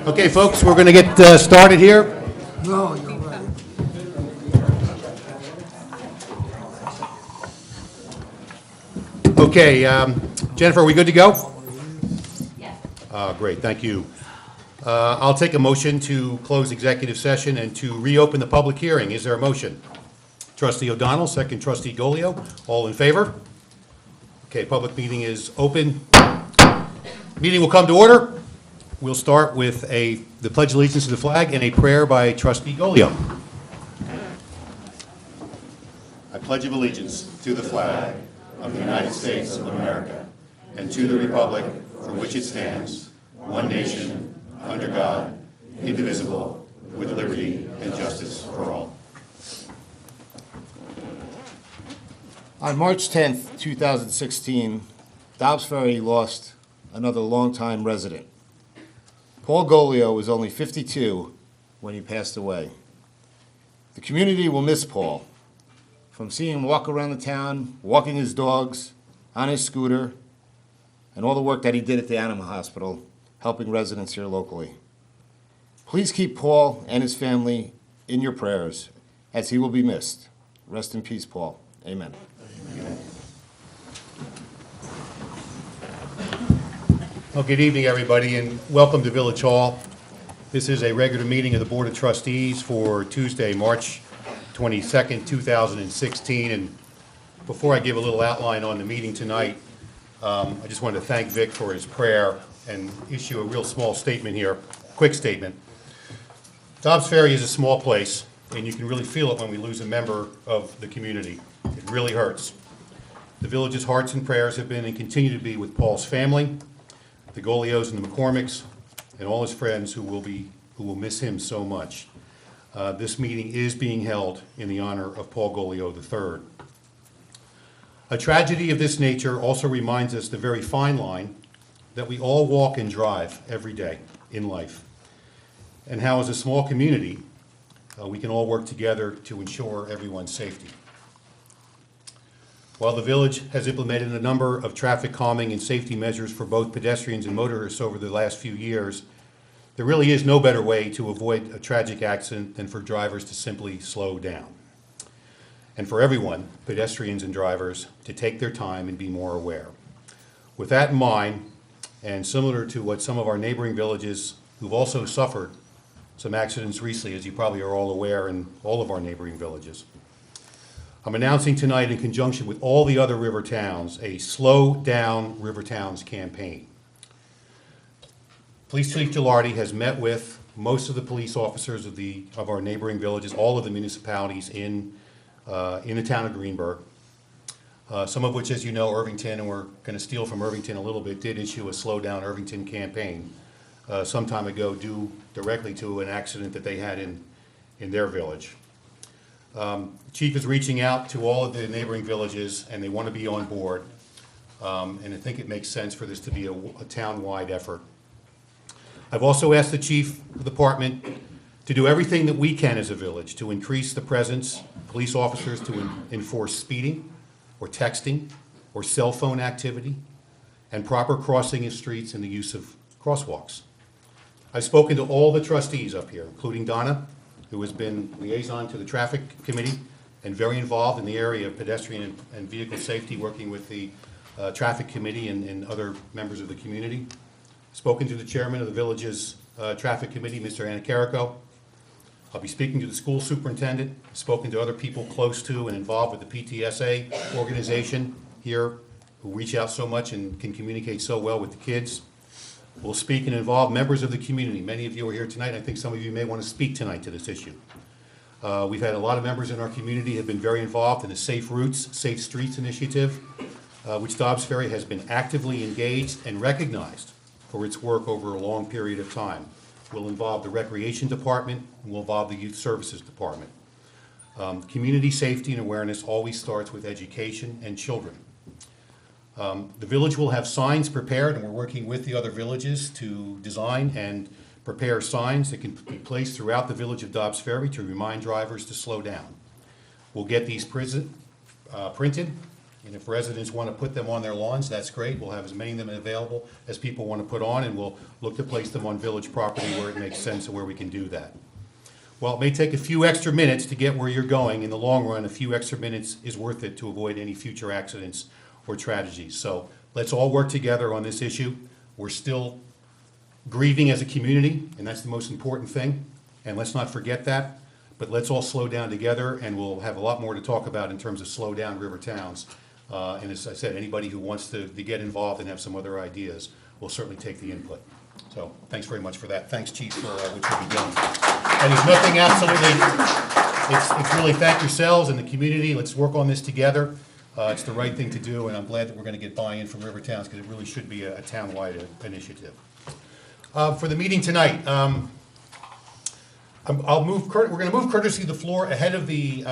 Okay, folks, we're going to get started here. No, you're right. Okay, Jennifer, are we good to go? Yes. Great, thank you. I'll take a motion to close executive session and to reopen the public hearing. Is there a motion? Trustee O'Donnell, second Trustee Golio. All in favor? Okay, public meeting is open. Meeting will come to order. We'll start with the Pledge of Allegiance to the flag and a prayer by Trustee Golio. I pledge of allegiance to the flag of the United States of America and to the republic for which it stands, one nation, under God, indivisible, with liberty and justice for all. On March 10th, 2016, Dobbs Ferry lost another longtime resident. Paul Golio was only 52 when he passed away. The community will miss Paul. From seeing him walk around the town, walking his dogs, on his scooter, and all the work that he did at the animal hospital, helping residents here locally. Please keep Paul and his family in your prayers, as he will be missed. Rest in peace, Paul. Amen. Amen. Well, good evening, everybody, and welcome to Village Hall. This is a regular meeting of the Board of Trustees for Tuesday, March 22nd, 2016. And before I give a little outline on the meeting tonight, I just wanted to thank Vic for his prayer and issue a real small statement here, quick statement. Dobbs Ferry is a small place, and you can really feel it when we lose a member of the community. It really hurts. The village's hearts and prayers have been and continue to be with Paul's family, the Golios and the McCormicks, and all his friends who will miss him so much. This meeting is being held in the honor of Paul Golio III. A tragedy of this nature also reminds us the very fine line that we all walk and drive every day in life, and how as a small community, we can all work together to ensure everyone's safety. While the village has implemented a number of traffic calming and safety measures for both pedestrians and motorists over the last few years, there really is no better way to avoid a tragic accident than for drivers to simply slow down. And for everyone, pedestrians and drivers, to take their time and be more aware. With that in mind, and similar to what some of our neighboring villages who've also suffered some accidents recently, as you probably are all aware in all of our neighboring villages, I'm announcing tonight, in conjunction with all the other river towns, a Slow Down River Towns campaign. Police Chief Gilardi has met with most of the police officers of our neighboring villages, all of the municipalities in the town of Greenburgh. Some of which, as you know, Irvington, and we're going to steal from Irvington a little bit, did issue a Slow Down Irvington campaign some time ago, due directly to an accident that they had in their village. Chief is reaching out to all of the neighboring villages, and they want to be on board. And I think it makes sense for this to be a town-wide effort. I've also asked the chief of the department to do everything that we can as a village to increase the presence, police officers to enforce speeding or texting or cell phone activity and proper crossing of streets and the use of crosswalks. I've spoken to all the trustees up here, including Donna, who has been liaison to the traffic committee and very involved in the area of pedestrian and vehicle safety, working with the traffic committee and other members of the community. Spoken to the chairman of the village's traffic committee, Mr. Anacarico. I'll be speaking to the school superintendent, spoken to other people close to and involved with the PTSA organization here, who reach out so much and can communicate so well with the kids. We'll speak and involve members of the community. Many of you are here tonight. I think some of you may want to speak tonight to this issue. We've had a lot of members in our community have been very involved in the Safe Routes, Safe Streets initiative, which Dobbs Ferry has been actively engaged and recognized for its work over a long period of time. Will involve the Recreation Department and will involve the Youth Services Department. Community safety and awareness always starts with education and children. The village will have signs prepared, and we're working with the other villages to design and prepare signs that can be placed throughout the village of Dobbs Ferry to remind drivers to slow down. We'll get these printed And if residents want to put them on their lawns, that's great. We'll have as many of them available as people want to put on, and we'll look to place them on village property where it makes sense and where we can do that. While it may take a few extra minutes to get where you're going, in the long run, a few extra minutes is worth it to avoid any future accidents or tragedies. So let's all work together on this issue. We're still grieving as a community, and that's the most important thing, and let's not forget that. But let's all slow down together, and we'll have a lot more to talk about in terms of slow down river towns. And as I said, anybody who wants to get involved and have some other ideas will certainly take the input. So thanks very much for that. Thanks, Chief, for what you've done. And there's nothing absolutely, it's really thank yourselves and the community. Let's work on this together. It's the right thing to do, and I'm glad that we're going to get buy-in from river towns because it really should be a town-wide initiative. For the meeting tonight, we're going to move courtesy the floor ahead of the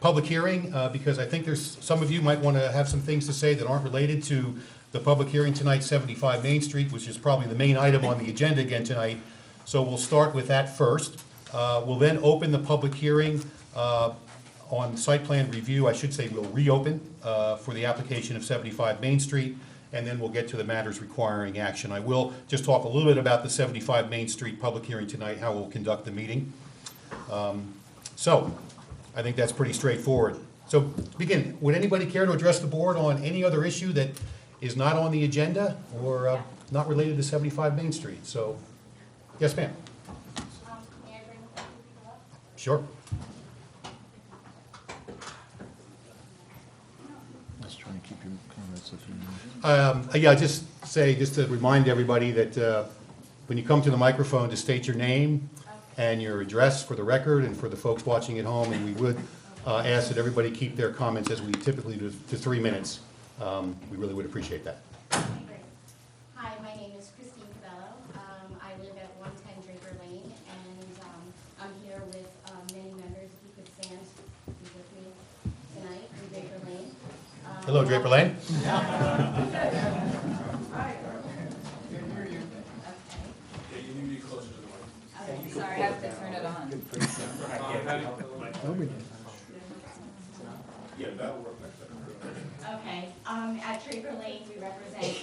public hearing because I think there's some of you might want to have some things to say that aren't related to the public hearing tonight, 75 Main Street, which is probably the main item on the agenda again tonight. So we'll start with that first. We'll then open the public hearing on site plan review. I should say we'll reopen for the application of 75 Main Street, and then we'll get to the matters requiring action. I will just talk a little bit about the 75 Main Street public hearing tonight, how we'll conduct the meeting. So I think that's pretty straightforward. So to begin, would anybody care to address the board on any other issue that is not on the agenda or not related to 75 Main Street? So, yes, ma'am. May I bring the people up? Sure. Let's try and keep your comments a few minutes. Yeah, just to remind everybody that when you come to the microphone, to state your name and your address for the record and for the folks watching at home, and we would ask that everybody keep their comments as we typically do to 3 minutes. We really would appreciate that. Okay, great. Hi, my name is Christine Cabello. I live at 110 Draper Lane, and I'm here with many members. If you could stand with me tonight in Draper Lane. Hello, Draper Lane. Okay, sorry, I have to turn it on. Okay, at Draper Lane, we represent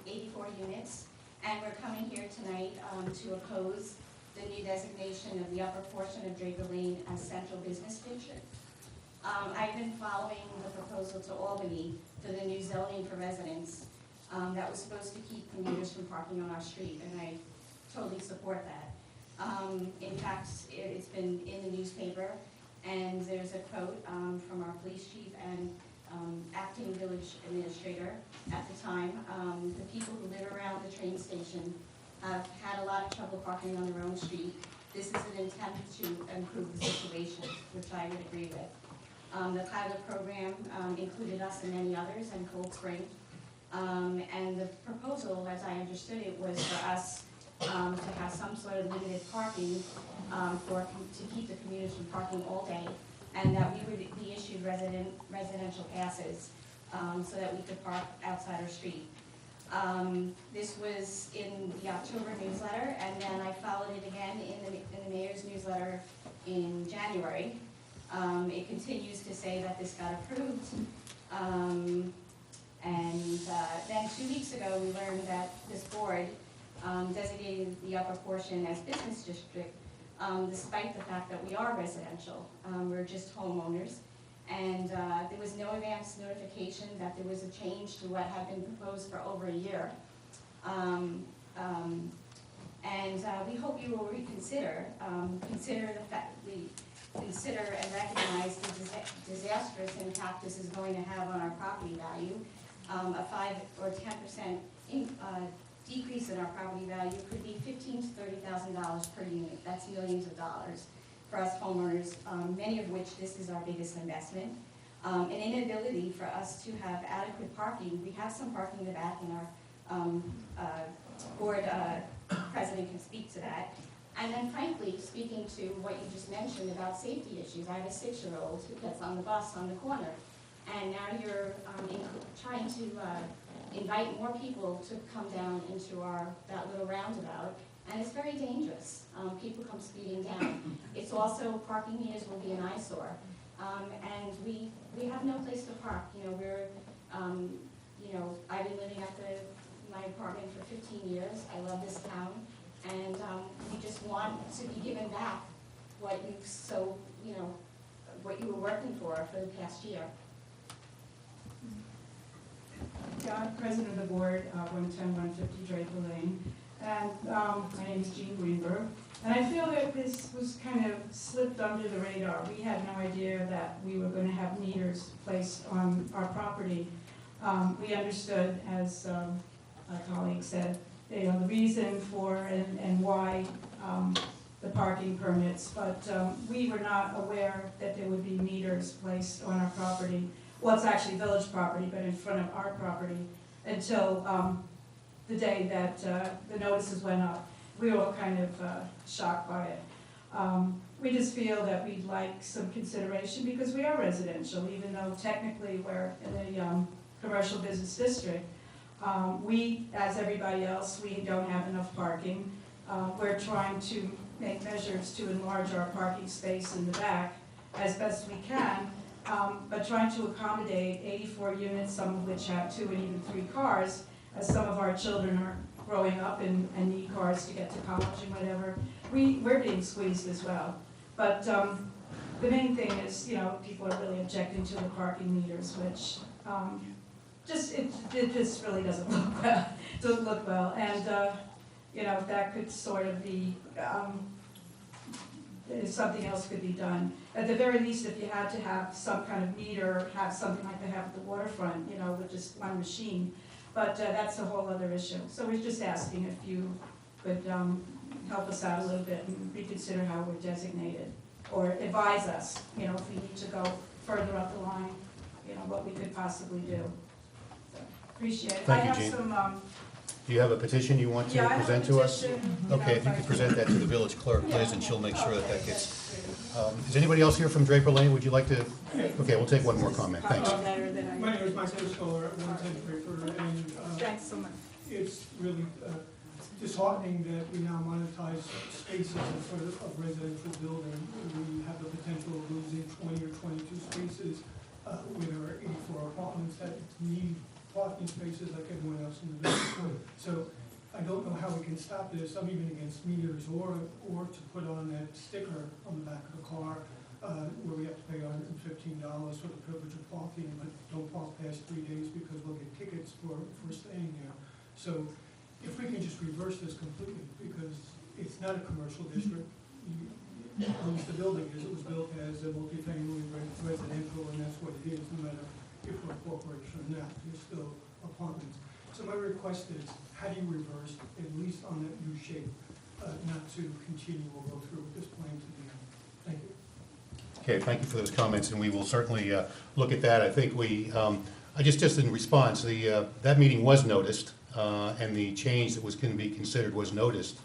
84 units, and we're coming here tonight to oppose the new designation of the upper portion of Draper Lane as central business district. I've been following the proposal to Albany for the new zoning for residents that was supposed to keep commuters from parking on our street, and I totally support that. In fact, it's been in the newspaper, and there's a quote from our police chief and acting village administrator at the time. The people who live around the train station have had a lot of trouble parking on their own street. This is an attempt to improve the situation, which I would agree with. The pilot program included us and many others in Cold Spring. And the proposal, as I understood it, was for us to have some sort of limited parking to keep the commuters from parking all day, and that we would be issued residential passes so that we could park outside our street. This was in the October newsletter, and then I followed it again in the mayor's newsletter in January. It continues to say that this got approved. Then 2 weeks ago, we learned that this board designated the upper portion as business district, despite the fact that we are residential. We're just homeowners. And there was no advance notification that there was a change to what had been proposed for over a year. We hope you will reconsider, consider and recognize the disastrous impact this is going to have on our property value. A 5 or 10% decrease in our property value could be $15,000 to $30,000 per unit. That's millions of dollars for us homeowners, many of which this is our biggest investment. An inability for us to have adequate parking. We have some parking in the back, and our board president can speak to that. And then frankly, speaking to what you just mentioned about safety issues, I have a 6-year-old who gets on the bus on the corner, and now you're trying to invite more people to come down into that little roundabout, and it's very dangerous. People come speeding down. It's also, parking meters will be an eyesore, and we have no place to park. You know, department for 15 years. I love this town, and we just want to be given back what what you were working for the past year. Yeah, President of the Board, 110, 150 Draper Lane, and my name is Jean Greenberg. And I feel that this was kind of slipped under the radar. We had no idea that we were going to have meters placed on our property. We understood, as my colleague said, the reason for and why the parking permits, but we were not aware that there would be meters placed on our property. Well, it's actually village property, but in front of our property, until the day that the notices went up. We were all kind of shocked by it. We just feel that we'd like some consideration because we are residential, even though technically we're in a commercial business district. We, as everybody else, we don't have enough parking. We're trying to make measures to enlarge our parking space in the back as best we can, but trying to accommodate 84 units, some of which have 2 and even 3 cars, as some of our children are growing up and need cars to get to college and whatever. We're being squeezed as well. But the main thing is, people are really objecting to the parking meters, which it just really doesn't look well. And that could sort of be, if something else could be done. At the very least, if you had to have some kind of meter, have something like they have at the waterfront, with just one machine. But that's a whole other issue. So we're just asking if you could help us out a little bit and reconsider how we're designated, or advise us, if we need to go further up the line, what we could possibly do. So, appreciate it. Thank you, I have Jean. some, Do you have a petition you want to yeah, I have a present to us? petition, Okay, if you could present that to the village clerk, please, and she'll make sure that that gets. Is anybody else here from Draper Lane? Would you like to? Okay, we'll take one more comment. Thanks. better than I. My name is Michael Scholar at 110 Draper, and Thanks so much. it's really disheartening that we now monetize spaces in front of a residential building. We have the potential of losing 20 or 22 spaces where there are 84 apartments that need parking spaces like everyone else in the village. So I don't know how we can stop this. I'm even against meters or to put on that sticker on the back of the car where we have to pay $115 for the privilege of parking, but don't park past 3 days because we'll get tickets for staying there. So if we can just reverse this completely, because it's not a commercial district. At least the building is, it was built as a multifamily residential, and that's what it is, no matter if we're a corporation or not, there's still apartments. So my request is, how do you reverse, at least on that U shape, not to continue or go through with this plan to the end? Thank you. Okay, thank you for those comments, and we will certainly look at that. I think just in response, that meeting was noticed, and the change that was going to be considered was noticed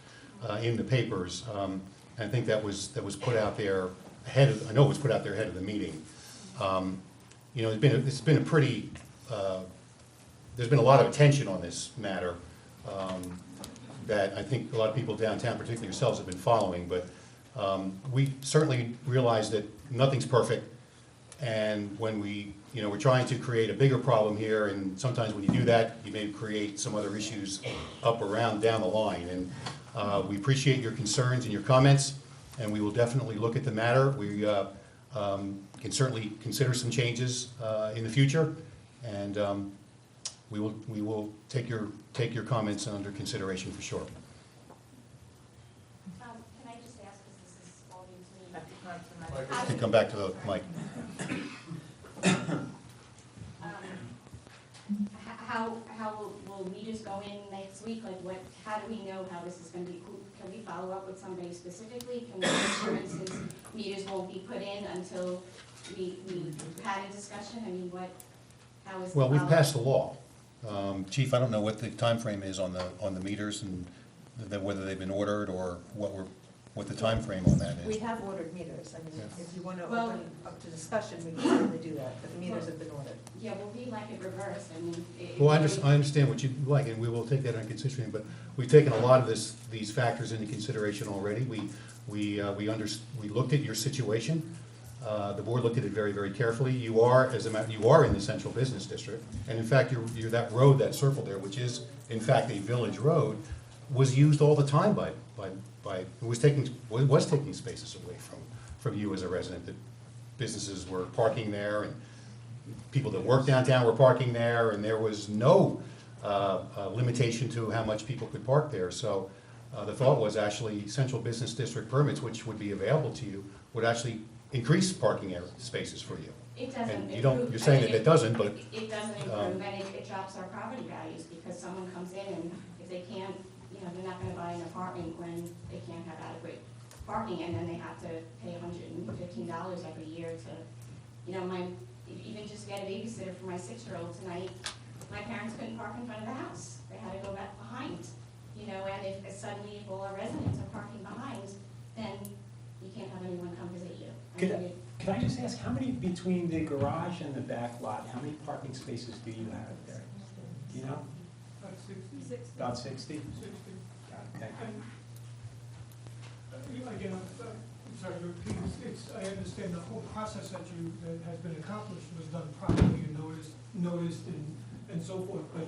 in the papers. I think that was put out there I know it was put out there ahead of the meeting. It's been a pretty, there's been a lot of attention on this matter that I think a lot of people downtown, particularly yourselves, have been following, but we certainly realize that nothing's perfect, and when we're trying to create a bigger problem here, and sometimes when you do that, you may create some other issues down the line, and we appreciate your concerns and your comments, and we will definitely look at the matter. We can certainly consider some changes in the future, and we will take your comments under consideration for sure. Can I just ask, because this is all new to me? You can come back to the mic. How will meters go in next week? Like how do we know how this is going to be? Can we follow up with somebody specifically? Can we, for instance, meters won't be put in until we had a discussion? I mean, how is the Well, we've follow-up? passed a law. Chief, I don't know what the time frame is on the meters and whether they've been ordered or what the time frame on that We is. have ordered meters. I mean, Yeah. if you want to Well- open up to discussion, we can certainly do that, but the meters have been ordered. Yeah, well, we like it reversed. I mean, Well, I understand what you'd like, and we will take that into consideration, but we've taken a lot of these factors into consideration already. We looked at your situation. The board looked at it very, very carefully. You are, you are in the central business district, and in fact, you're that road, that circle there, which is in fact a village road, was used all the time by, was taking spaces away from you as a resident. That businesses were parking there, and people that work downtown were parking there, and there was no limitation to how much people could park there. So the thought was actually central business district permits, which would be available to you, would actually increase parking area spaces for you. It doesn't And you improve. don't, you're saying that it doesn't, but It doesn't improve, and it drops our property values, because someone comes in and if they can't, they're not gonna buy an apartment when they can't have adequate parking, and then they have to pay $115 every year to, even just get a babysitter for my 6-year-old tonight. My parents couldn't park in front of the house, they had to go back behind, and if suddenly if all our residents are parking behind, then you can't have anyone come visit you. Can I just ask, how many, between the garage and the back lot, how many parking spaces do you have there? Do you know? About 60. About 60? 60. Okay. And, again, I'm sorry to repeat, I understand the whole process that has been accomplished was done properly and noticed and so forth, but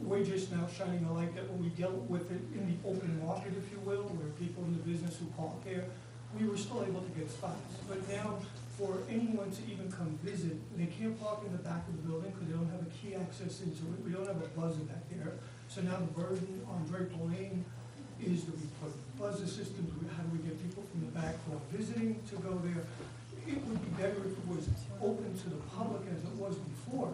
we're just now shining a light that when we dealt with it in the open market, if you will, where people in the business who park there, we were still able to get spots. But now, for anyone to even come visit, they can't park in the back of the building because they don't have a key access into it. We don't have a buzzer back there. So now the burden on Draper Lane is that we put buzzer systems. How do we get people from the back who are visiting to go there? It would be better if it was open to the public as it was before.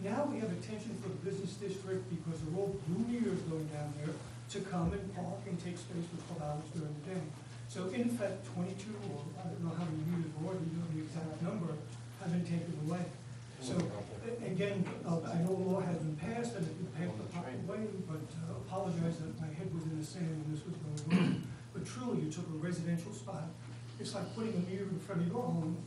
Now we have attention for the business district because there are all blue meters going down there to come and park and take space for 12 hours during the day. So in fact, 22, or I don't know how many meters were, you know the exact number, have been taken away. So again, I know the law has been passed and it's been passed the proper way, but apologize that my head was in the sand when this was going on. But truly, you took a residential spot. It's like putting a meter in front of your home.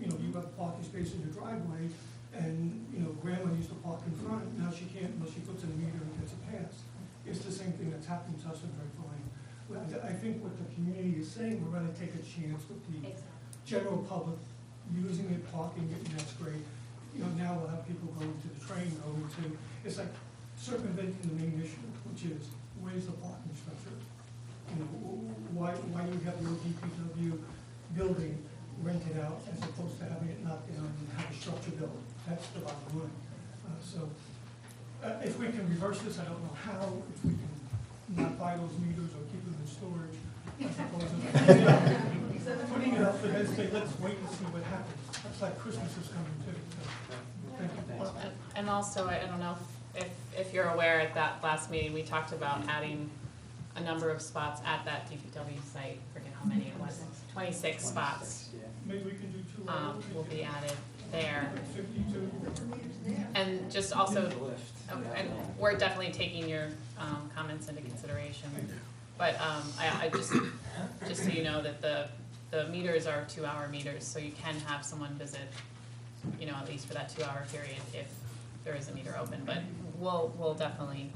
You got parking space in your driveway, and grandma used to park in front. Now she can't unless she puts in a meter and gets a pass. It's the same thing that's happening to us in Draper Lane. I think what the community is saying, we're going to take a chance with the general public using it, parking it, and that's great. Now we'll have people going to the train, going to, it's like circumventing the main issue, which is, where's the parking structure? Why do we have the DPW building rented out as opposed to having it knocked down and have a structure built? That's the bottom line. If we can reverse this, I don't know how, if we can not buy those meters or keep them in storage, I suppose. Putting it up for them, say, let's wait and see what happens. That's like Christmas is coming too. So, thank you. And also, I don't know if you're aware, at that last meeting, we talked about adding a number of spots at that DPW site. I forget how many it was, 26 spots Maybe we can do 2 hours. will be added there. 52. And just also, and we're definitely taking your comments into consideration. But I just so you know that the meters are 2-hour meters, so you can have someone visit, at least for that 2-hour period if there is a meter open. But we'll definitely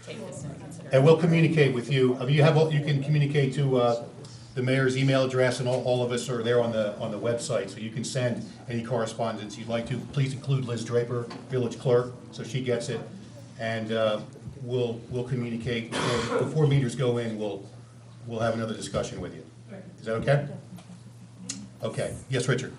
take this into consideration. And we'll communicate with you. I mean, you can communicate to the mayor's email address, and all of us are there on the website, so you can send any correspondence you'd like to. Please include Liz Draper, village clerk, so she gets it. And we'll communicate before meters go in. We'll have another discussion with you. Is that okay? Okay. Yes, Richard.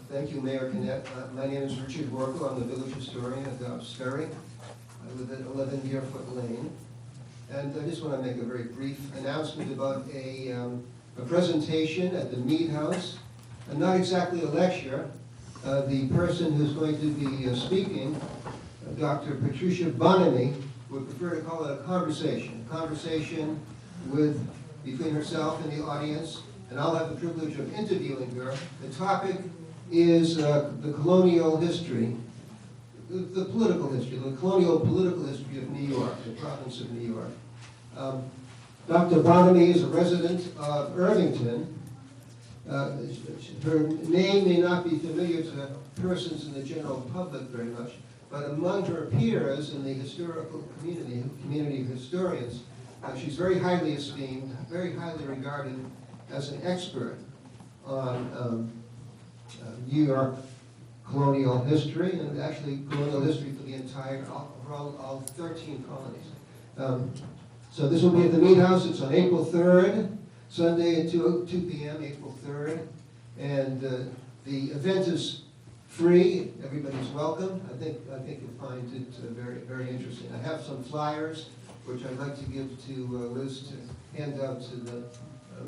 Thank you, Mayor Canet. My name is Richard Workle. I'm the village historian at Dobbs Ferry. I live at 11 Deerfoot Lane. And I just want to make a very brief announcement about a presentation at the Mead House. And not exactly a lecture. The person who's going to be speaking, Dr. Patricia Bonamy, would prefer to call it a conversation. Conversation between herself and the audience. And I'll have the privilege of interviewing her. The topic is the colonial history, the political history, the colonial political history of New York, the province of New York. Dr. Bonamy is a resident of Irvington. Her name may not be familiar to persons in the general public very much, But among her peers in the historical community of historians, she's very highly esteemed, very highly regarded as an expert on New York colonial history, and actually colonial history for the entire, all 13 colonies. So this will be at the Mead House. It's on April 3rd, Sunday at 2 p.m., April 3rd. And the event is free. Everybody's welcome. I think you'll find it very, very interesting. I have some flyers, which I'd like to give to Liz to hand out to the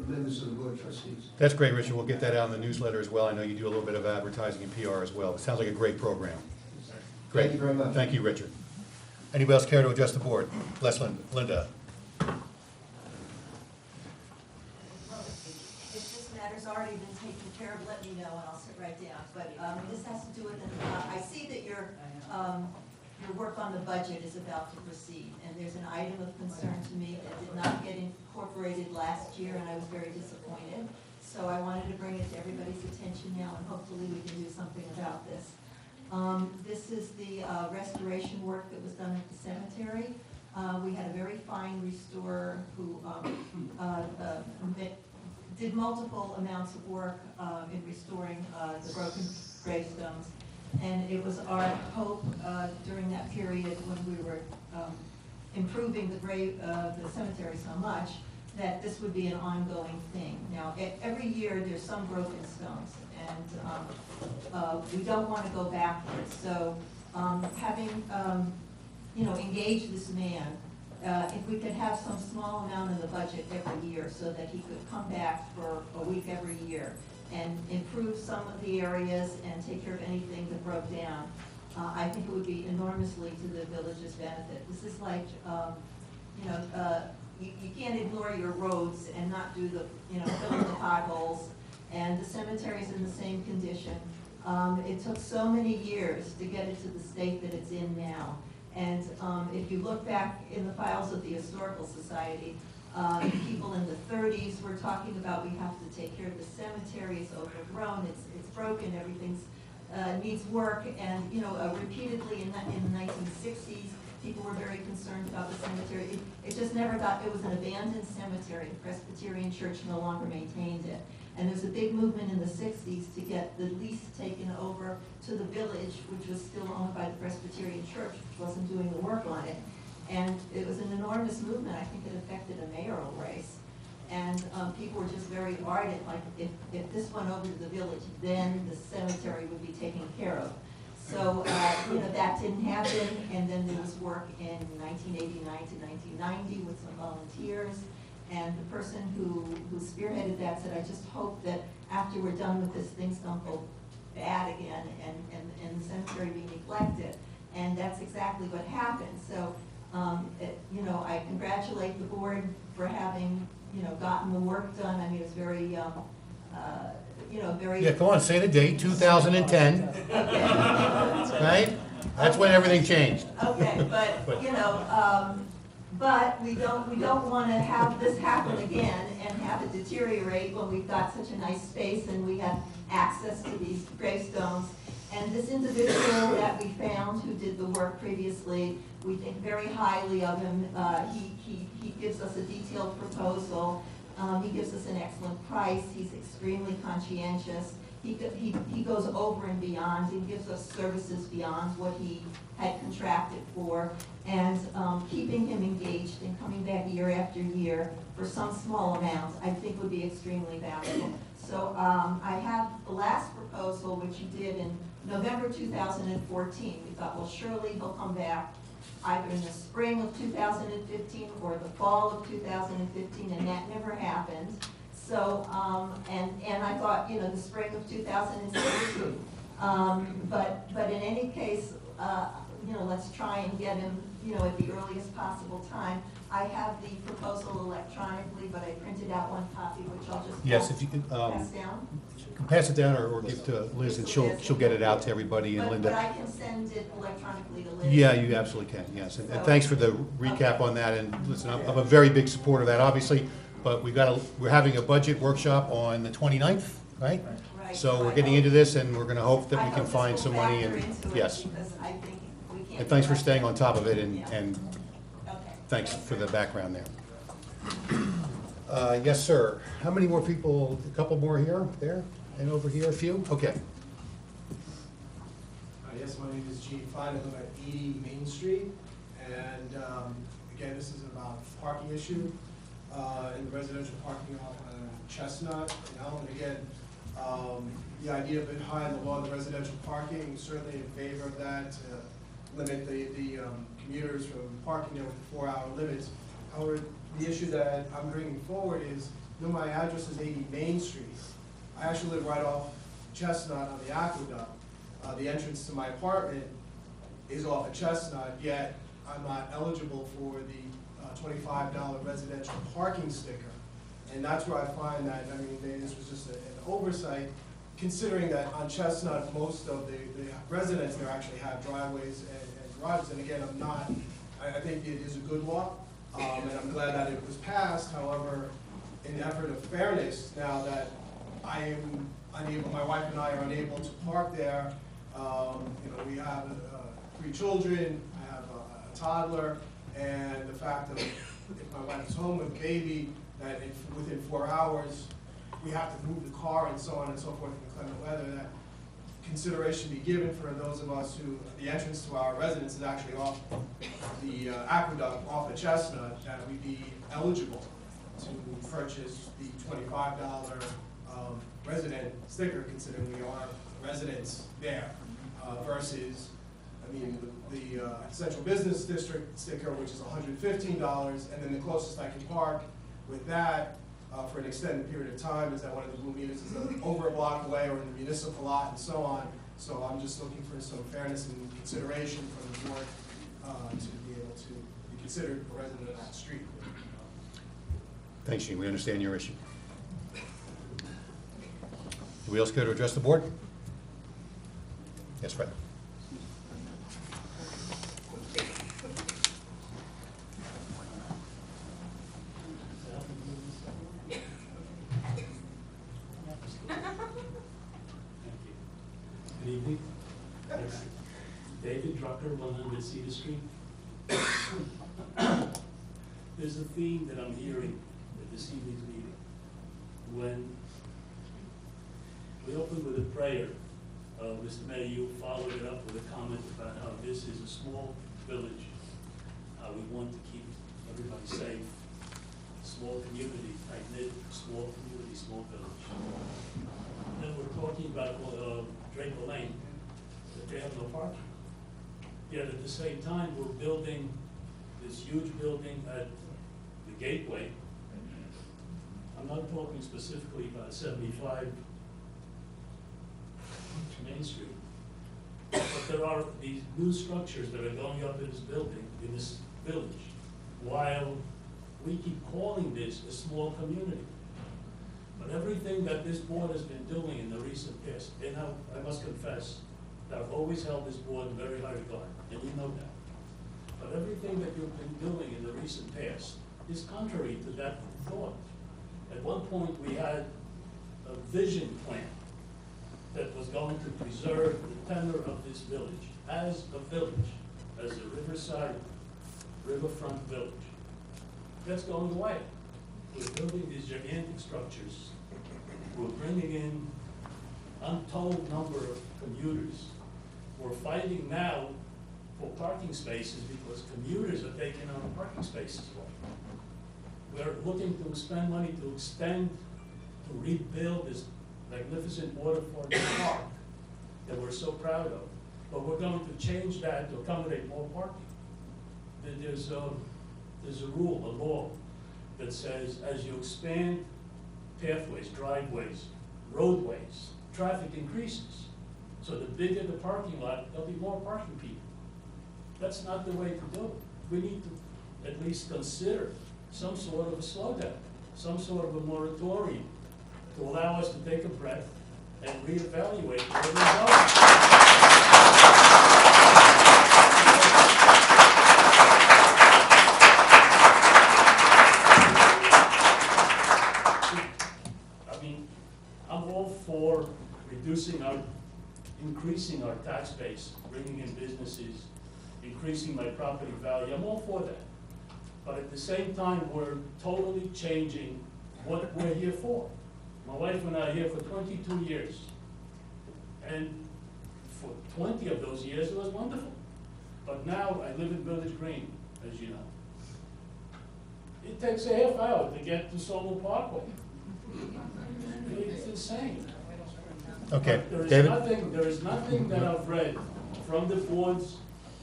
members of the Board of Trustees. That's great, Richard. We'll get that out in the newsletter as well. I know you do a little bit of advertising and PR as well. It sounds like a great program. Great. Thank you very much. Thank you, Richard. Anybody else care to address the board? Linda. If this matter's already been taken care of, let me know and I'll sit right down. But this has to do with, I see that your work on the budget is about to proceed. And there's an item of concern to me that did not get incorporated last year, and I was very disappointed. So I wanted to bring it to everybody's attention now, and hopefully we can do something about this. This is the restoration work that was done at the cemetery. We had a very fine restorer who did multiple amounts of work in restoring the broken gravestones. And it was our hope during that period when we were improving the cemetery so much that this would be an ongoing thing. Now, every year there's some broken stones, and we don't want to go backwards. So having engaged this man, if we could have some small amount in the budget every year so that he could come back for a week every year and improve some of the areas and take care of anything that broke down, I think it would be enormously to the village's benefit. This is like, you can't ignore your roads and not do the, filling the potholes, and the cemetery's in the same condition. It took so many years to get it to the state that it's in now. And if you look back in the files of the Historical Society, people in the 30s were talking about we have to take care of the cemetery, it's overgrown, it's broken, everything's needs work, and repeatedly in the 1960s, people were very concerned about the cemetery. It just never got, it was an abandoned cemetery. The Presbyterian Church no longer maintained it. And there's a big movement in the 60s to get the lease taken over to the village, which was still owned by the Presbyterian Church, which wasn't doing the work on it. And it was an enormous movement. I think it affected a mayoral race. And people were just very ardent, like if this went over to the village, then the cemetery would be taken care of. So, that didn't happen, and then there was work in 1989 to 1990 with some volunteers. And the person who spearheaded that said, I just hope that after we're done with this, things don't go bad again and the cemetery be neglected. And that's exactly what happened. So, I congratulate the board for having, gotten the work done. I mean, it's very, very... Yeah, come on, say the date, 2010. Right? That's when everything changed. Okay, but we don't want to have this happen again and have it deteriorate when we've got such a nice space and we have access to these gravestones. And this individual that we found who did the work previously, we think very highly of him. He gives us a detailed proposal. He gives us an excellent price. He's extremely conscientious. He goes over and beyond. He gives us services beyond what he had contracted for. And keeping him engaged and coming back year after year for some small amount, I think would be extremely valuable. So I have the last proposal, which he did in November 2014. We thought, well, surely he'll come back either in the spring of 2015 or the fall of 2015, and that never happened. So, and I thought, the spring of 2016. But in any case, let's try and get him, at the earliest possible time. I have the proposal electronically, but I printed out one copy, which I'll just Yes, if you could, pass down. pass it down or give to Liz, and she'll get it out to everybody, and But Linda. I can send it electronically to Liz. Yeah, you absolutely can, yes. And thanks for the recap on that, and listen, I'm a very big supporter of that, obviously, but we're having a budget workshop on the 29th, right? Right. So we're getting into this, and we're gonna hope that we can find some money, and, yes. Because I think And thanks for staying on top of it, and Okay. thanks for the background there. Yes, sir. How many more people, a couple more here, there, and over here, a few? Okay. Yes, my name is Gene Fine, I live at 80 Main Street, and again, this is about parking issue in the residential parking lot on Chestnut, and again, the idea behind the law of the residential parking, certainly in favor of that, to limit the commuters from parking there with the 4-hour limits. However, the issue that I'm bringing forward is, my address is 80 Main Street. I actually live right off Chestnut on the aqueduct. The entrance to my apartment is off of Chestnut, yet I'm not eligible for the $25 residential parking sticker. And that's where I find that, I mean, maybe this was just an oversight, considering that on Chestnut, most of the residents there actually have driveways and garages. And again, I think it is a good law, and I'm glad that it was passed. However, in the effort of fairness, now that I am unable, my wife and I are unable to park there, we have 3 children, I have a toddler, and the fact that if my wife is home with a baby, that within 4 hours, we have to move the car and so on and so forth in inclement weather, that consideration be given for those of us who, the entrance to our residence is actually off the aqueduct, off of Chestnut, that we be eligible to purchase the $25 resident sticker, considering we are residents there, versus, I mean, the Central Business District sticker, which is $115, and then the closest I can park with that for an extended period of time is that one of the blue meters is over a block away or in the municipal lot and so on. So I'm just looking for some fairness and consideration from the board to be able to be considered a resident of that street. Thanks, Gene. We understand your issue. Anybody else care to address the board? Yes, Fred. Good evening. David Drucker, 100 Cedar Street. There's a theme that I'm hearing at this evening's meeting. When we opened with a prayer, Mr. Mayor, you followed it up with a comment about how this is a small village, how we want to keep everybody safe, small community, tight-knit, small community, small village. Then we're talking about Draper Lane, that they have no parking. Yet at the same time, we're building this huge building at the Gateway. I'm not talking specifically about 75 Main Street. But there are these new structures that are going up in this building, in this village, while we keep calling this a small community. But everything that this board has been doing in the recent past, and I must confess that I've always held this board in very high regard, and you know that. But everything that you've been doing in the recent past is contrary to that thought. At one point, we had a vision plan that was going to preserve the tenor of this village as a village, as a riverside, riverfront village. That's going away. We're building these gigantic structures. We're bringing in untold number of commuters. We're fighting now for parking spaces because commuters are taking on parking spaces. We're looking to spend money to extend, to rebuild this magnificent waterfront park that we're so proud of. But we're going to change that to accommodate more parking. There's a rule, a law, that says as you expand pathways, driveways, roadways, traffic increases. So the bigger the parking lot, there'll be more parking people. That's not the way to do it. We need to at least consider some sort of a slowdown, some sort of a moratorium to allow us to take a breath and reevaluate where we're going. I mean, I'm all for increasing our tax base, bringing in businesses, increasing my property value, I'm all for that. But at the same time, we're totally changing what we're here for. My wife and I are here for 22 years. And for 20 of those years, it was wonderful. But now I live in Village Green, as you know. It takes a half hour to get to Solo Parkway. It's insane. Okay, There is David? there is nothing that I've read from the boards,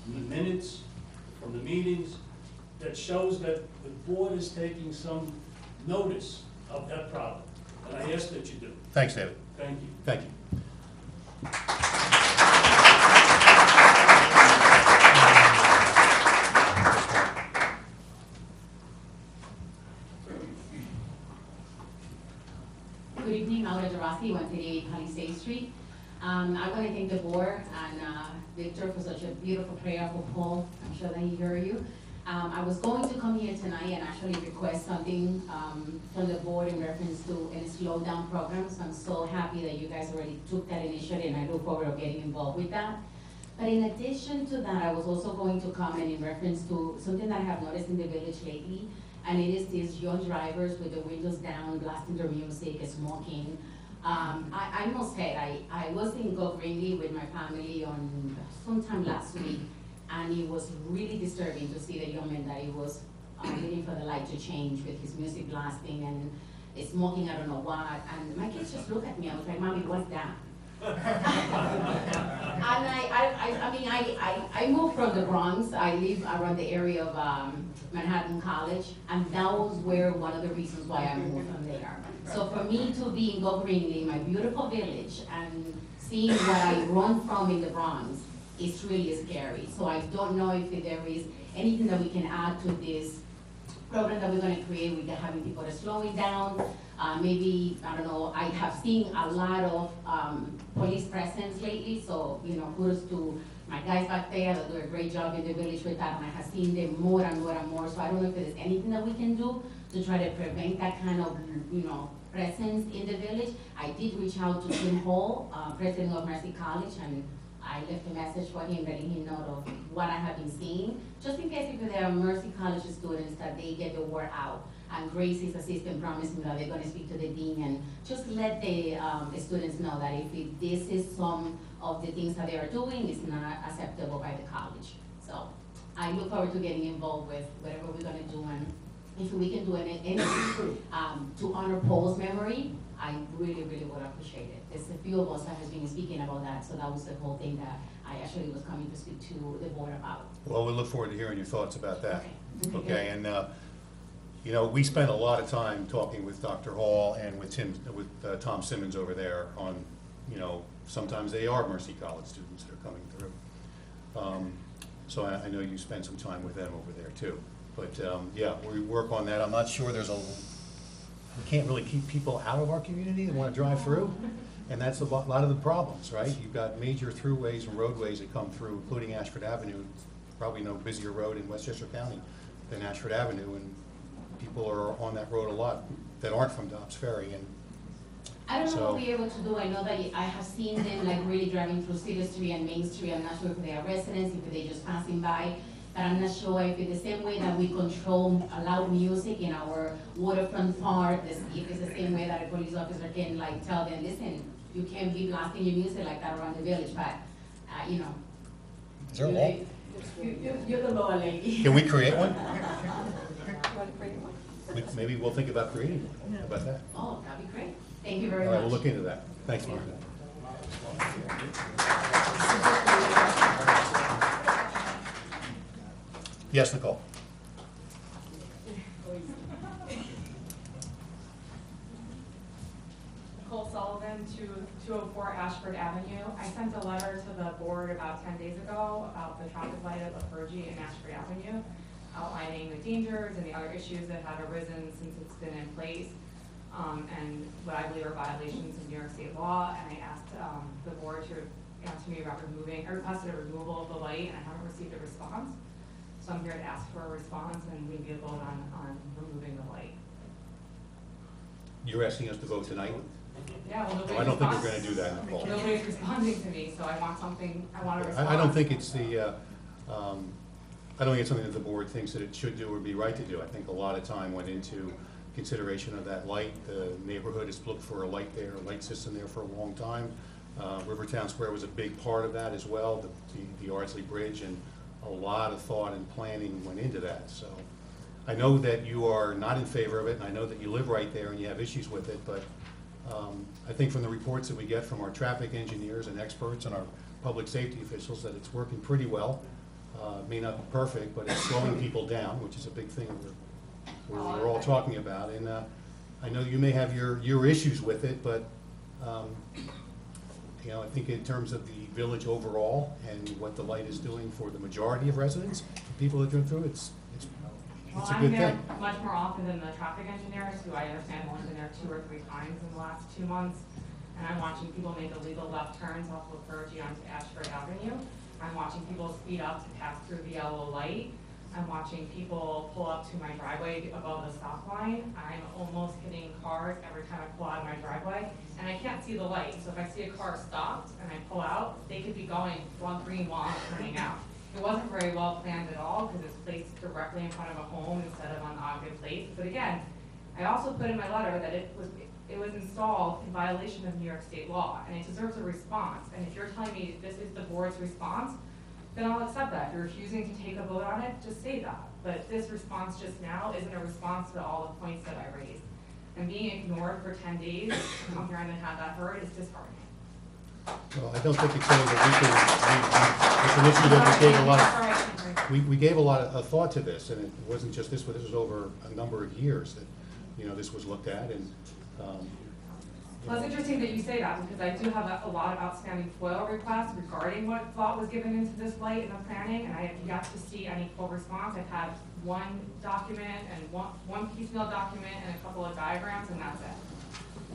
the minutes, from the meetings, that shows that the board is taking some notice of that problem. And I ask that you do. Thanks, David. Thank you. Thank you. Good evening, Laura Gerasi, 138 Palisade Street. I want to thank the board and Victor for such a beautiful prayer for Paul. I'm sure that he heard you. I was going to come here tonight and actually request something from the board in reference to a slow down program. So I'm so happy that you guys already took that initiative, and I look forward to getting involved with that. But in addition to that, I was also going to comment in reference to something that I have noticed in the village lately, and it is these young drivers with the windows down, blasting their music, smoking. I must say, I was in Go Greenlee with my family on sometime last week, and it was really disturbing to see the young man that he was waiting for the light to change with his music blasting and smoking, I don't know what. And my kids just look at me. I was like, Mommy, what's that? And I moved from the Bronx. I live around the area of Manhattan College, and that was where one of the reasons why I moved from there. So for me to be in Go Greenlee, my beautiful village, and seeing what I run from in the Bronx, it's really scary. So I don't know if there is anything that we can add to this program that we're going to create with having people that are slowing down. Maybe, I don't know, I have seen a lot of police presence lately, so, you know, kudos to my guys back there that do a great job in the village with that, and I have seen them more and more and more. So I don't know if there's anything that we can do to try to prevent that kind of, you know, presence in the village. I did reach out to Tim Hall, president of Mercy College, and I left a message for him letting him know of what I have been seeing, just in case if there are Mercy College students that they get the word out. And Gracie's assistant promised me that they're going to speak to the dean and just let the students know that if this is some of the things that they are doing, it's not acceptable by the college. So I look forward to getting involved with whatever we're going to do, and if we can do anything to honor Paul's memory, I really, really would appreciate it. There's a few of us that has been speaking about that, so that was the whole thing that I actually was coming to speak to the board about. Well, we look forward to hearing your thoughts about that. Okay. Okay, and you know, we spent a lot of time talking with Dr. Hall and with Tom Simmons over there on, you know, sometimes they are Mercy College students that are coming through. So I know you spent some time with them over there too. But yeah, we work on that. I'm not sure we can't really keep people out of our community that want to drive through. And that's a lot of the problems, right? You've got major throughways and roadways that come through, including Ashford Avenue, probably no busier road in Westchester County than Ashford Avenue, and people are on that road a lot that aren't from Dobbs Ferry. And I don't know so, what we're able to do. I know that I have seen them like really driving through City Street and Main Street. I'm not sure if they are residents, if they're just passing by. But I'm not sure if it's the same way that we control loud music in our waterfront park, if it's the same way that a police officer can like tell them, listen, you can't be blasting your music like that around the village. But, you know. is there a law? You're the law lady. Can we create one? Maybe we'll think about creating one. How about that? Oh, that'd be great. Thank you very All much. right, we'll look into that. Thanks, Mark. Yes, Nicole. Nicole Sullivan, 204 Ashford Avenue. I sent a letter to the board about 10 days ago about the traffic light at Lafergie and Ashford Avenue, outlining the dangers and the other issues that have arisen since it's been in place, and what I believe are violations of New York State law. And I asked the board to answer me about I requested a removal of the light, and I haven't received a response. So I'm here to ask for a response and maybe a vote on removing the light. You're asking us to vote tonight? Yeah, well, No, I don't think we're going to do that, Nicole. Nobody's responding to me, so I want something, I want a response. I don't think it's the, I don't think it's something that the board thinks that it should do or be right to do. I think a lot of time went into consideration of that light. The neighborhood has looked for a light there, a light system there for a long time. Rivertown Square was a big part of that as well, the Ardsley Bridge, and a lot of thought and planning went into that. So I know that you are not in favor of it, and I know that you live right there and you have issues with it, but I think from the reports that we get from our traffic engineers and experts and our public safety officials that it's working pretty well. It may not be perfect, but it's slowing people down, which is a big thing we're all talking about. And I know you may have your issues with it, but you know, I think in terms of the village overall and what the light is doing for the majority of residents, people that go through, it's a good I'm there thing. much more often than the traffic engineers, who I understand have only been there 2 or 3 times in the last 2 months. And I'm watching people make illegal left turns off of Lafergie onto Ashford Avenue. I'm watching people speed up to pass through the yellow light. I'm watching people pull up to my driveway above the stop line. I'm almost hitting cars every time I pull out of my driveway, and I can't see the light. So if I see a car stopped and I pull out, they could be going green while I'm turning out. It wasn't very well planned at all because it's placed directly in front of a home instead of on Ogden Place. But again, I also put in my letter that it was installed in violation of New York State law, and it deserves a response. And if you're telling me this is the board's response, then I'll accept that. If you're refusing to take a vote on it, just say that. But this response just now isn't a response to all the points that I raised. And being ignored for 10 days to come here and then have that heard is disheartening. Well, I don't think it's something that it's an issue that we gave a lot, we gave a lot of thought to this, and it wasn't just this, but this was over a number of years that, you know, this was looked at, and Well, it's interesting that you say that, because I do have a lot of outstanding FOIL requests regarding what thought was given into this light in the planning, and I have yet to see any full response. I've had one document and one piecemeal document and a couple of diagrams, and that's it.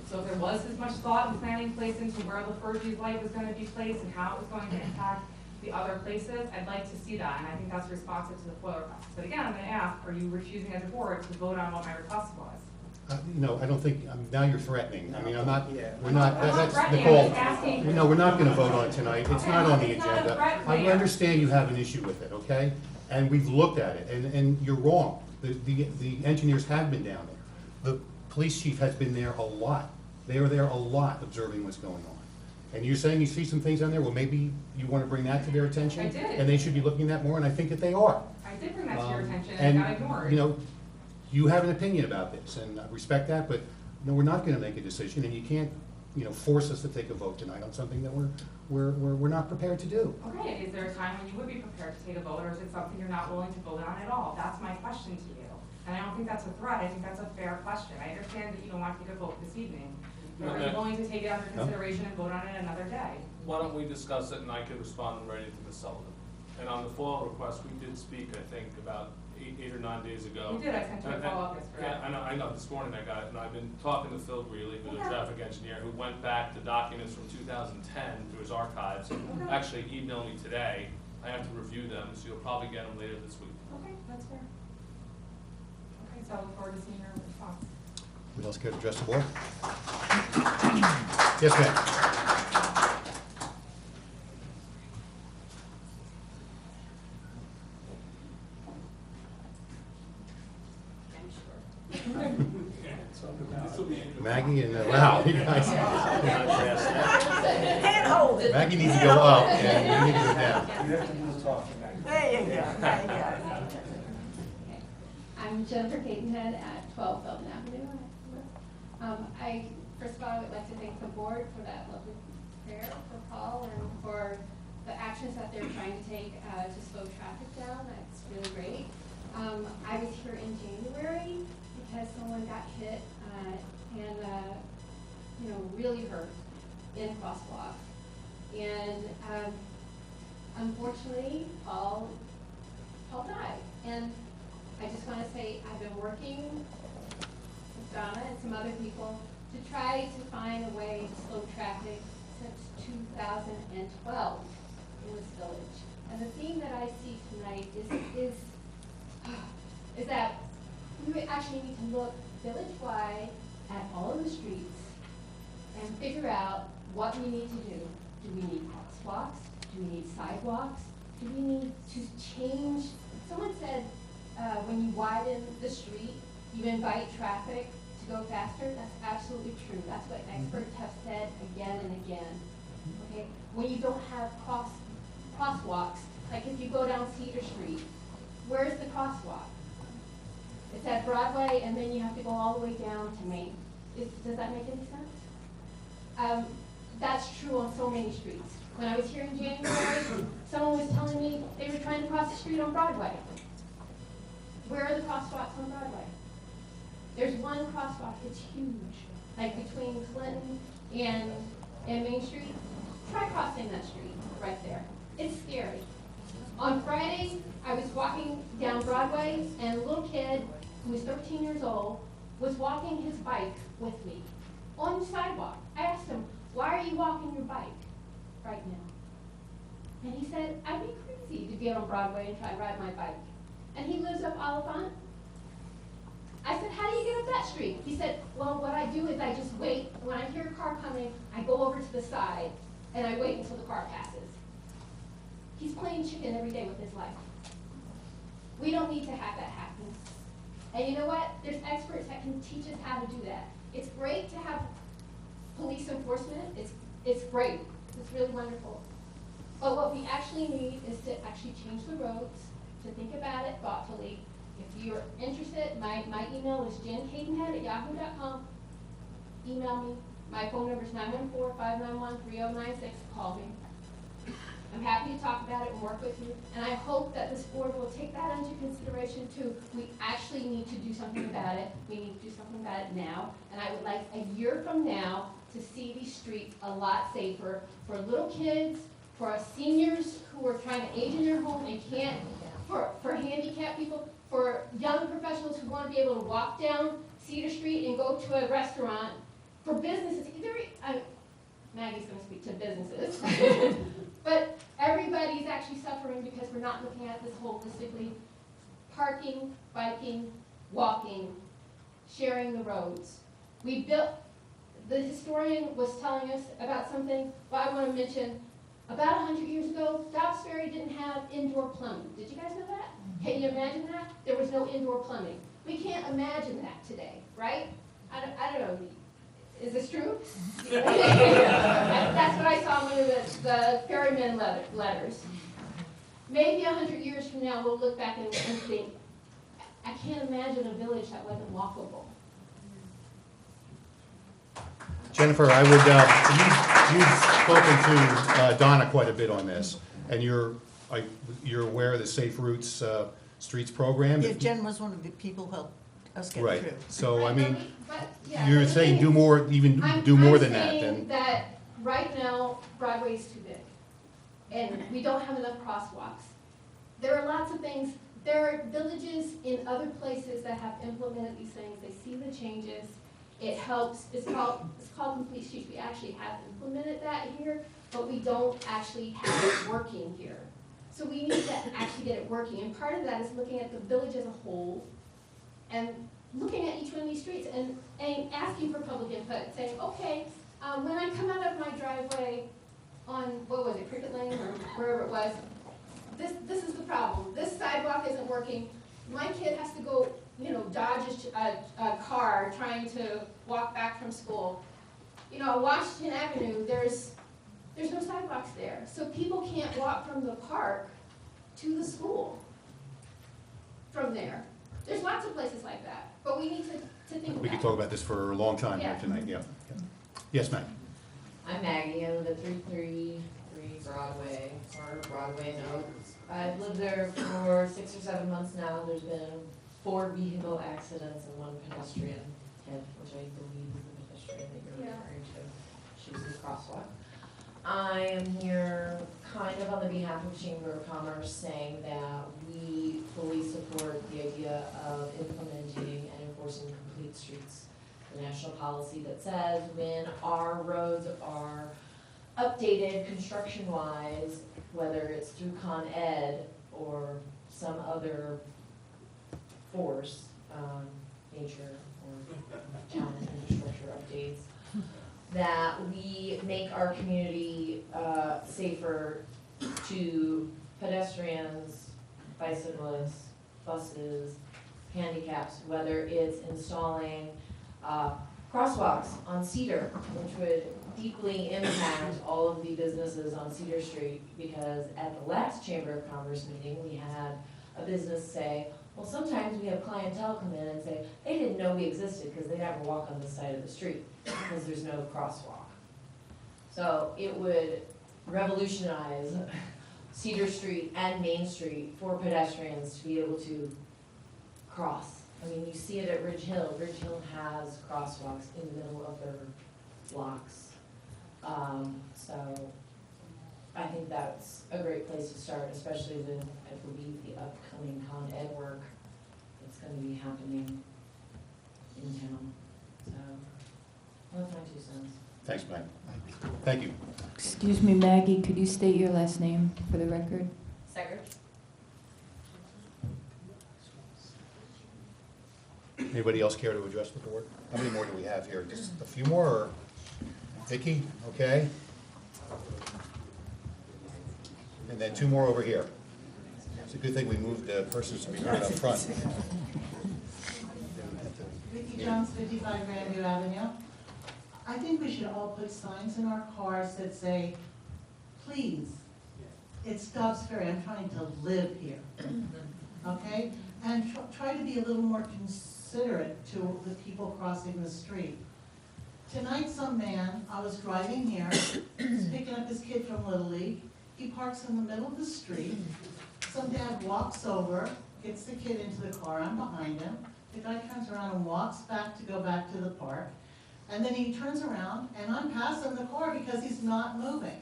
So if there was as much thought and planning placed into where Lafergie's light was gonna be placed and how it was going to impact the other places, I'd like to see that, and I think that's responsive to the FOIL request. But again, I'm gonna ask, are you refusing as a board to vote on what my request was? you know, I don't think, now you're threatening. I mean, I'm not, Yeah. we're not, I'm not that's threatening, Nicole. I'm just asking. No, we're not gonna vote on it tonight. It's Okay, not on the it's not a agenda. threat, I Mayor. understand you have an issue with it, okay? And we've looked at it, and you're wrong. The engineers have been down there. The police chief has been there a lot. They are there a lot observing what's going on. And you're saying you see some things down there, well, maybe you wanna bring that to their attention? I did. And they should be looking at more, and I think that they are. I did bring that to your attention and it got ignored. You know, you have an opinion about this, and I respect that, but, no, we're not gonna make a decision, and you can't, you know, force us to take a vote tonight on something that we're not prepared to do. Okay, is there a time when you would be prepared to take a vote, or is it something you're not willing to vote on at all? That's my question to you. And I don't think that's a threat, I think that's a fair question. I understand that you don't want to take a vote this evening. But are you willing to take it under consideration and vote on it another day? Why don't we discuss it and I can respond right to Ms. Sullivan. And on the FOIL request, we did speak, I think, about eight or 9 days ago. You did, I sent you a follow-up yesterday. Yeah, I know, this morning I got it, and I've been talking to Phil Greeley, who's a traffic engineer, who went back to documents from 2010 through his archives, and actually emailed me today. I have to review them, so you'll probably get them later this week. Okay, that's fair. Okay, so I look forward to seeing your response. Who else care to address the board? Yes, ma'am. Maggie and, wow, you guys. Hold it. Maggie needs to go up, and you need to go down. There you go, there you go. I'm Jennifer Cadenhead at 12 Belden Avenue. First of all, I would like to thank the board for that lovely prayer for Paul and for the actions that they're trying to take to slow traffic down. That's really great. I was here in January because someone got hit and really hurt in a crosswalk. And unfortunately, Paul died. And I just want to say I've been working with Donna and some other people to try to find a way to slow traffic since 2012 in this village. And the theme that I see tonight is that we actually need to look village-wide at all of the streets and figure out what we need to do. Do we need crosswalks? Do we need sidewalks? do we need to change? Someone said, when you widen the street, you invite traffic to go faster. That's absolutely true. That's what experts have said again and again. Okay? When you don't have crosswalks, like if you go down Cedar Street, where's the crosswalk? It's at Broadway, and then you have to go all the way down to Main. Does that make any sense? That's true on so many streets. When I was here in January, someone was telling me they were trying to cross the street on Broadway. Where are the crosswalks on Broadway? There's one crosswalk, it's huge, like between Clinton and Main Street. Try crossing that street right there. It's scary. On Friday, I was walking down Broadway, and a little kid who was 13 years old was walking his bike with me on the sidewalk. I asked him, why are you walking your bike right now? And he said, I'd be crazy to get on Broadway and try to ride my bike. And he lives up Oliphant. I said, how do you get up that street? He said, well, what I do is I just wait. When I hear a car coming, I go over to the side, and I wait until the car passes. He's playing chicken every day with his life. We don't need to have that happen. And you know what? There's experts that can teach us how to do that. It's great to have police enforcement. It's great. It's really wonderful. But what we actually need is to actually change the roads, to think about it thoughtfully. If you're interested, my email is jencadenhead@yahoo.com. Email me. My phone number is 914-591-3096. Call me. I'm happy to talk about it and work with you. And I hope that this board will take that into consideration too. We actually need to do something about it. We need to do something about it now. And I would like a year from now to see these streets a lot safer for little kids, for us seniors who are trying to age in their home and can't, for handicapped people, for young professionals who want to be able to walk down Cedar Street and go to a restaurant, for businesses. Maggie's going to speak to businesses. But everybody's actually suffering because we're not looking at this holistically. Parking, biking, walking, sharing the roads. We built, the historian was telling us about something, but I want to mention, about 100 years ago, Dobbs Ferry didn't have indoor plumbing. Did you guys know that? Can you imagine that? There was no indoor plumbing. We can't imagine that today, right? I don't know. Is this true? That's what I saw in one of the ferryman letters. Maybe 100 years from now, we'll look back and think, I can't imagine a village that wasn't walkable. Jennifer, I would, you've spoken to Donna quite a bit on this, and you're aware of the Safe Routes Streets program? Yeah, Jen was one of the people who helped us get Right, through. so I mean, Yeah, you're but saying the do thing more, even do more than that, I'm saying then. that right now, Broadway is too big, and we don't have enough crosswalks. There are lots of things, there are villages in other places that have implemented these things, they see the changes, it helps, it's called Complete Streets, we actually have implemented that here, but we don't actually have it working here. So we need to actually get it working, and part of that is looking at the village as a whole, and looking at each one of these streets and asking for public input, saying, okay, when I come out of my driveway on, what was it, Cricket Lane or wherever it was, this is the problem. This sidewalk isn't working. My kid has to go, dodge a car trying to walk back from school. Washington Avenue, there's no sidewalks there. So people can't walk from the park to the school from there. There's lots of places like that, but we need to think about it. We could talk about this for a long time here Yeah. tonight, yeah. Yes, Maggie? I'm Maggie, I live at 333 Broadway, or Broadway now. I've lived there for 6 or 7 months now. There's been 4 vehicle accidents and 1 pedestrian hit, which I believe is the pedestrian that you're referring to. She was in the crosswalk. I am here kind of on the behalf of Chamber of Commerce saying that we fully support the idea of implementing and enforcing complete streets. The national policy that says when our roads are updated construction-wise, whether it's through Con Ed or some other force, nature or town infrastructure updates, that we make our community safer to pedestrians, bicyclists, buses, handicaps, whether it's installing crosswalks on Cedar, which would deeply impact all of the businesses on Cedar Street, because at the last Chamber of Commerce meeting, we had a business say, well, sometimes we have clientele come in and say, they didn't know we existed because they never walk on this side of the street, because there's no crosswalk. So it would revolutionize Cedar Street and Main Street for pedestrians to be able to cross. I mean, you see it at Ridge Hill. Ridge Hill has crosswalks in the middle of their blocks. So I think that's a great place to start, especially with, I believe, the upcoming Con Ed work that's going to be happening in town. So that's my 2 cents. Thanks, Meg. Thank you. Excuse me, Maggie, could you state your last name for the record? Second. Anybody else care to address the board? How many more do we have here? Just a few more, or? Vicky, okay? And then 2 more over here. It's a good thing we moved the persons to be right up front. Vicky Jones, 55 Grandview Avenue. I think we should all put signs in our cars that say, please, it's Dobbs Ferry, I'm trying to live here, okay? And try to be a little more considerate to the people crossing the street. Tonight, some man, I was driving here, he's picking up his kid from Little League, he parks in the middle of the street, some dad walks over, gets the kid into the car, I'm behind him, the guy turns around and walks back to go back to the park, and then he turns around, and I'm passing the car because he's not moving.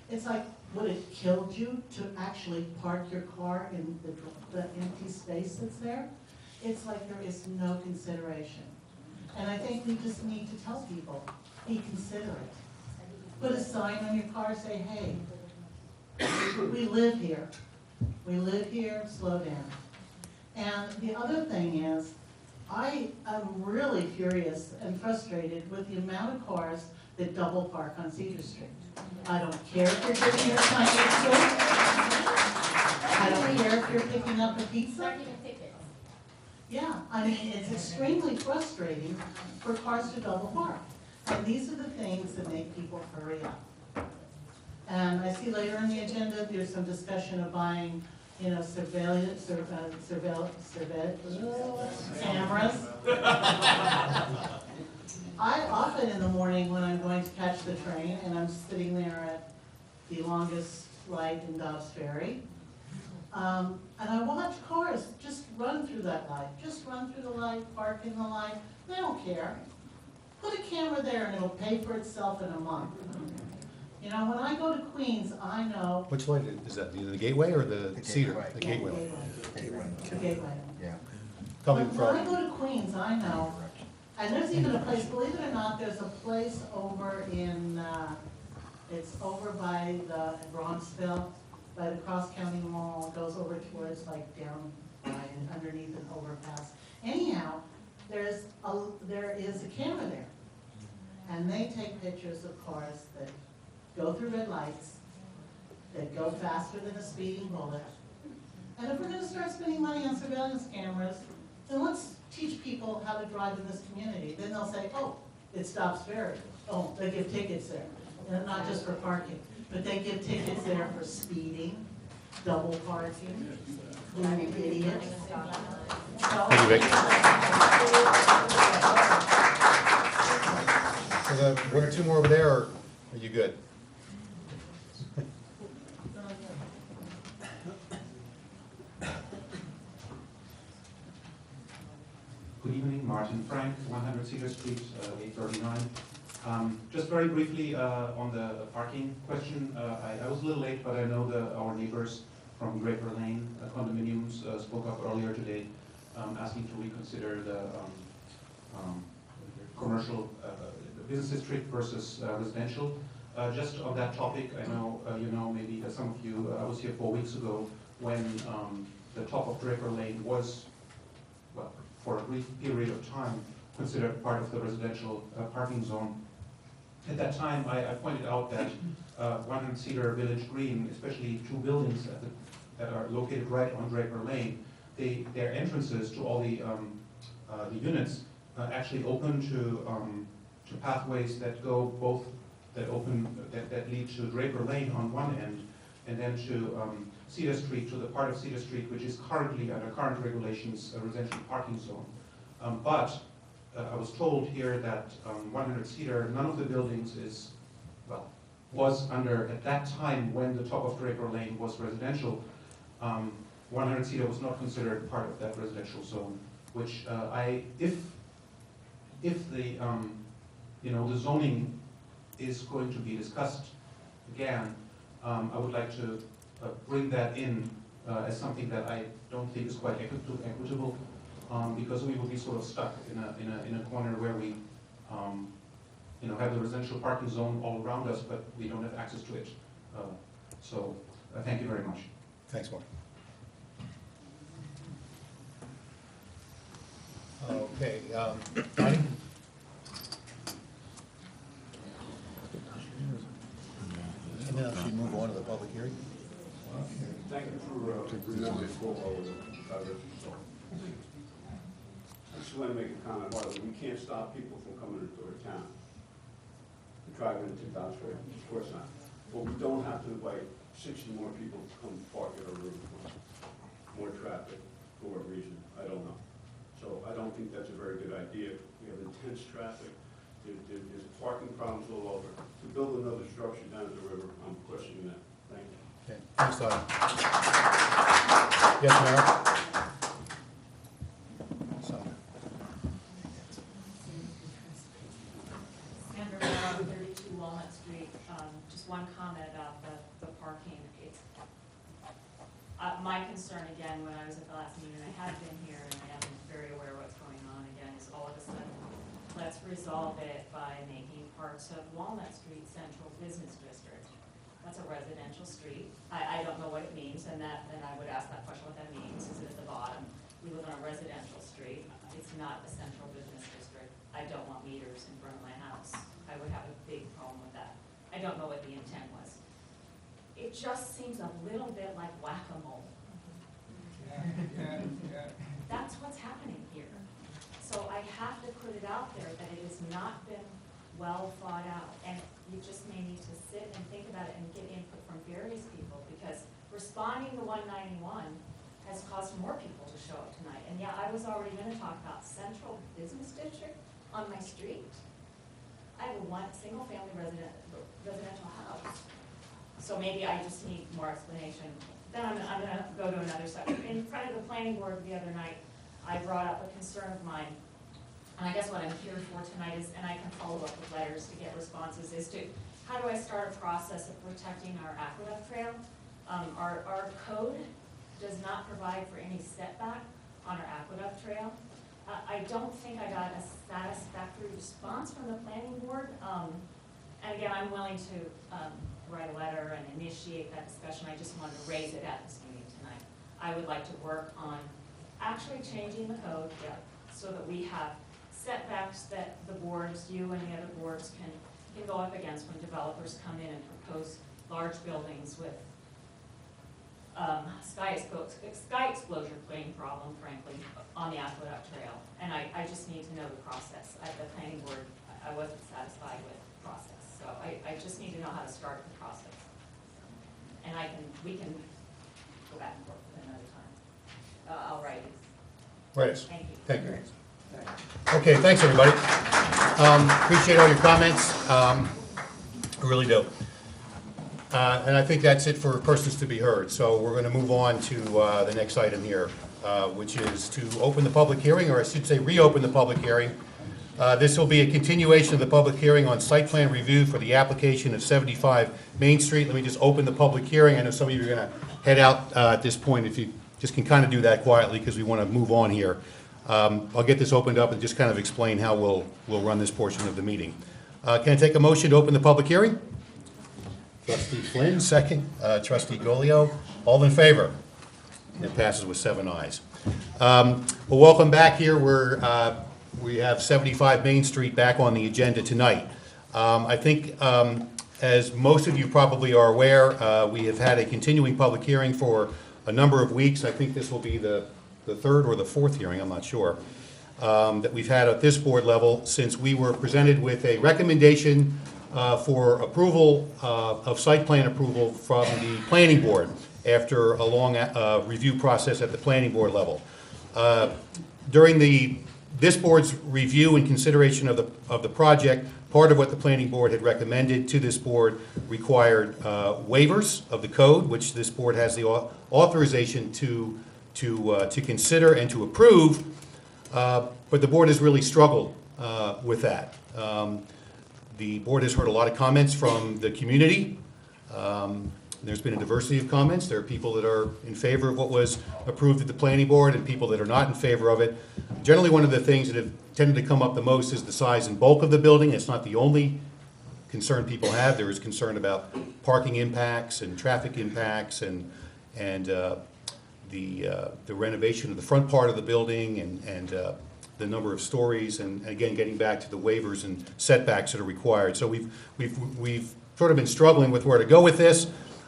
It's like, would it killed you to actually park your car in the empty space that's there? It's like there is no consideration. And I think we just need to tell people, be considerate. Put a sign on your car, say, hey, we live here. We live here, slow down. And the other thing is, I am really furious and frustrated with the amount of cars that double park on Cedar Street. I don't care if you're getting your Chinese food. I don't care if you're picking up a pizza. Yeah, I mean, it's extremely frustrating for cars to double park. And these are the things that make people hurry up. And I see later in the agenda, there's some discussion of buying, you know, cameras. I often in the morning when I'm going to catch the train and I'm sitting there at the longest light in Dobbs Ferry, and I watch cars just run through that light, just run through the light, park in the light, they don't care. Put a camera there and it'll pay for itself in a month. You know, when I go to Queens, I know. Which light is that? The gateway or the Cedar? Gateway. The gateway. The gateway. Yeah. Coming When I from, go to Queens, I know, and there's even a place, believe it or not, there's a place over in, it's over by the Bronxville, by the Cross County Mall, goes over towards like down by and underneath an overpass. Anyhow, there is a camera there, and they take pictures of cars that go through red lights, that go faster than a speeding bullet. And if we're gonna start spending money on surveillance cameras, then let's teach people how to drive in this community. Then they'll say, oh, it stops Ferry. Oh, they give tickets there. And not just for parking, but they give tickets there for speeding, double parking, being idiots. thank you, Vic. So the 1 or 2 more over there, or are you good? Good evening, Martin Frank, 100 Cedar Street, 839. Just very briefly on the parking question, I was a little late, but I know that our neighbors from Draper Lane condominiums spoke up earlier today, asking to reconsider the commercial business district versus residential. Just on that topic, I know you know, maybe some of you, I was here 4 weeks ago when the top of Draper Lane was, well, for a brief period of time, considered part of the residential parking zone. At that time, I pointed out that 100 Cedar Village Green, especially two buildings that are located right on Draper Lane, their entrances to all the units actually open to pathways that go both, that lead to Draper Lane on one end, and then to Cedar Street, to the part of Cedar Street which is currently, under current regulations, a residential parking zone. But I was told here that 100 Cedar, none of the buildings was under, at that time when the top of Draper Lane was residential, 100 Cedar was not considered part of that residential zone, which if the, the zoning is going to be discussed again, I would like to bring that in as something that I don't think is quite equitable, because we will be sort of stuck in a corner where we have the residential parking zone all around us, but we don't have access to it. So thank you very much. Thanks, Mark. Okay, Donnie? And now should we move on to the public hearing? Thank you for presenting the full I just want to make a comment. We can't stop people from coming into our town and driving into Dobbs Ferry. Of course not. But we don't have to invite 60 more people to come park at our road. More traffic, for what reason? I don't know. So I don't think that's a very good idea. We have intense traffic. There's parking problems all over. To build another structure down at the river, I'm questioning that. Thank you. Okay, thanks, Donnie. Yes, Mayor? Sandra Barrow, 32 Walnut Street. Just one comment about the parking. It's my concern, again, when I was at the last meeting, I have been here and I am very aware of what's going on again, is all of a sudden, let's resolve it by making parts of Walnut Street Central Business District. That's a residential street. I don't know what it means, and I would ask that question, what that means. Is it at the bottom? We live on a residential street. It's not a central business district. I don't want meters in front of my house. I would have a big problem with that. I don't know what the intent was. It just seems a little bit like whack-a-mole. That's what's happening here. So I have to put it out there that it has not been well thought out, and you just may need to sit and think about it and get input from various people, because responding to 191 has caused more people to show up tonight. And yeah, I was already going to talk about Central Business District on my street. I have a single-family residential house. So maybe I just need more explanation. Then I'm going to go to another subject. In front of the planning board the other night, I brought up a concern of mine. And I guess what I'm here for tonight is, and I can follow up with letters to get responses, is to how do I start a process of protecting our aqueduct trail? Our code does not provide for any setback on our aqueduct trail. I don't think I got a satisfactory response from the planning board. And again, I'm willing to write a letter and initiate that discussion. I just wanted to raise it at this meeting tonight. I would like to work on actually changing the code, so that we have setbacks that the boards, you and the other boards, can go up against when developers come in and propose large buildings with sky exposure plain problem, frankly, on the aqueduct trail. And I just need to know the process. At the planning board, I wasn't satisfied with the process. So I just need to know how to start the process. And we can go back and forth another time. I'll write it. Right. Thank you. Thank you. Okay, thanks, everybody. Appreciate all your comments. I really do. And I think that's it for persons to be heard. So we're going to move on to the next item here, which is to open the public hearing, or I should say reopen the public hearing. This will be a continuation of the public hearing on site plan review for the application of 75 Main Street. Let me just open the public hearing. I know some of you are going to head out at this point. If you just can kind of do that quietly, because we want to move on here. I'll get this opened up and just kind of explain how we'll run this portion of the meeting. Can I take a motion to open the public hearing? Trustee Flynn, second. Trustee Golio, all in favor? It passes with 7 ayes. Well, welcome back here. We have 75 Main Street back on the agenda tonight. I think, as most of you probably are aware, we have had a continuing public hearing for a number of weeks. I think this will be the third or the fourth hearing, I'm not sure, that we've had at this board level since we were presented with a recommendation for approval of site plan approval from the planning board after a long review process at the planning board level. During this board's review and consideration of the project, part of what the planning board had recommended to this board required waivers of the code, which this board has the authorization to consider and to approve, but the board has really struggled with that. The board has heard a lot of comments from the community. There's been a diversity of comments. There are people that are in favor of what was approved at the planning board and people that are not in favor of it. Generally, one of the things that have tended to come up the most is the size and bulk of the building. It's not the only concern people have. There is concern about parking impacts and traffic impacts and the renovation of the front part of the building and the number of stories, and again, getting back to the waivers and setbacks that are required. So we've sort of been struggling with where to go with this.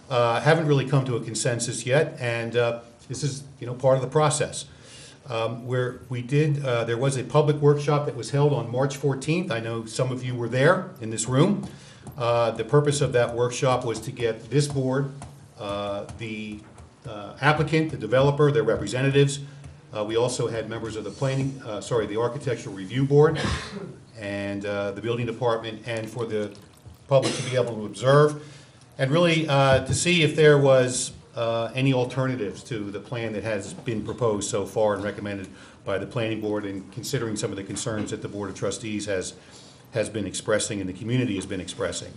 Haven't really come to a consensus yet, and this is, part of the process. There was a public workshop that was held on March 14th. I know some of you were there in this room. The purpose of that workshop was to get this board, the applicant, the developer, their representatives. We also had members of the Architectural Review Board and the Building Department, and for the public to be able to observe, and really to see if there was any alternatives to the plan that has been proposed so far and recommended by the Planning Board, and considering some of the concerns that the Board of Trustees has been expressing and the community has been expressing.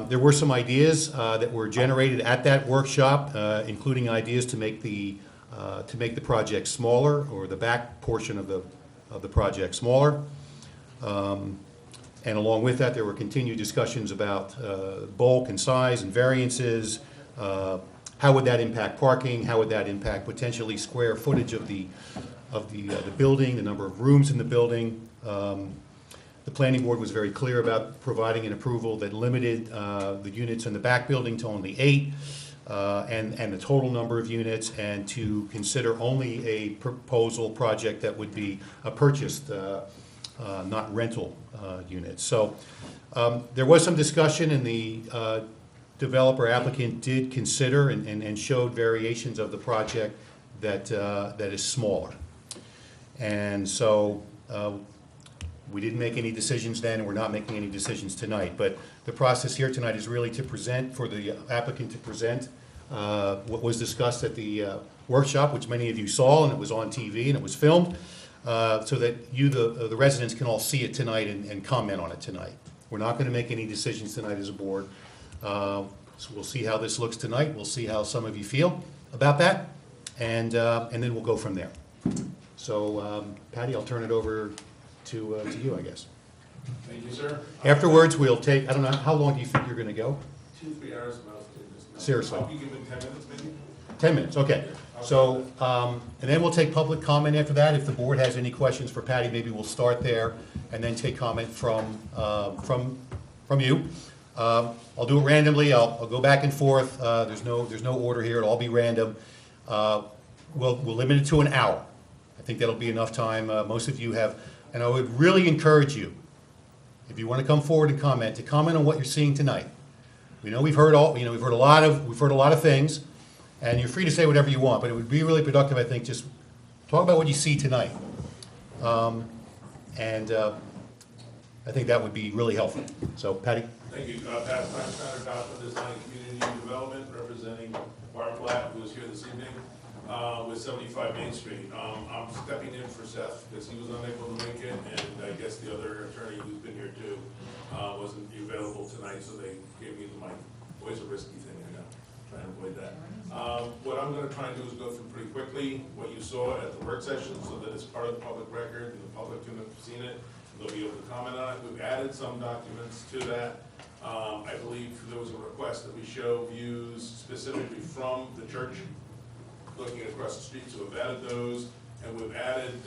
There were some ideas that were generated at that workshop, including ideas to make the project smaller, or the back portion of the project smaller. And along with that, there were continued discussions about bulk and size and variances. How would that impact parking? How would that impact potentially square footage of the building, the number of rooms in the building? The planning board was very clear about providing an approval that limited the units in the back building to only 8, and the total number of units, and to consider only a proposal project that would be a purchased, not rental units. So there was some discussion, and the developer applicant did consider and showed variations of the project that is smaller. And so we didn't make any decisions then, and we're not making any decisions tonight. But the process here tonight is really for the applicant to present what was discussed at the workshop, which many of you saw, and it was on TV and it was filmed, so that you, the residents, can all see it tonight and comment on it tonight. We're not going to make any decisions tonight as a board. So we'll see how this looks tonight. We'll see how some of you feel about that, and then we'll go from there. So, Patty, I'll turn it over to you, I guess. Thank you, sir. Afterwards, we'll take, I don't know, how long do you think you're going to go? 2-3 hours. Seriously? I'll be given 10 minutes, maybe? 10 minutes, okay. So, and then we'll take public comment after that. If the board has any questions for Patty, maybe we'll start there and then take comment from you. I'll do it randomly. I'll go back and forth. There's no order here. It'll all be random. We'll limit it to an hour. I think that'll be enough time. Most of you have, and I would really encourage you, if you want to come forward and comment, to comment on what you're seeing tonight. We know we've heard a lot of things, and you're free to say whatever you want, but it would be really productive, I think, just talk about what you see tonight. And I think that would be really helpful. So, Patty? Thank you. Pat Steinsteiner, with Design Community Development, representing Bart Blatt, who is here this evening, with 75 Main Street. I'm stepping in for Seth because he was unable to make it, and I guess the other attorney who's been here too wasn't available tonight, so they gave me the mic. Always a risky thing, I know. Try and avoid that. What I'm going to try and do is go through pretty quickly what you saw at the work session, so that it's part of the public record and the public can have seen it. They'll be able to comment on it. We've added some documents to that. I believe there was a request that we show views specifically from the church, looking across the street, so we've added those, and we've added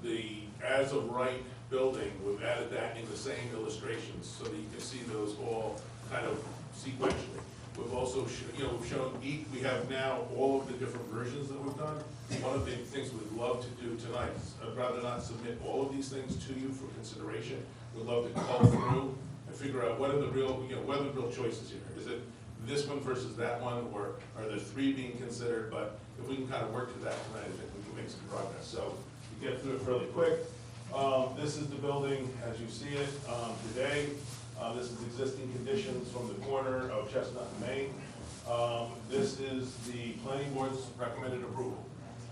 the as of right building, we've added that in the same illustrations, so that you can see those all kind of sequentially. We've also, we've shown we have now all of the different versions that we've done. One of the things we'd love to do tonight is, I'd rather not submit all of these things to you for consideration. We'd love to call through and figure out what are the real, what are the real choices here? Is it this one versus that one, or are there three being considered? But if we can kind of work to that tonight, I think we can make some progress. So we get through it fairly quick. This is the building as you see it today. This is existing conditions from the corner of Chestnut and Main. This is the planning board's recommended approval.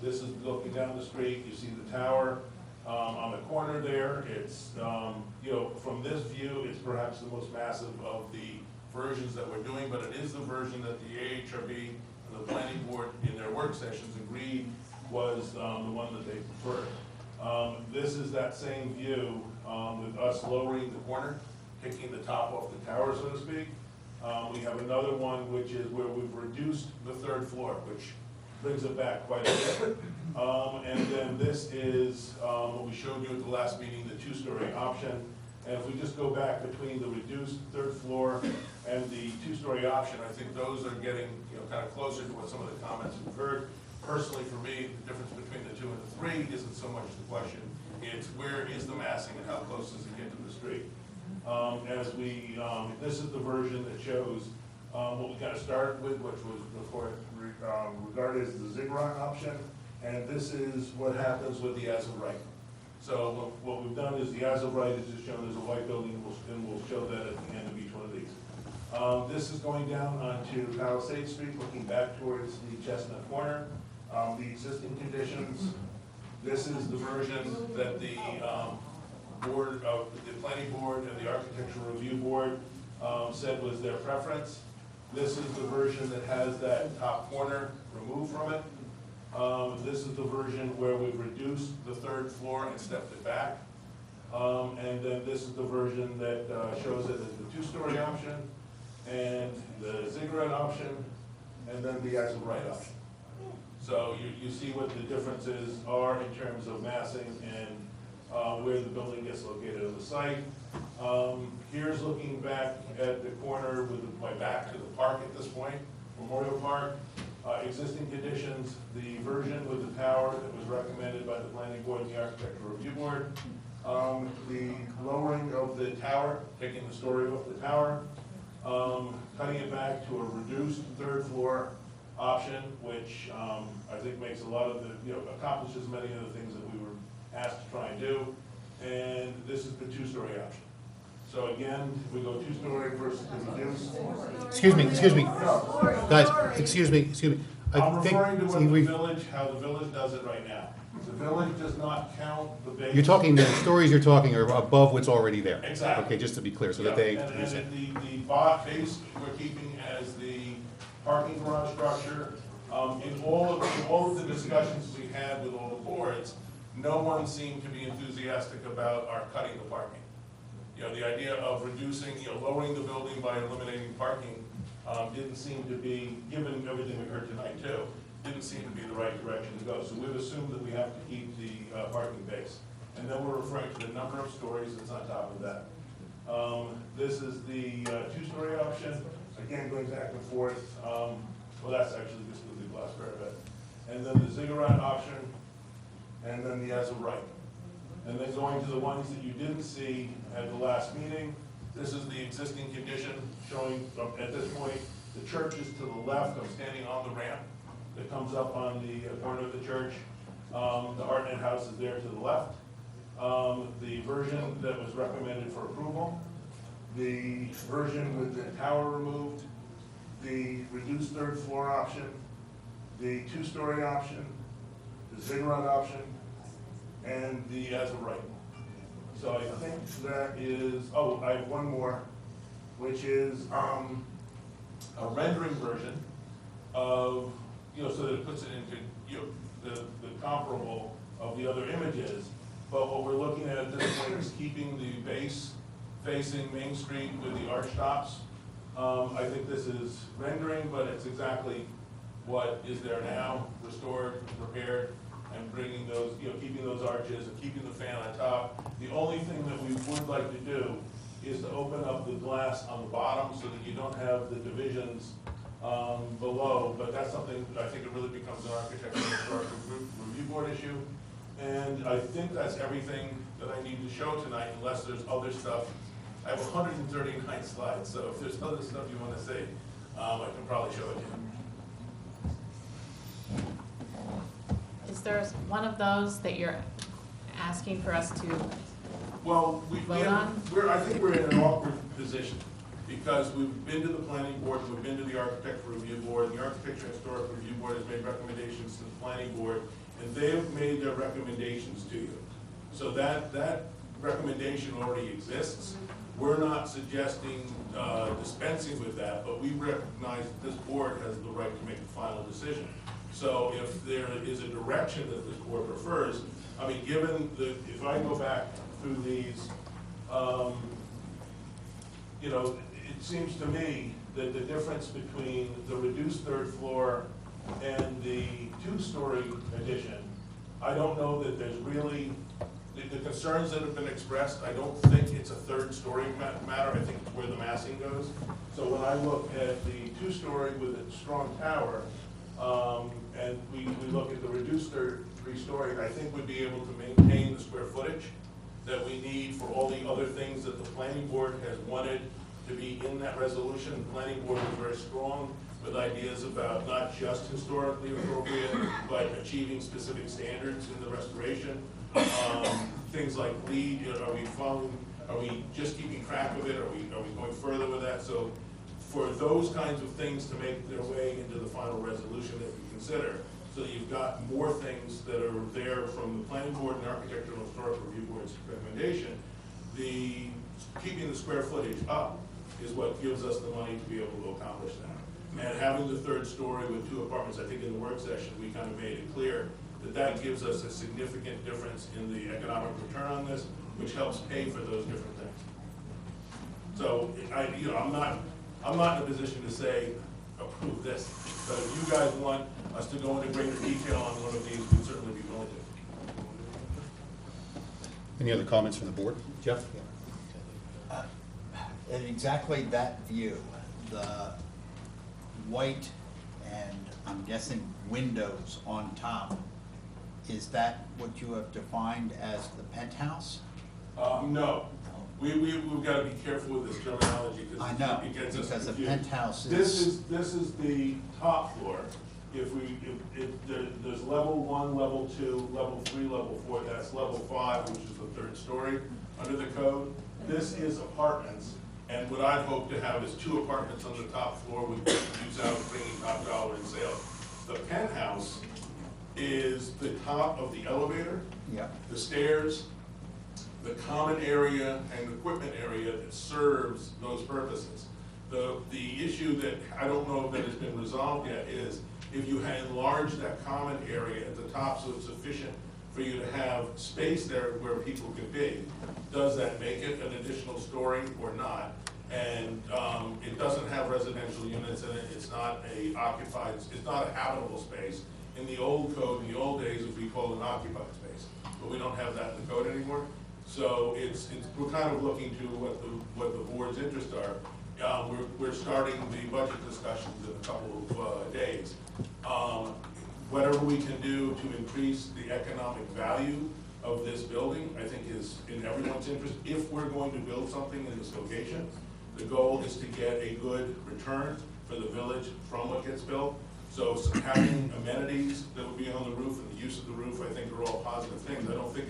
This is looking down the street, you see the tower on the corner there. It's, from this view, it's perhaps the most massive of the versions that we're doing, but it is the version that the AHRB and the planning board in their work sessions agreed was the one that they preferred. This is that same view with us lowering the corner, picking the top off the tower, so to speak. We have another one which is where we've reduced the third floor, which brings it back quite a bit. And then this is what we showed you at the last meeting, the two-story option. And if we just go back between the reduced third floor and the two-story option, I think those are getting kind of closer to what some of the comments we've heard. Personally, for me, the difference between the 2 and the 3 isn't so much the question. It's where is the massing and how close does it get to the street? This is the version that shows what we kind of started with, which was before regarded as the ziggurat option, and this is what happens with the as of right. So what we've done is the as of right is just shown as a white building, and we'll show that at the end of each one of these. This is going down onto Palisade Street, looking back towards the Chestnut corner. The existing conditions. This is the version that the board of the planning board and the architectural review board said was their preference. This is the version that has that top corner removed from it. This is the version where we've reduced the third floor and stepped it back. And then this is the version that shows it as the two-story option, and the ziggurat option, and then the as of right option. So you see what the differences are in terms of massing and where the building gets located on the site. Here's looking back at the corner with my back to the park at this point, Memorial Park. Existing conditions, the version with the tower that was recommended by the planning board and the architectural review board. The lowering of the tower, taking the story off the tower, cutting it back to a reduced third floor option, which I think makes a lot of the, accomplishes many of the things that we were asked to try and do. And this is the two-story option. So again, if we go two-story versus the reduced. Excuse me. Guys, excuse me. I'm referring to what the village, how the village does it right now. The village does not count the base. You're talking, the stories you're talking are above what's already there. Exactly. Okay, just to be clear, so that they And understand. the base we're keeping as the parking garage structure. In all of the discussions we had with all the boards, no one seemed to be enthusiastic about our cutting the parking. The idea of reducing, lowering the building by eliminating parking didn't seem to be, given everything we heard tonight too, didn't seem to be the right direction to go. So we've assumed that we have to keep the parking base. And then we're referring to the number of stories that's on top of that. This is the two-story option, again going back and forth. Well, that's actually just the glass parapet. And then the ziggurat option, and then the as of right. And then going to the ones that you didn't see at the last meeting, this is the existing condition showing, at this point, the church is to the left. I'm standing on the ramp that comes up on the corner of the church. The Hartnett House is there to the left. The version that was recommended for approval, the version with the tower removed, the reduced third floor option, the two-story option, the ziggurat option, and the as of right. So I think that is, I have one more, which is a rendering version of, so that it puts it into the comparable of the other images. But what we're looking at this point is keeping the base facing Main Street with the arch tops. I think this is rendering, but it's exactly what is there now, restored, repaired, and bringing those, keeping those arches and keeping the fan on top. The only thing that we would like to do is to open up the glass on the bottom so that you don't have the divisions below, but that's something I think it really becomes an architectural historical review board issue. And I think that's everything that I need to show tonight, unless there's other stuff. I have 139 slides, so if there's other stuff you want to see, I can probably show it to you. Is there one of those that you're asking for us to Well, vote on? I think we're in an awkward position, because we've been to the planning board, we've been to the architecture review board, the architecture historic review board has made recommendations to the planning board, and they've made their recommendations to you. So that recommendation already exists. We're not suggesting dispensing with that, but we recognize that this board has the right to make the final decision. So if there is a direction that this board prefers, I mean, given if I go back through these, it seems to me that the difference between the reduced third floor and the two-story addition, I don't know that there's really, the concerns that have been expressed, I don't think it's a third-story matter. I think it's where the massing goes. So when I look at the two-story with a strong tower, and we look at the reduced three-story, I think we'd be able to maintain the square footage that we need for all the other things that the planning board has wanted to be in that resolution. The planning board is very strong with ideas about not just historically appropriate, but achieving specific standards in the restoration. Things like LEED, are we just keeping track of it? Are we going further with that? So for those kinds of things to make their way into the final resolution that we consider, so that you've got more things that are there from the planning board and the architectural and historic review board's recommendation, the keeping the square footage up is what gives us the money to be able to accomplish that. And having the third story with 2 apartments, I think in the work session, we kind of made it clear that that gives us a significant difference in the economic return on this, which helps pay for those different things. So I'm not in a position to say approve this, but if you guys want us to go into greater detail on one of these, we'd certainly be willing to. Any other comments from the board? Jeff? In exactly that view, the white and I'm guessing windows on top, is that what you have defined as the penthouse? No. We've got to be careful with this terminology I know, it gets us because the confused. penthouse This is the top floor. If there's level 1, level 2, level 3, level 4, that's level 5, which is the third story under the code. This is apartments, and what I'd hope to have is 2 apartments on the top floor with use out bringing top dollar in sales. The penthouse is the top of the elevator, the stairs, the common area and equipment area that serves those purposes. The issue that I don't know that has been resolved yet is if you had enlarged that common area at the top so it's sufficient for you to have space there where people could be, does that make it an additional story or not? And it doesn't have residential units in it. It's not a occupied, it's not a habitable space. In the old code, in the old days, it would be called an occupied space, but we don't have that in the code anymore. So we're kind of looking to what the board's interests are. We're starting the budget discussions in a couple of days. Whatever we can do to increase the economic value of this building, I think is in everyone's interest. If we're going to build something in this location, the goal is to get a good return for the village from what gets built. So having amenities that would be on the roof and the use of the roof, I think are all positive things. I don't think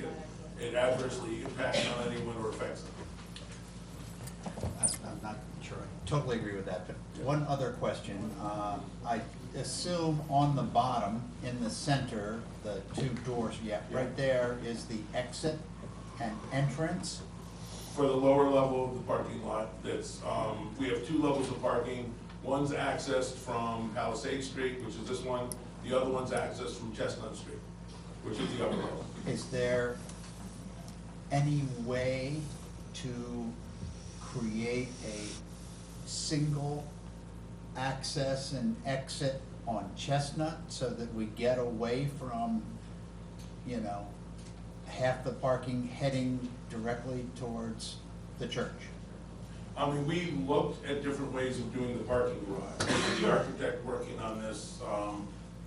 it adversely impacts on anyone or affects them. I'm not sure I totally agree with that, but one other question. I assume on the bottom, in the center, the 2 doors, right there is the exit and entrance? For the lower level of the parking lot, we have 2 levels of parking. One's accessed from Palisade Street, which is this one. The other one's accessed from Chestnut Street, which is the upper level. Is there any way to create a single access and exit on Chestnut so that we get away from you know, half the parking heading directly towards the church? I mean, we looked at different ways of doing the parking garage. The architect working on this,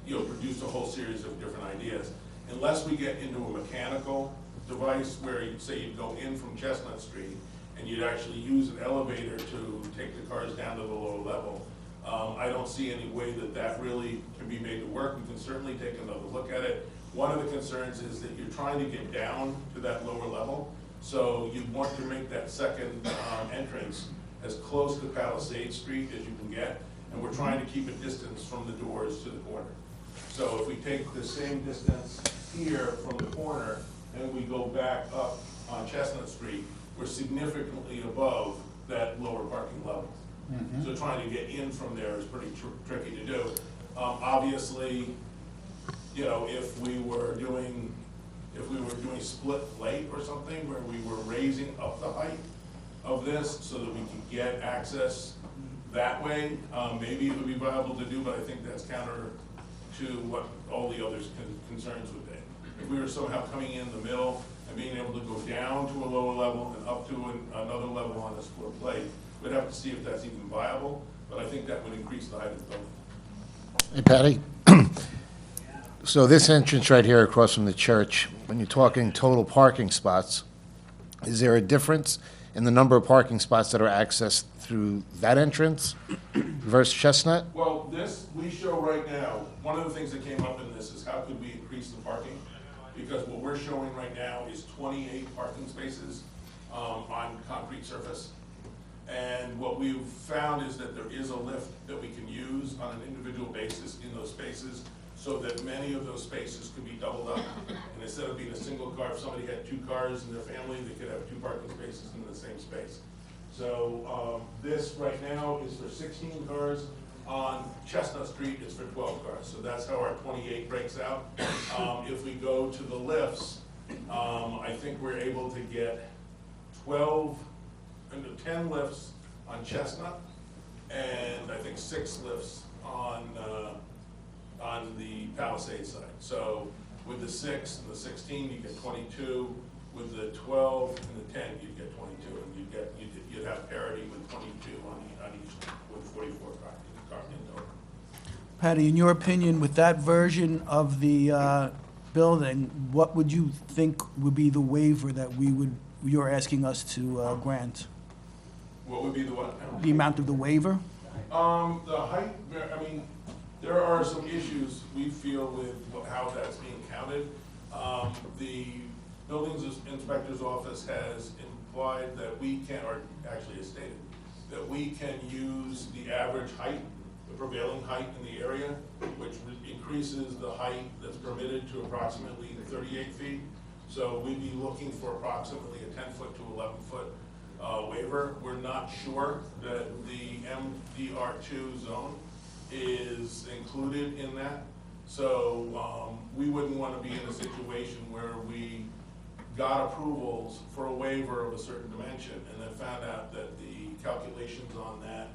produced a whole series of different ideas. Unless we get into a mechanical device where you'd say you'd go in from Chestnut Street and you'd actually use an elevator to take the cars down to the lower level, I don't see any way that that really can be made to work. We can certainly take another look at it. One of the concerns is that you're trying to get down to that lower level. So you want to make that second entrance as close to Palisade Street as you can get, and we're trying to keep a distance from the doors to the corner. So if we take the same distance here from the corner and we go back up on Chestnut Street, we're significantly above that lower parking level. Mm-hmm. So trying to get in from there is pretty tricky to do. Obviously, if we were doing split plate or something where we were raising up the height of this so that we could get access that way, maybe it would be viable to do, but I think that's counter to what all the others' concerns would be. If we were somehow coming in the middle and being able to go down to a lower level and up to another level on a split plate, we'd have to see if that's even viable, but I think that would increase the height of the building. Hey, Patty. So this entrance right here across from the church, when you're talking total parking spots, is there a difference in the number of parking spots that are accessed through that entrance versus Chestnut? Well, this we show right now, one of the things that came up in this is how could we increase the parking? Because what we're showing right now is 28 parking spaces on concrete surface. And what we've found is that there is a lift that we can use on an individual basis in those spaces, so that many of those spaces could be doubled up. And instead of being a single car, if somebody had 2 cars in their family, they could have 2 parking spaces in the same space. So this right now is for 16 cars. On Chestnut Street, it's for 12 cars. So that's how our 28 breaks out. If we go to the lifts, I think we're able to get 10 lifts on Chestnut, and I think 6 lifts on the Palisade side. So with the 6 and the 16, you get 22. With the 12 and the 10, you'd get 22, and you'd have parity with 22 on each with 44 cars in total. Patty, in your opinion, with that version of the building, what would you think would be the waiver that you're asking us to grant? What would be the what? The amount of the waiver? The height, I mean, there are some issues we feel with how that's being counted. The buildings inspector's office has implied that we can, or actually has stated, that we can use the average height, the prevailing height in the area, which increases the height that's permitted to approximately 38 feet. So we'd be looking for approximately a 10-foot to 11-foot waiver. We're not sure that the MDR2 zone is included in that. So we wouldn't want to be in a situation where we got approvals for a waiver of a certain dimension and then found out that the calculations on that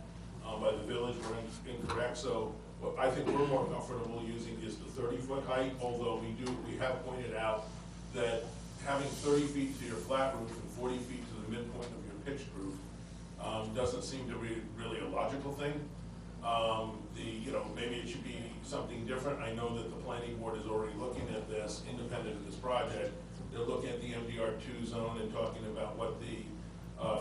by the village were incorrect. So what I think we're more comfortable using is the 30-foot height, although we have pointed out that having 30 feet to your flat roof and 40 feet to the midpoint of your pitched roof doesn't seem to be really a logical thing. Maybe it should be something different. I know that the planning board is already looking at this, independent of this project. They're looking at the MDR2 zone and talking about what the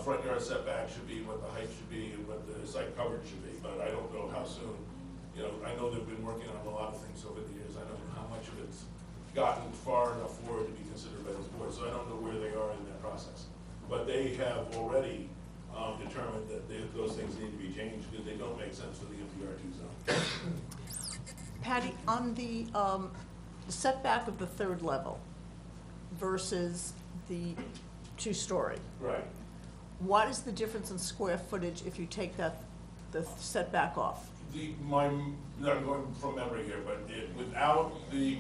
front yard setback should be, what the height should be, and what the site coverage should be. But I don't know how soon. I know they've been working on a lot of things over the years. I don't know how much of it's gotten far enough forward to be considered by this board, so I don't know where they are in that process. But they have already determined that those things need to be changed because they don't make sense for the MDR2 zone. Patty, on the setback of the 3rd level versus the 2-story. Right. What is the difference in square footage if you take the setback off? I'm going from memory here, but without any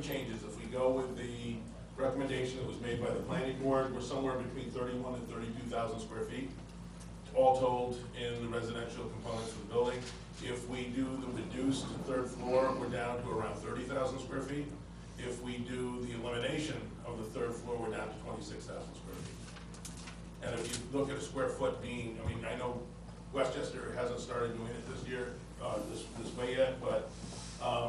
changes, if we go with the recommendation that was made by the planning board, we're somewhere between 31 and 32,000 square feet, all told in the residential components of the building. If we do the reduced 3rd floor, we're down to around 30,000 square feet. if we do the elimination of the third floor, we're down to 26,000 square feet. And if you look at a square foot being, I mean, I know Westchester hasn't started doing it this year, this way yet, but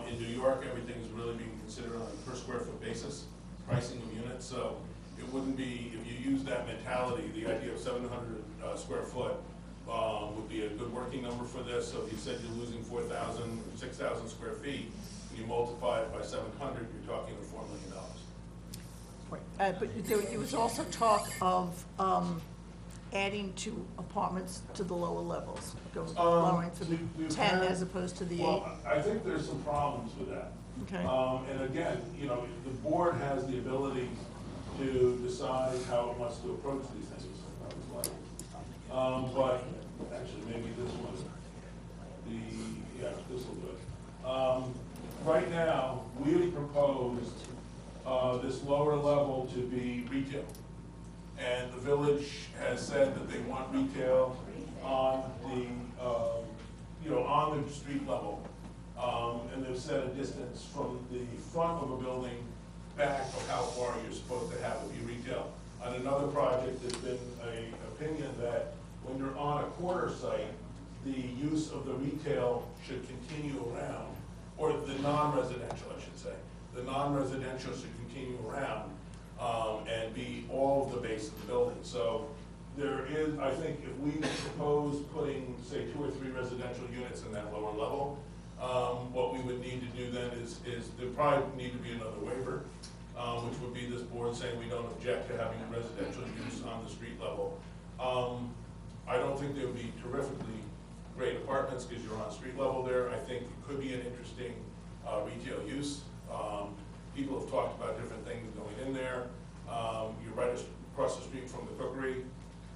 in New York, everything is really being considered on a per square foot basis, pricing of units. So it wouldn't be, if you use that mentality, the idea of 700 square foot would be a good working number for this. So if you said you're losing 4,000 or 6,000 square feet, and you multiply it by 700, you're talking $4 million. But there was also talk of adding 2 apartments to the lower levels, lowering for the 10 as opposed to the 8. Well, I think there's some problems with that. Okay. And again, you know, the board has the ability to decide how it wants to approach these things. But actually, maybe this one, this will do it. Right now, we proposed this lower level to be retail. And the village has said that they want retail on the, on the street level. And they've set a distance from the front of a building back of how far you're supposed to have it be retail. On another project, there's been an opinion that when you're on a corner site, the use of the retail should continue around, or the non-residential, I should say. The non-residential should continue around and be all of the base of the building. So there is, I think, if we propose putting, say, 2 or 3 residential units in that lower level, what we would need to do then is there probably need to be another waiver, which would be this board saying we don't object to having residential use on the street level. I don't think they would be terrifically great apartments because you're on street level there. I think it could be an interesting retail use. People have talked about different things going in there. You're right across the street from the cookery.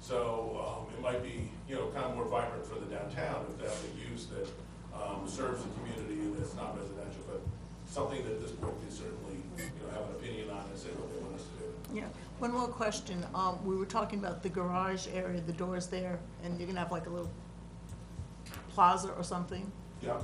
So it might be, kind of more vibrant for the downtown if they have a use that serves the community and that's not residential, but something that this board can certainly, have an opinion on and say what they want us to do. Yeah, one more question. We were talking about the garage area, the doors there, and you're gonna have like a little plaza or something. Yeah.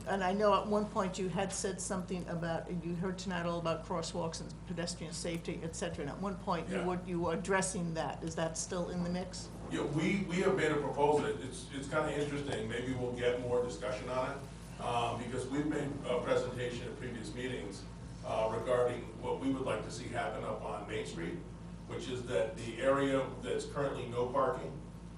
And I know at one point you had said something about, you heard tonight all about crosswalks and pedestrian safety, et cetera. And at one point you were addressing that. Is that still in the mix? Yeah, we have made a proposal. It's kind of interesting. Maybe we'll get more discussion on it because we've made a presentation at previous meetings regarding what we would like to see happen up on Main Street, which is that the area that's currently no parking,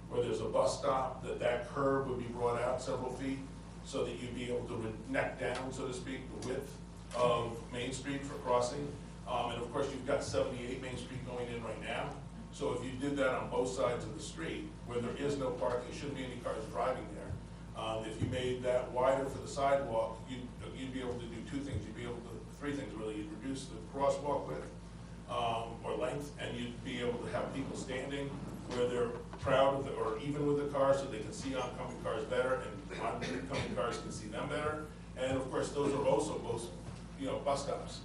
where there's a bus stop, that curb would be brought out several feet so that you'd be able to neck down, so to speak, the width of Main Street for crossing. And of course, you've got 78 Main Street going in right now. So if you did that on both sides of the street, where there is no parking, shouldn't be any cars driving there. If you made that wider for the sidewalk, you'd be able to do 2 things. You'd be able to, 3 things really. You'd reduce the crosswalk width or length, and you'd be able to have people standing where they're proud of or even with the car, so they can see oncoming cars better, and oncoming cars can see them better. And of course, those are also both, bus stops.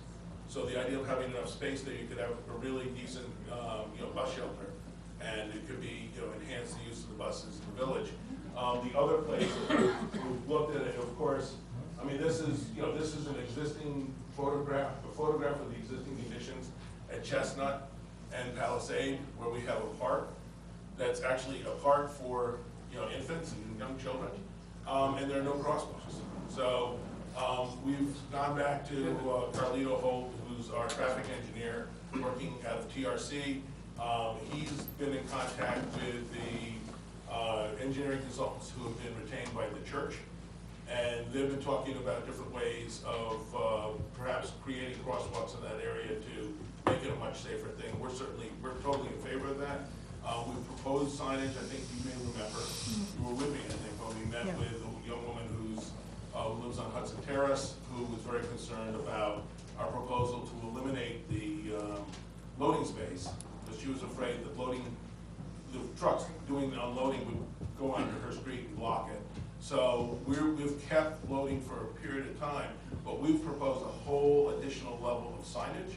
So the idea of having enough space there, you could have a really decent, bus shelter, and it could be, enhance the use of the buses in the village. The other place we've looked at it, of course. I mean, this is an existing photograph, a photograph of the existing conditions at Chestnut and Palisade, where we have a park that's actually a park for infants and young children, and there are no crosswalks. So we've gone back to Carlito Holt, who's our traffic engineer working out of TRC. He's been in contact with the engineering consultants who have been retained by the church, and they've been talking about different ways of perhaps creating crosswalks in that area to make it a much safer thing. We're totally in favor of that. We've proposed signage. I think you may remember, you were with me, I think, when we met with a young woman who lives on Hudson Terrace, who was very concerned about our proposal to eliminate the loading space, because she was afraid that the trucks doing the unloading would go onto her street and block it. So we've kept loading for a period of time, but we've proposed a whole additional level of signage.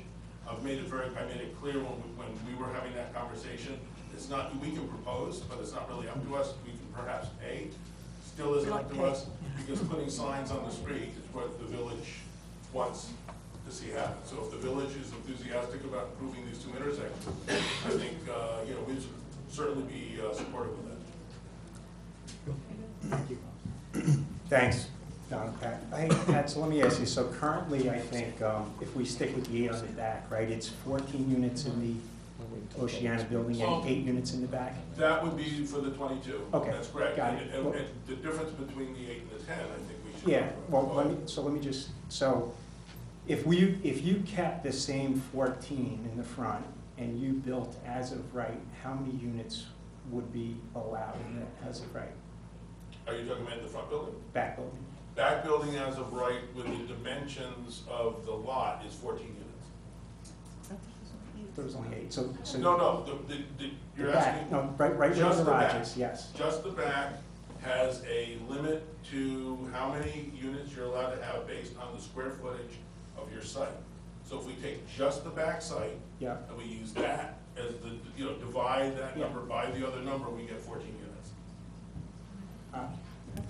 I made it clear when we were having that conversation. It's not, we can propose, but it's not really up to us. We can perhaps pay. Still isn't up to us, because putting signs on the street is what the village wants to see happen. So if the village is enthusiastic about improving these two intersections, I think, you know, we'd certainly be supportive of that. Thank you. Thanks, Don, Pat. Hey, Pat, so let me ask you, so currently, I think, if we stick with the 8 on the back, right, it's 14 units in the Oceana building and 8 units in the back? That would be for the 22. Okay, That's correct. got it. And the difference between the 8 and the 10, I think we should. Yeah, well, let me just, so if you kept the same 14 in the front and you built as of right, how many units would be allowed in that as of right? Are you talking about the front building? Back building? Back building as of right with the dimensions of the lot is 14 units. There was only 8, so. No, you're the back, asking. no, right where just the the garage back. is, yes. Just the back has a limit to how many units you're allowed to have based on the square footage of your site. So if we take just the back site, Yeah. and we use that as the, you know, divide that Yeah. number by the other number, we get 14 units.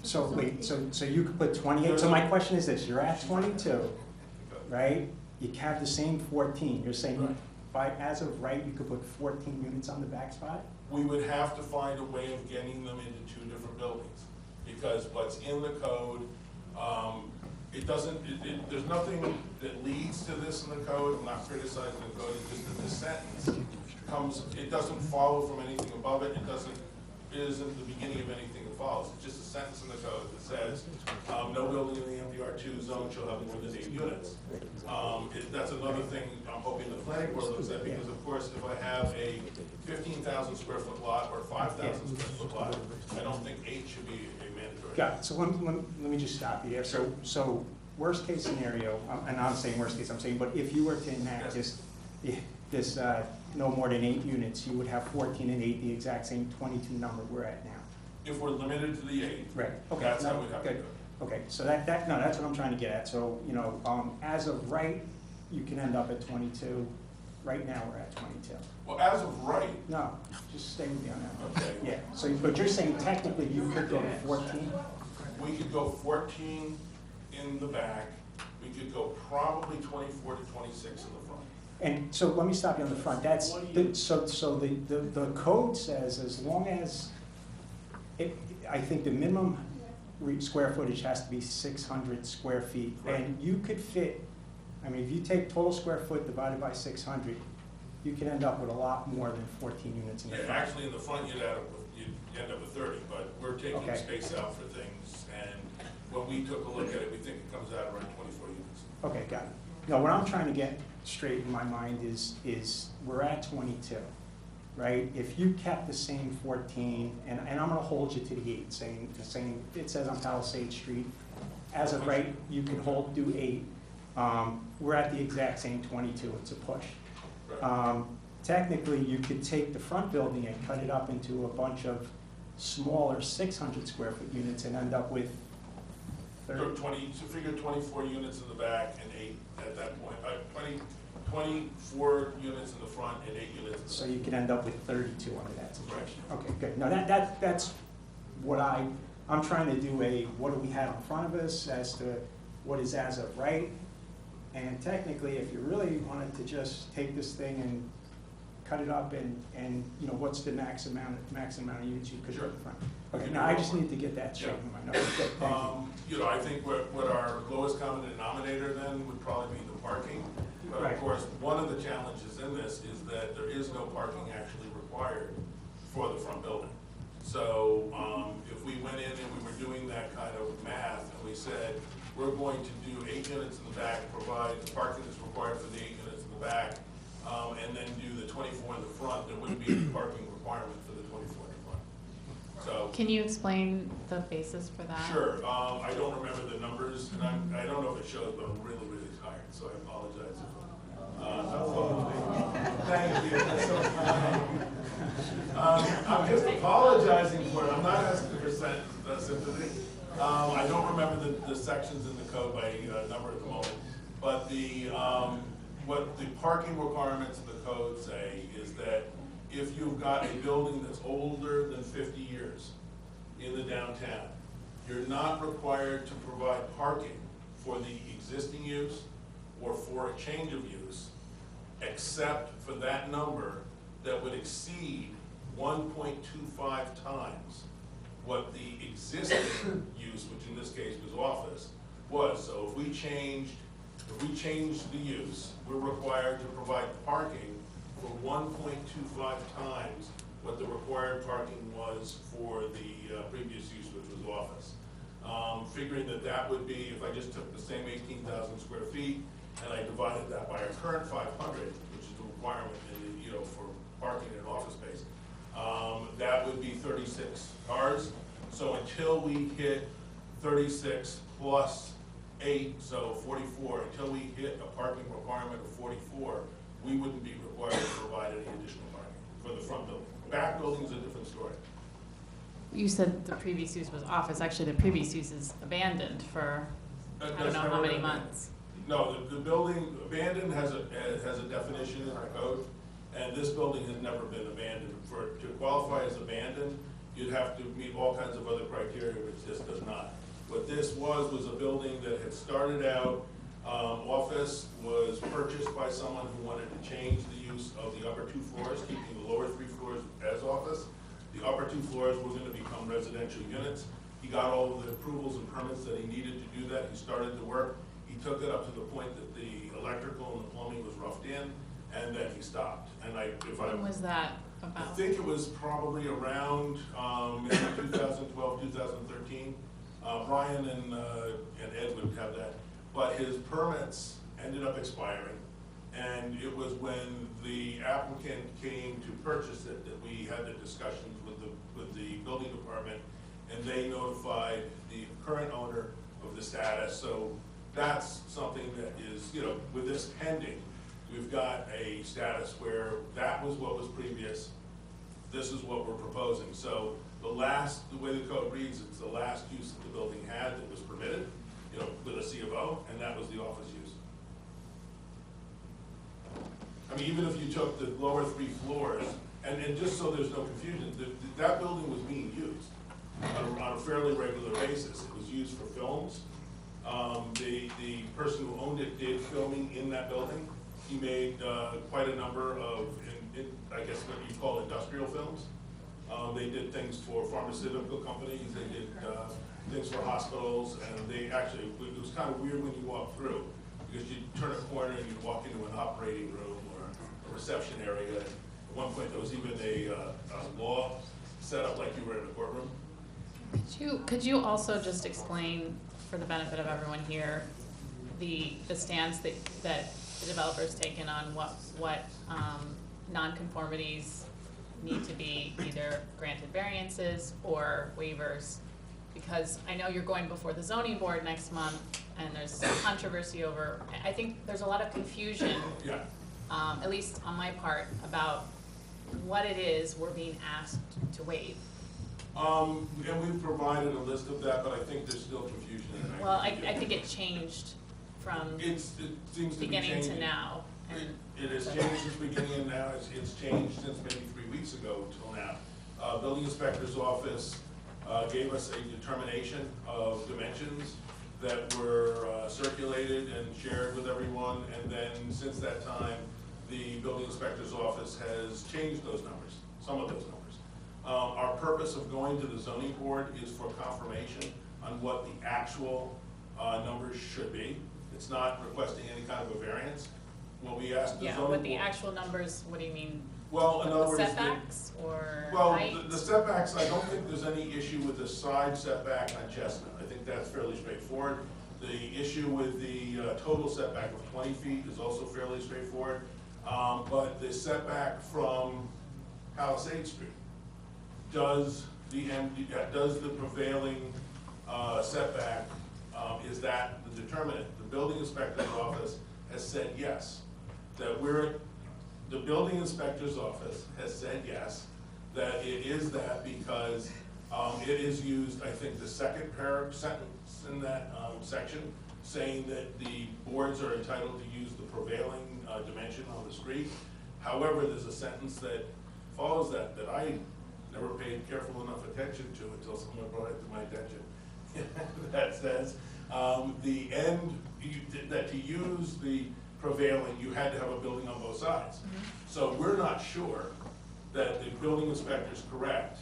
So wait, so you could put 28, so my question is this, you're at 22, right? You have the same 14, you're saying as of right, you could put 14 units on the back spot? We would have to find a way of getting them into 2 different buildings, because what's in the code, it doesn't, there's nothing that leads to this in the code. I'm not criticizing the code, it's just that the sentence comes, it doesn't follow from anything above it, it isn't the beginning of anything that follows. It's just a sentence in the code that says, no building in the MDR2 zone shall have more than 8 units. That's another thing I'm hoping the planning board looks at, because of course, if I have a 15,000 square foot lot or 5,000 square foot lot, I don't think 8 should be a mandatory. Got it, so let me just stop you there. So worst case scenario, and I'm saying worst case, I'm saying, but if you were to enact this no more than 8 units, you would have 14 and 8, the exact same 22 number we're at now. If we're limited to the 8, Right, okay. that's how we'd have to Good. do it. Okay, so that's what I'm trying to get at. So, you know, as of right, you can end up at 22. Right now, we're at 22. Well, as of right, No, just stay with me on that. okay, Yeah, so, but you're saying technically you could go to 14? we could go 14 in the back, we could go probably 24 to 26 in the front. And so let me stop you on the front. That's, so the code says as long as, I think the minimum square footage has to be 600 square feet. Right. And you could fit, I mean, if you take total square foot divided by 600, you can end up with a lot more than 14 units in the Yeah, front. actually, in the front, you'd end up with 30, but we're taking Okay. space out for things, and when we took a look at it, we think it comes out around 24 units. Okay, got it. No, what I'm trying to get straight in my mind is we're at 22, right? If you kept the same 14, and I'm gonna hold you to the 8, saying, it says on Palisade Street, as of right, you can do 8. We're at the exact same 22, it's a push. Technically, you could take the front building and cut it up into a bunch of smaller 600 square foot units and end up with 30. So figure 24 units in the back and 8 at that point. 24 units in the front and 8 units in the So back. you can end up with 32 under that situation. Okay, good. No, that's what I'm trying to do what do we have in front of us as to what is as of right? And technically, if you really wanted to just take this thing and cut it up and you know, what's the max amount of units you could put in front? Okay, now I just need to get that straight in my notes. Good, thank you. You know, I think what our lowest common denominator then would probably be the parking. But Right. of course, one of the challenges in this is that there is no parking actually required for the front building. So if we went in and we were doing that kind of math and we said, we're going to do 8 units in the back, provide the parking that's required for the 8 units in the back, and then do the 24 in the front, there wouldn't be any parking requirement for the 24 in the front. So. Can you explain the basis for that? Sure, I don't remember the numbers, and I don't know if it shows, but I'm really, really tired, so I apologize if thank you, that's so kind. I'm just apologizing for it, I'm not asking for sympathy. I don't remember the sections in the code by number at the moment, but what the parking requirements in the code say is that if you've got a building that's older than 50 years in the downtown, you're not required to provide parking for the existing use or for a change of use, except for that number that would exceed 1.25 times what the existing use, which in this case was office, was. So if we changed the use, we're required to provide parking for 1.25 times what the required parking was for the previous use, which was office. Figuring that would be, if I just took the same 18,000 square feet and I divided that by our current 500, which is the requirement for parking in an office space, that would be 36 cars. So until we hit 36 plus 8, so 44, until we hit a parking requirement of 44, we wouldn't be required to provide any additional parking for the front building. Back building's a different story. You said the previous use was office. Actually, the previous use is abandoned for, I don't know how many months. No, the building, abandoned has a definition in our code, and this building has never been abandoned. To qualify as abandoned, you'd have to meet all kinds of other criteria, which this does not. What this was a building that had started out, office, was purchased by someone who wanted to change the use of the upper 2 floors, keeping the lower 3 floors as office. The upper 2 floors were going to become residential units. He got all of the approvals and permits that he needed to do that. He started the work. He took it up to the point that the electrical and the plumbing was roughed in, and then he stopped. And When was that about? I think it was probably around maybe 2012, 2013. Brian and Ed would have that. But his permits ended up expiring. And it was when the applicant came to purchase it that we had the discussions with the building department, and they notified the current owner of the status. So that's something that is, with this pending, we've got a status where that was what was previous, this is what we're proposing. So the way the code reads, it's the last use that the building had that was permitted, with a C of O, and that was the office use. I mean, even if you took the lower 3 floors, and just so there's no confusion, that building was being used on a fairly regular basis. It was used for films. The person who owned it did filming in that building. He made quite a number of, I guess what you call industrial films. They did things for pharmaceutical companies, they did things for hospitals, and they actually, it was kind of weird when you walk through, because you turn a corner and you walk into an operating room or a reception area. At one point, there was even a law set up like you were in a courtroom. Could you also just explain, for the benefit of everyone here, the stance that the developer's taken on what nonconformities need to be either granted variances or waivers? Because I know you're going before the zoning board next month, and there's controversy over, I think there's a lot of confusion, at least on my part, about what it is we're being asked to waive. And we've provided a list of that, but I think there's still confusion. Well, I think it changed from it seems to be beginning changing. to now. It has changed since beginning and now. It's changed since maybe 3 weeks ago till now. Building inspector's office gave us a determination of dimensions that were circulated and shared with everyone, and then since that time, the building inspector's office has changed those numbers, some of those numbers. Our purpose of going to the zoning board is for confirmation on what the actual numbers should be. It's not requesting any kind of a variance. What we asked the zoning board. What the actual numbers, what do you mean? Well, in other words, setbacks or well, height? the setbacks, I don't think there's any issue with the side setback on Chestnut. I think that's fairly straightforward. The issue with the total setback of 20 feet is also fairly straightforward. But the setback from Palisade Street, does the prevailing setback, is that the determinant? The building inspector's office has said yes. The building inspector's office has said yes, that it is that because it is used, I think, the second sentence in that section, saying that the boards are entitled to use the prevailing dimension on the street. However, there's a sentence that follows that I never paid careful enough attention to until someone brought it to my attention. that says, that to use the prevailing, you had to have a building on both sides. So we're not sure that the building inspector's correct,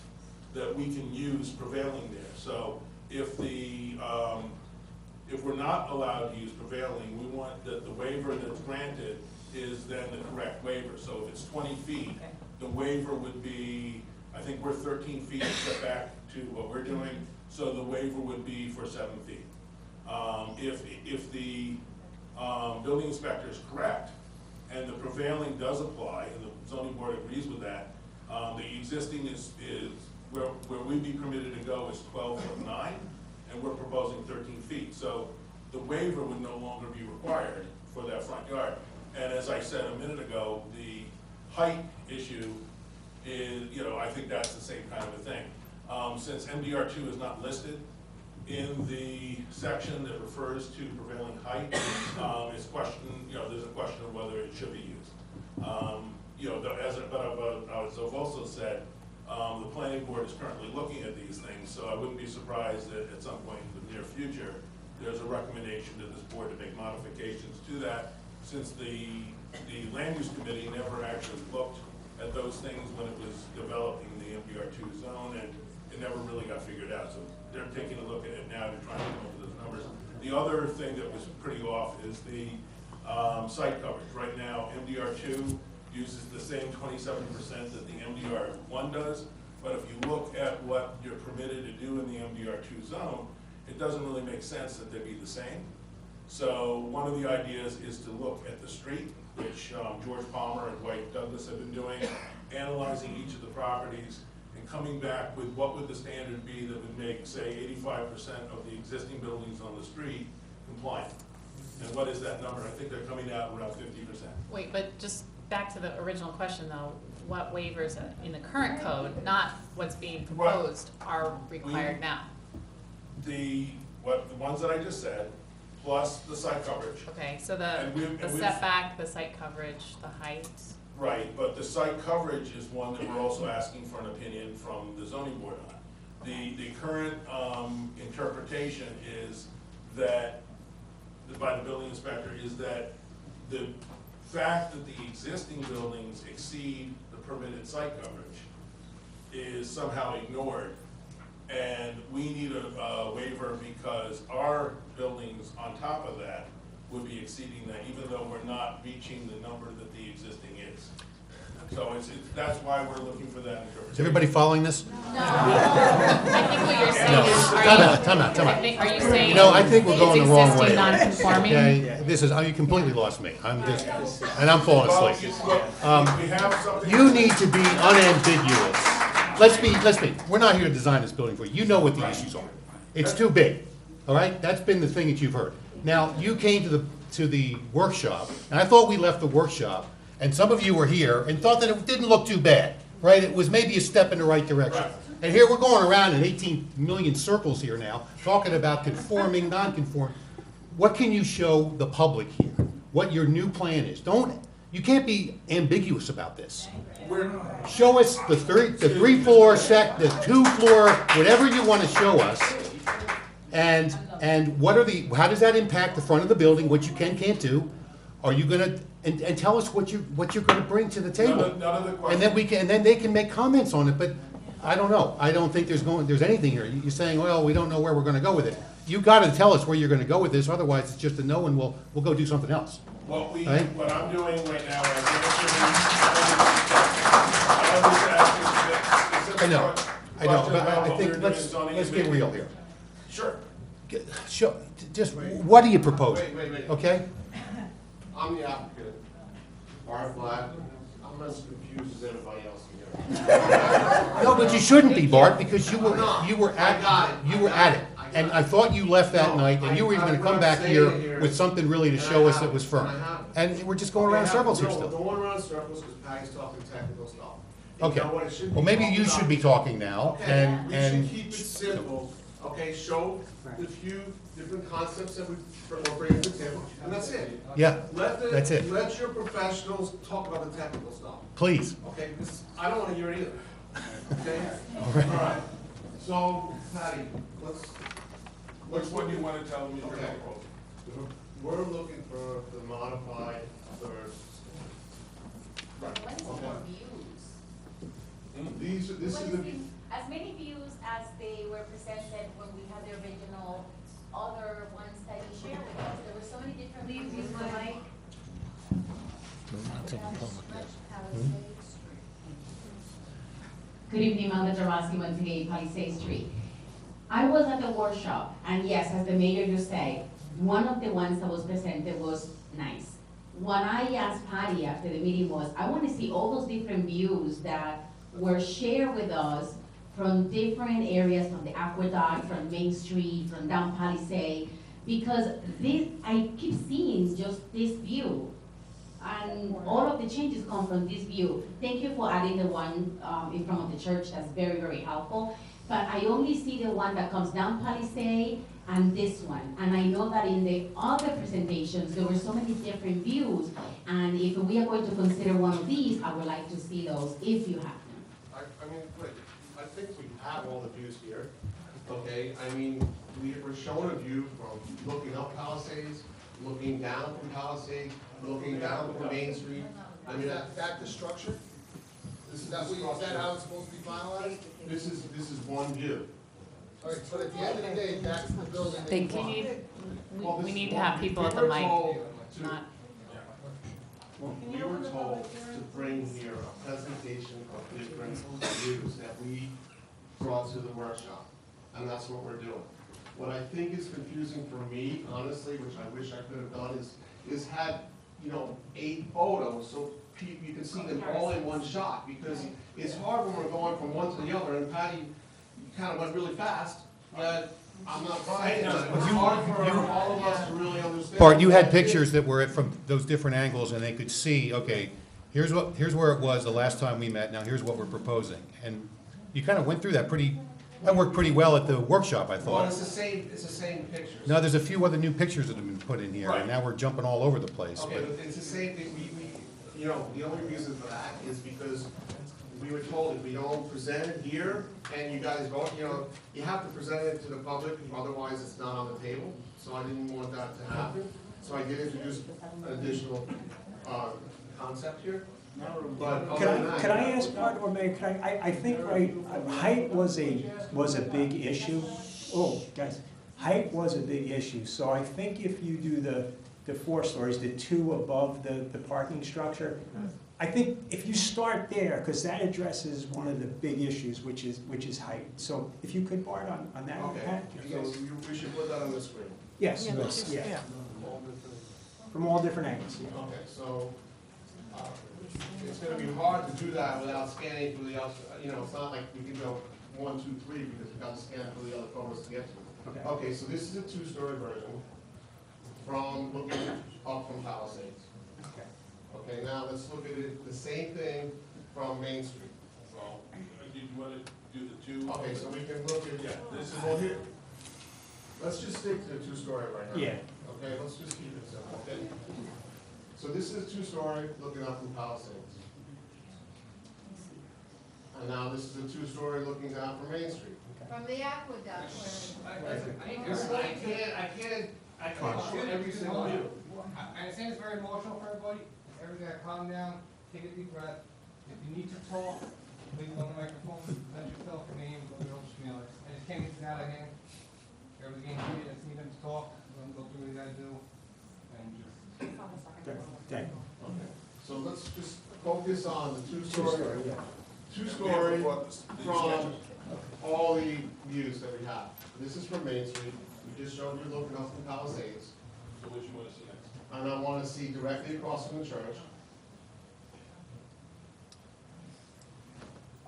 that we can use prevailing there. So if if we're not allowed to use prevailing, we want that the waiver that's granted is then the correct waiver. So if it's 20 feet, the waiver would be, I think we're 13 feet set back to what we're doing, so the waiver would be for 7 feet. If the building inspector is correct, and the prevailing does apply, and the zoning board agrees with that, the existing is where we'd be permitted to go is 12'9", and we're proposing 13 feet. So the waiver would no longer be required for that front yard. And as I said a minute ago, the height issue is, I think that's the same kind of a thing. Since MDR2 is not listed in the section that refers to prevailing height, it's there's a question of whether it should be used. As I've also said, the planning board is currently looking at these things, so I wouldn't be surprised that at some point in the near future, there's a recommendation to this board to make modifications to that, since the land use committee never actually looked at those things when it was developing the MDR2 zone, and it never really got figured out. So they're taking a look at it now to try and come up with those numbers. The other thing that was pretty off is the site coverage. Right now, MDR2 uses the same 27% that the MDR1 does, but if you look at what you're permitted to do in the MDR2 zone, it doesn't really make sense that they be the same. So one of the ideas is to look at the street, which George Palmer and Dwight Douglas have been doing, analyzing each of the properties and coming back with what would the standard be that would make, say, 85% of the existing buildings on the street compliant. And what is that number? I think they're coming out around 50%. Wait, but just back to the original question though, what waivers in the current code, not what's being proposed, are required now? The ones that I just said, plus the site coverage. Okay, so the setback, the site coverage, the height. Right, but the site coverage is one that we're also asking for an opinion from the zoning board on. The current interpretation is that, by the building inspector, is that the fact that the existing buildings exceed the permitted site coverage is somehow ignored. And we need a waiver because our buildings on top of that would be exceeding that, even though we're not reaching the number that the existing is. So that's why we're looking for that interpretation. Is everybody following this? No. I think what you're saying is, Time out. Are you saying I think we're going the wrong way. Existing non-conforming? Okay, you completely lost me. I'm falling asleep. We have something. You need to be unambiguous. Let's be, we're not here to design this building for you. You know what the issues are. It's too big, all right? That's been the thing that you've heard. Now, you came to the workshop, and I thought we left the workshop, and some of you were here and thought that it didn't look too bad, right? It was maybe a step in the right direction. And here we're going around in 18 million circles here now, talking about conforming, non-conforming. What can you show the public here? What your new plan is? You can't be ambiguous about this. Show us the 3-floor set, the 2-floor, whatever you want to show us. And how does that impact the front of the building, what you can't do? Are you gonna, and tell us what you're gonna bring to the table. None of the questions. And then they can make comments on it, but I don't know. I don't think there's anything here. You're saying, well, we don't know where we're gonna go with it. You gotta tell us where you're gonna go with this, otherwise it's just a no and we'll go do something else. What Right? I'm doing right now is I know, but I think let's get real here. Sure. What do you propose? Wait. Okay? I'm the applicant, Bart Black. I'm as confused as anybody else here. No, but you shouldn't be, Bart, because you were at it. And I thought you left that night, and you were even gonna come back here with something really to show us that was firm. And we're just going around in circles here still. Going around in circles because Patty's talking technical stuff. Okay, well, maybe you should be talking now, and. We should keep it simple, okay, show the few different concepts that we're bringing to the table, and that's it. Yeah, that's it. Let your professionals talk about the technical stuff. Please. Okay, because I don't want to hear it either, okay? All right. All right, so, Patty, Which one do you want to tell them you're Okay. proposing? We're looking for the modified third. Right. What is Okay. more views? This What is is the, as many views as they were presented when we had the original other ones that you shared with us. There were so many different views. Use the mic. Good evening, Mother Jarosky, once again, Palisade Street. I was at the workshop, and yes, as the mayor just said, one of the ones that was presented was nice. What I asked Patty after the meeting was, I want to see all those different views that were shared with us from different areas, from the aqueduct, from Main Street, from down Palisade, because this, I keep seeing just this view. And all of the changes come from this view. Thank you for adding the one in front of the church, that's very, very helpful. But I only see the one that comes down Palisade and this one. And I know that in the other presentations, there were so many different views. And if we are going to consider one of these, I would like to see those if you have them. I mean, wait, I think we have all the views here, okay? I mean, we were shown a view from looking up Palisades, looking down from Palisades, looking down from Main Street. I mean, that the structure? this Is that how it's supposed to be finalized? This is one view. All right, but at the end of the day, that's the building They that you we want. need to have people at the We were mic, told to- not, We were told to bring here a presentation of different views that we brought to the workshop, and that's what we're doing. What I think is confusing for me, honestly, which I wish I could have done, is had, 8 photos, so you can see them all in one shot, because it's hard when we're going from one to the other, and Patty, you kind of went really fast, but I'm not saying that, it's hard for all of us to really understand. Bart, you had pictures that were from those different angles, and they could see, okay, here's where it was the last time we met, now here's what we're proposing. And you kind of went through that that worked pretty well at the workshop, I Well, thought. it's the same pictures. Now, there's a few other new pictures that have been put in here, and now we're jumping all over the place. Okay, but it's the same thing, the only reason for that is because we were told if we don't present it here, and you guys vote, you have to present it to the public, otherwise it's not on the table. So I didn't want that to happen, so I did introduce an additional, concept here. But other than that- Can I ask, Bart or Mayor, I think, right, height was a big issue. Oh, guys, height was a big issue, so I think if you do the 4 stories, the 2 above the parking structure, I think if you start there, because that addresses one of the big issues, which is height. So if you could, Bart, on that. Okay, Pat, if you so guys- we should put that on the screen. Yes, Yeah, yeah, from all different angles, yeah. Okay, so, it's gonna be hard to do that without scanning through the other, it's not like we can go 1, 2, 3, because we gotta scan through the other photos to get to it. Okay. Okay, so this is a 2-story version from looking up from Palisades. Okay. Okay, now let's look at it, the same thing from Main Street. Well, do you want to do the 2? Okay, so we can look at, Yeah, this is well, here, let's just stick to the 2-story right now. Yeah. Okay, let's just keep it simple, okay? So this is 2-story looking up from Palisades. And now this is a 2-story looking down from Main Street. From the aqueduct where. I can't show every single view. I understand it's very emotional for everybody. Everybody gotta calm down, take a deep breath. If you need to talk, please go on the microphone, let yourself your name, go to your own spiel. I just can't get that out of hand. Everybody's getting heated, I just need them to talk, let them go through what they gotta do, and just. Okay. Okay, so let's just focus on the 2-story, Two-story, yeah. 2-story from all the views that we have. This is from Main Street. We just showed you looking up from Palisades. So which you want to see next? And I want to see directly across from the church.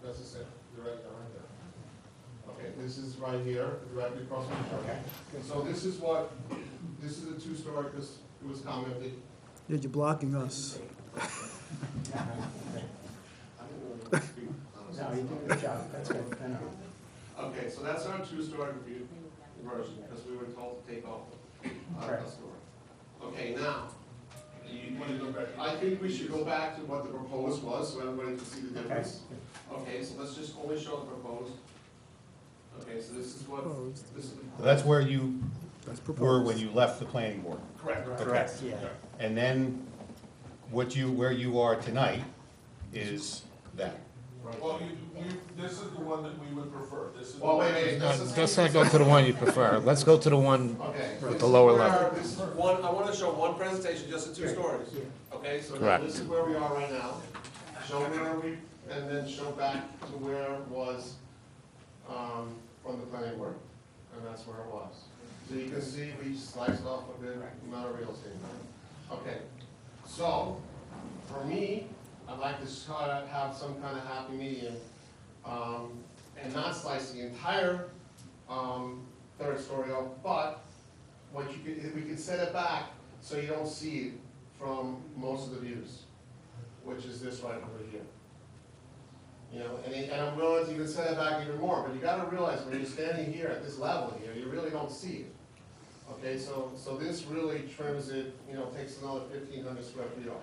That's the same, directly right there. Okay, this is right here, directly across from the church. So this is a 2-story, because it was commented. Yeah, you're blocking us. No, you did a good job, that's good, I know. Okay, so that's our 2-story review version, because we were told to take off a story. Okay, now, I think we should go back to what the proposed was, so everybody can see the difference. Okay, so let's just only show the proposed. Okay, Okay, so this is what, this is. That's where you were when you left the planning board. Correct. Correct, yeah. And then where you are tonight is that. Well, this is the one that we would prefer, this is. Well, wait, Let's not go to the one you prefer. Let's go to the one Okay. with the lower level. This is one, I want to show one presentation, just the 2 stories. Okay, so now Correct. this is where we are right now. Show where we, and then show back to where it was, from the planning board, and that's where it was. So you can see we sliced off a good amount of real estate. Okay, so, for me, I'd like to try to have some kind of happy medium, and not slice the entire, 3rd story off, but what you could, we could set it back so you don't see it from most of the views, which is this right over here. You know, and I'm willing to even set it back even more, but you gotta realize when you're standing here at this level here, you really don't see it. Okay, so this really trims it, you know, takes another 1,500 square feet off.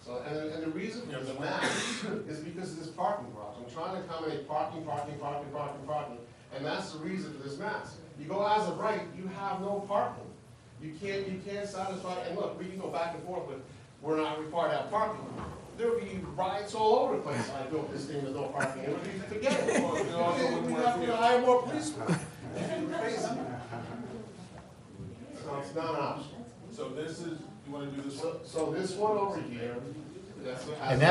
So, and the reason for the map is because of this parking garage. I'm trying to accommodate parking, and that's the reason for this mass. You go as of right, you have no parking. You can't satisfy, and look, we can go back and forth, but we're not required to have parking. There would be riots all over the place. I built this thing with no parking, it would be, forget it. We have to hire more policemen. Crazy. So it's not an option. So this is, you wanna do this one? So this one over here, And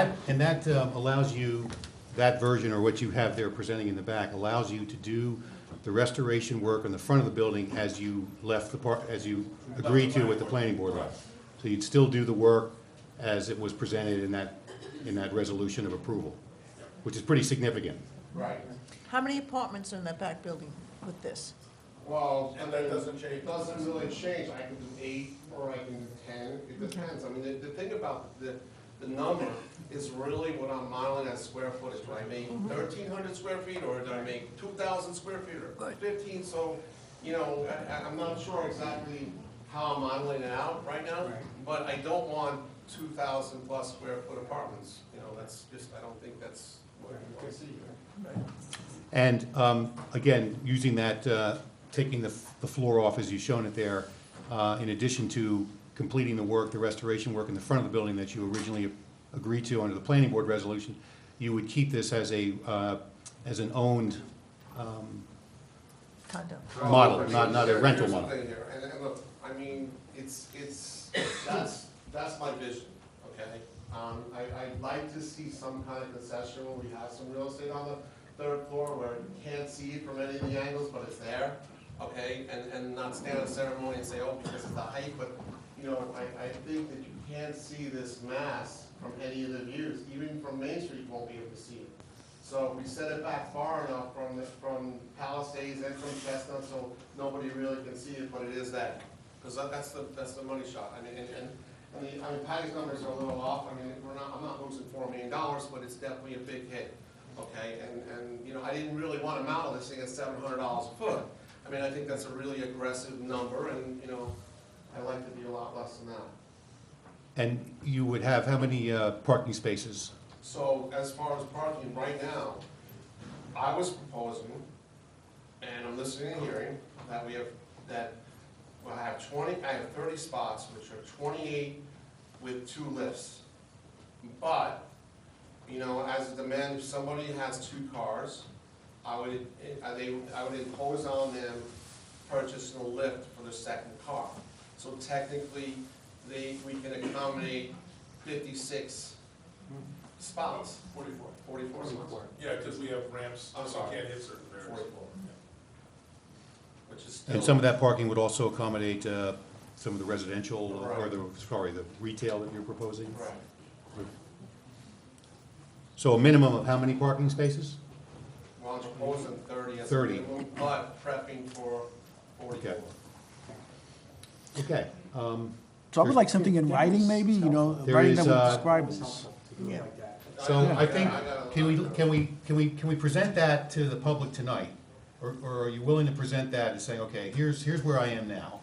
that allows you, that version, or what you have there presenting in the back, allows you to do the restoration work on the front of the building as you left the part, as you agreed to with the planning board. So you'd still do the work as it was presented in that resolution of approval, which is pretty significant. Right. How many apartments are in that back building with this? Well, And that doesn't change. It doesn't really change. I can do 8 or I can do 10. It depends. I mean, the thing about the number is really what I'm modeling as square footage. Do I make 1,300 square feet, or do I make 2,000 square feet, or 15? So, you know, I'm not sure exactly how I'm modeling it out right now, but I don't want 2,000 plus square foot apartments. You know, that's just, I don't think that's what you want to see. And again, using that, taking the floor off as you've shown it there, in addition to completing the work, the restoration work in the front of the building that you originally agreed to under the planning board resolution, you would keep this as an owned Condo. model, not a rental Here's the model. thing here, and look, I mean, that's my vision, okay? I'd like to see some kind of concession where we have some real estate on the 3rd floor where you can't see it from any of the angles, but it's there, okay? And not stand on ceremony and say, oh, because of the height, but, you know, I think that you can't see this mass from any of the views. Even from Main Street, you won't be able to see it. So we set it back far enough from Palisades and from Chestnut, so nobody really can see it, but it is that. Because that's the money shot. I mean, I mean, Patty's numbers are a little off. I mean, I'm not losing $4 million, but it's definitely a big hit. Okay, and you know, I didn't really want to model this thing at $700 a foot. I mean, I think that's a really aggressive number, and you know, I'd like to be a lot less than that. And you would have how many parking spaces? So as far as parking right now, I was proposing, and I'm listening and hearing, that we have, I have 30 spots, which are 28 with 2 lifts. But, you know, as a demand, if somebody has 2 cars, I would impose on them purchasing a lift for their 2nd car. So technically, we can accommodate 56 spots. 44 spots. Yeah, because we have ramps, I'm so you sorry. can't hit certain areas. 44. Which is still. And some of that parking would also accommodate some of the residential, or Right. the retail that you're proposing? Right. So a minimum of how many parking spaces? Well, I'm proposing 30 as a 30. minimum, but prepping for 44. Okay. Okay. So I would like something in writing, maybe, you know, There writing is, that would describe It's this. helpful to do it like that. So I think, can we present that to the public tonight? Or are you willing to present that and say, okay, here's where I am now.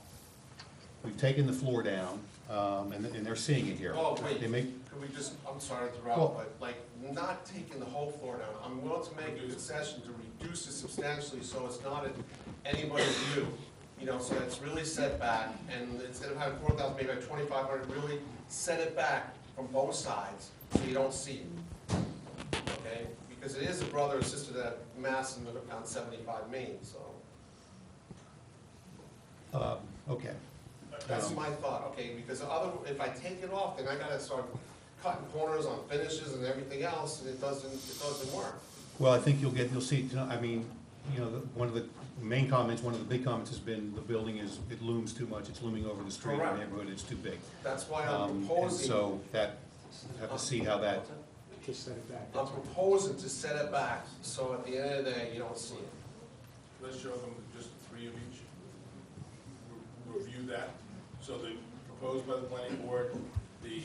We've taken the floor down, and they're seeing it here. Oh, wait. They make, could we just, I'm sorry to interrupt, Well- but like, not taking the whole floor down. I'm willing to make a concession to reduce it substantially so it's not at anybody's view, you know, so it's really set back, and instead of having 4,000, maybe like 2,500, really set it back from both sides so you don't see it. Okay? Because it is a brother or sister to that mass on 75 Main, so. Okay. That's my thought, okay, because if I take it off, then I gotta start cutting corners on finishes and everything else, and it doesn't work. Well, I think you'll see, I mean, you know, one of the main comments, one of the big comments has been the building it looms too much, it's looming over the street, the Correct. neighborhood, it's too big. That's why I'm And proposing. so have to see how that, Just set it back. I'm proposing to set it back, so at the end of the day, you don't see it. Let's show them just three of each. Review that. So the proposed by the planning board, the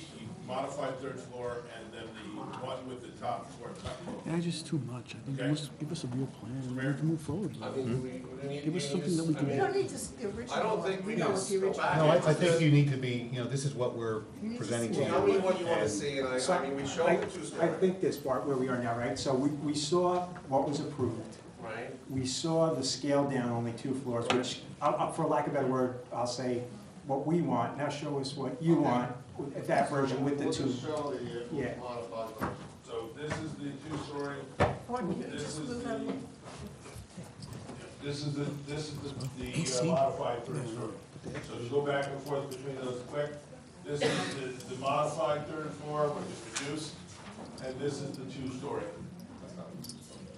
modified third floor, and then the one with the top floor cut. That's just too much. I think Okay. give us a real plan and we can move forward. I mean, we need. Give us something that we I can- mean, You don't need to, the original I don't one. think we know need what to the go original back. no, I think you need to be, you know, this is what we're You need to presenting to see you. it. Tell me what you wanna And- see, and So I mean, we showed I- the I two-story, think this part where we are now, right? So we saw what was approved. right? We saw the scale down only 2 floors, which, for lack of a better word, I'll say what we want. Now show us what you want, with that version with the We'll 2. just show the Yeah. modified version. So this is the two-story, Pardon me, this just is move out. this is the modified third story. So you go back and forth between those quick. This is the modified third floor, which is reduced, and this is the two-story.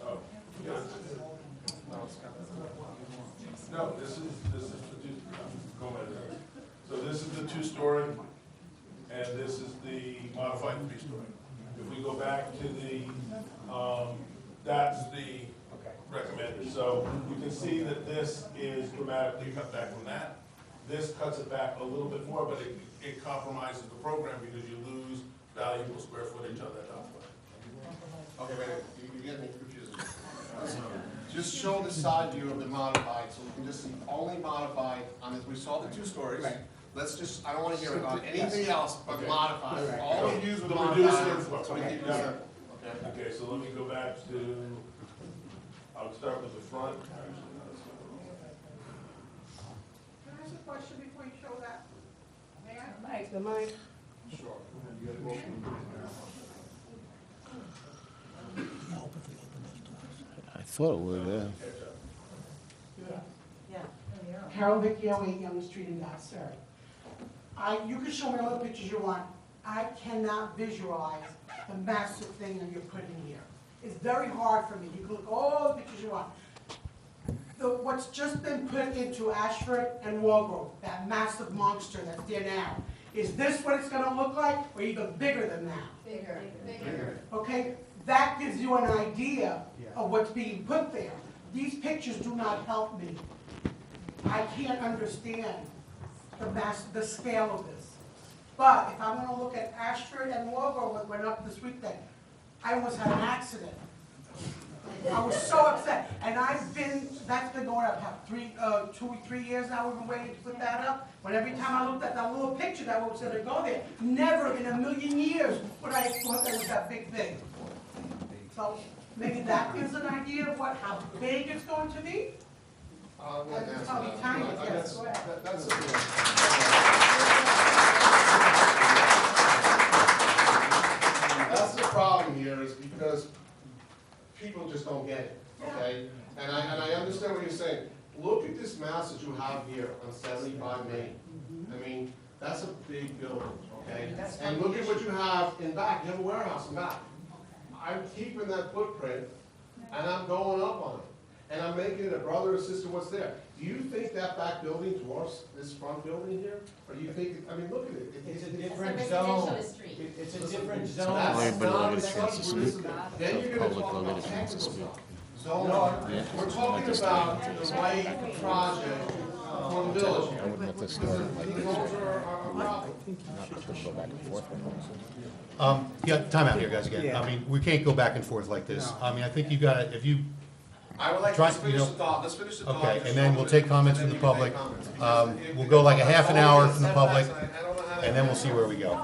Oh, yeah. No, this is the two, go ahead. So this is the two-story, and this is the modified three-story. If we go back to the, that's the recommended. So you can see that this is dramatically cut back from that. This cuts it back a little bit more, but it compromises the program because you lose valuable square footage on that top floor. Okay, wait, you get me confused. Just show the side view of the modified, so we can just see only modified on this, we saw the 2 stories. Right. Let's just, I don't wanna hear about anything else but Okay. modified. Right. All we use with The modified. reduced third floor. So we keep it Yeah. simple. Okay. Okay, so let me go back to, I'll start with the front. Can I ask a question before you show that? May I? Mike. The mic. Sure. I thought it would, Harold Vecchio, 8 Young Street in Dotsbury. You can show me all the pictures you want. I cannot visualize the massive thing that you're putting here. It's very hard for me. You can look at all the pictures you want. What's just been put into Ashford and Walgrove, that massive monster that's there now, is this what it's gonna look like, or even bigger than that? Bigger. Okay, that gives you an idea of what's being put there. These pictures do not help me. I can't understand the scale of this. But if I'm gonna look at Ashford and Walgrove, what went up this weekend, I almost had an accident. I was so upset, and that's been going up, 2 or 3 years now, we've been waiting to put that up. But every time I looked at that little picture that was gonna go there, never in a million years would I have thought that was that big thing. So maybe that gives an idea of how big it's going to be? It's probably tiny, yes, go ahead. That's the problem here, is because people just don't get it, okay? And I understand what you're saying. Look at this mass that you have here on 75 Main. I mean, that's a big building, okay? And look at what you have in back, you have a warehouse in back. I'm keeping that footprint, and I'm going up on it. And I'm making it a brother or sister what's there. Do you think that back building dwarfs this front building here? Or do you think, I mean, look at it. It's a It's a different residential zone. street. It's a different yeah. zone. Everybody will get a chance to speak. Then you're gonna Public talk will get about a chance to technical speak. stuff. So, we're talking about the right project for the village. I wouldn't have to start like These this. homes are problem. Not just go back and forth. Yeah, time out here, guys, again. Yeah. I mean, we can't go back and forth like this. I mean, I think you gotta, if you, I would like to Try- just finish you know- the thought, let's finish the thought. okay, just and then show we'll it, take comments and from the then you can public. make comments. Because We'll go like a half an hour from the setbacks, public, I don't know how to- and then we'll see where we go.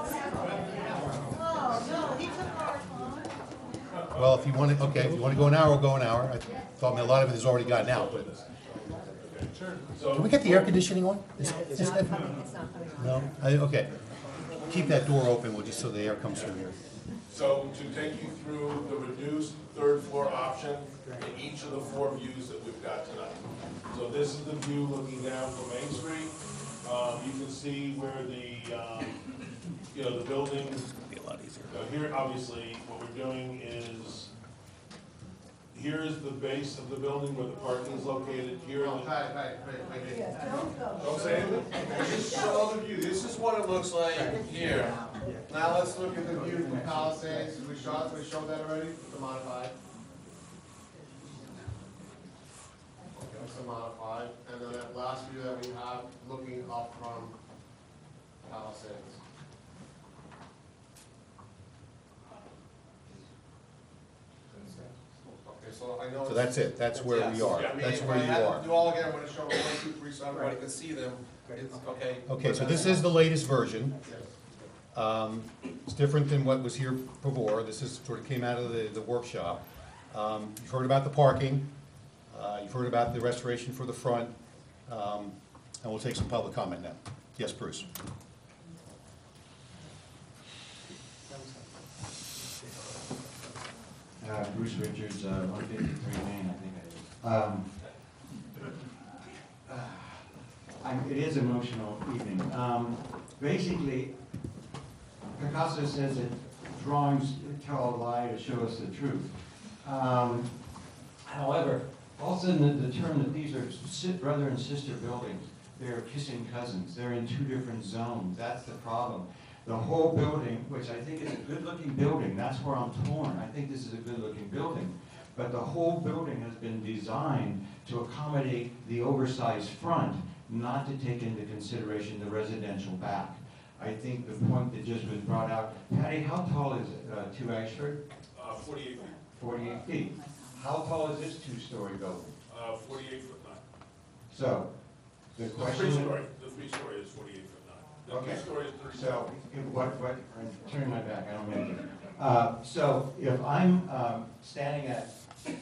Well, if you want to, okay, if you want to go an hour, we'll go an hour. I thought a lot of it has already gotten out, but. Can we get the air conditioning on? No? Okay. Keep that door open, we'll just so the air comes through here. So to take you through the reduced third floor option in each of the 4 views that we've got tonight. So this is the view looking down from Main Street. You can see where the building. Be a lot easier. Here, obviously, what we're doing is, here is the base of the building where the parking is located. Here are the. Don't say anything. Just show the view. This is what it looks like here. Now let's look at the view from Palisades. We showed that already, the modified. Okay, that's the modified. And then that last view that we have looking up from Palisades. Okay, so I know. So that's it, that's where we are, that's where you If I had are. to do all again, I'm gonna show 1, 2, 3, so everybody can see them. It's, okay. Okay, so this is the latest version. It's different than what was here before. This is, sort of came out of the workshop. You've heard about the parking, you've heard about the restoration for the front, and we'll take some public comment now. Yes, Bruce? Bruce Richards, 153 Main, I think it is emotional evening. Basically, Picasso says that drawings tell a lie to show us the truth. However, also the term that these are brother and sister buildings. They're kissing cousins. They're in 2 different zones. That's the problem. The whole building, which I think is a good-looking building, that's where I'm torn. I think this is a good-looking building. But the whole building has been designed to accommodate the oversized front, not to take into consideration the residential back. I think the point that just was brought out, Patty, how tall is it, 2 Ashford? 48 feet. 48 feet. How tall is this 2-story building? 48'9". So, the question. The 3-story is 48'9". The Okay. 3-story is 37. So, turn my back, I don't mean to. So, if I'm standing at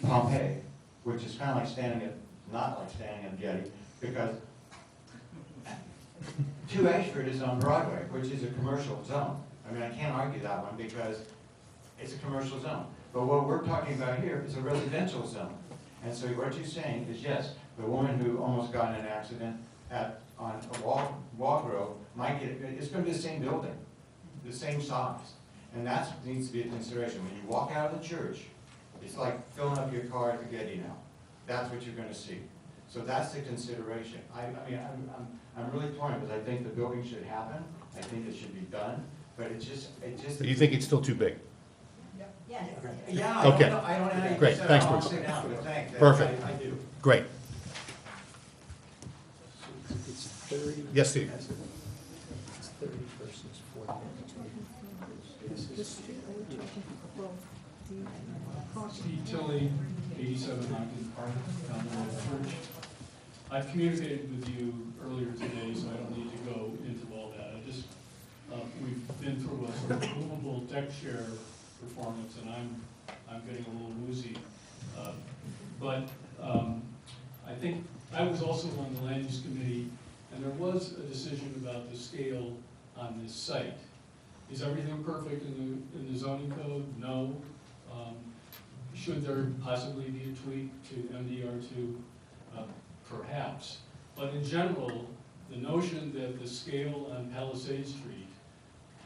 Pompeii, which is kind of like standing at, not like standing at Getty, because 2 Ashford is on Broadway, which is a commercial zone. I mean, I can't argue that one because it's a commercial zone. But what we're talking about here is a residential zone. And so what you're saying is, yes, the woman who almost got in an accident on a Walgrove might get, it's going to be the same building, the same size. And that needs to be a consideration. When you walk out of the church, it's like filling up your car at the Getty now. That's what you're going to see. So that's the consideration. I mean, I'm really torn because I think the building should happen. I think it should be done, but it just. So you think it's still too big? Yeah. Okay. I don't have any. Great, thanks, I'll Bruce. sit down, but thanks. Perfect. I do. Great. It's 30. Yes, Steve? It's 30 versus 40. Steve Tilley, 87 Ogden Park, down there at the church. I've communicated with you earlier today, so I don't need to go into all that. I just, we've been through a sort of movable deck chair performance, and I'm getting a little woozy. But I think I was also on the land use committee, and there was a decision about the scale on this site. Is everything perfect in the zoning code? No. Should there possibly be a tweak to MDR2? Perhaps. But in general, the notion that the scale on Palisade Street,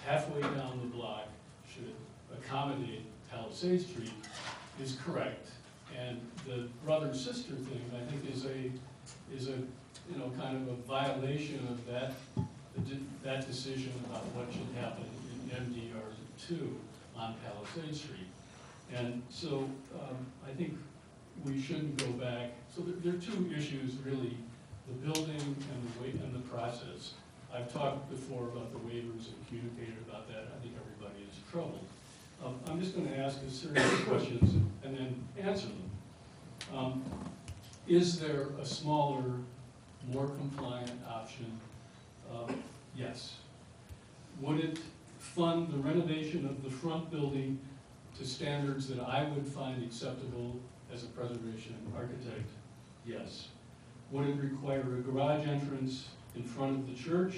halfway down the block, should accommodate Palisade Street is correct. And the brother-sister thing, I think, is a kind of a violation of that decision about what should happen in MDR2 on Palisade Street. And so I think we shouldn't go back. So there are 2 issues really: the building and the process. I've talked before about the waivers and communicated about that. I think everybody is troubled. I'm just going to ask a series of questions and then answer them. Is there a smaller, more compliant option? Yes. Would it fund the renovation of the front building to standards that I would find acceptable as a preservation architect? Yes. Would it require a garage entrance in front of the church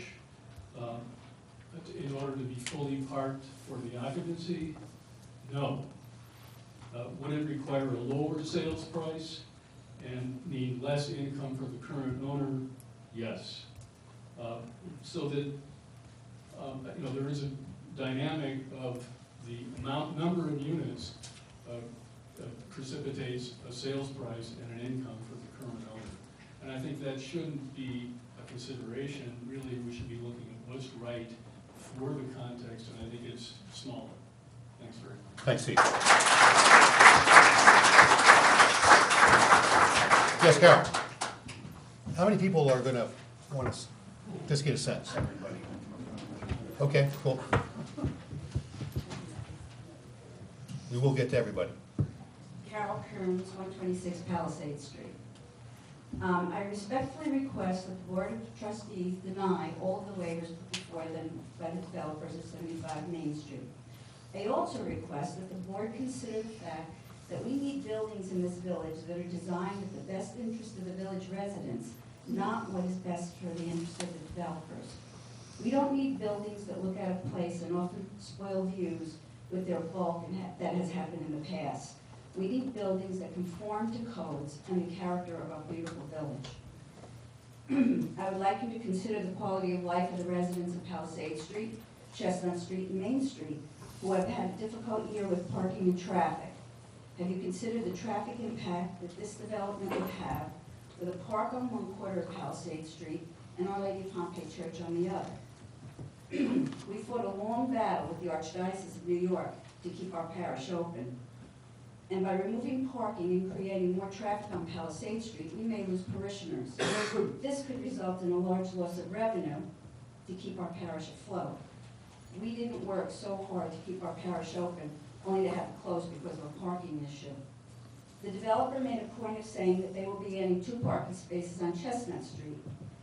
in order to be fully parked for the occupancy? No. Would it require a lower sales price and need less income for the current owner? Yes. So that, there is a dynamic of the number of units precipitates a sales price and an income for the current owner. And I think that shouldn't be a consideration. Really, we should be looking at what's right for the context, and I think it's smaller. Thanks very much. Thanks, Steve. Yes, Carol. How many people are going to want to just get a sense? Everybody. Okay, cool. We will get to everybody. Carol Kearns, 126 Palisade Street. I respectfully request that the Board of Trustees deny all of the waivers put before them by the developers at 75 Main Street. I also request that the Board consider the fact that we need buildings in this village that are designed with the best interest of the village residents, not what is best for the interest of the developers. We don't need buildings that look out of place and often spoil views with their bulk that has happened in the past. We need buildings that conform to codes and the character of our beautiful village. I would like you to consider the quality of life of the residents of Palisade Street, Chestnut Street, and Main Street, who have had a difficult year with parking and traffic. Have you considered the traffic impact that this development would have with a park on one quarter of Palisade Street and Our Lady of Pompey Church on the other? We fought a long battle with the Archdiocese of New York to keep our parish open. And by removing parking and creating more traffic on Palisade Street, we may lose parishioners. This could result in a large loss of revenue to keep our parish afloat. We didn't work so hard to keep our parish open, only to have it closed because of a parking issue. The developer made a point of saying that they will be adding 2 parking spaces on Chestnut Street,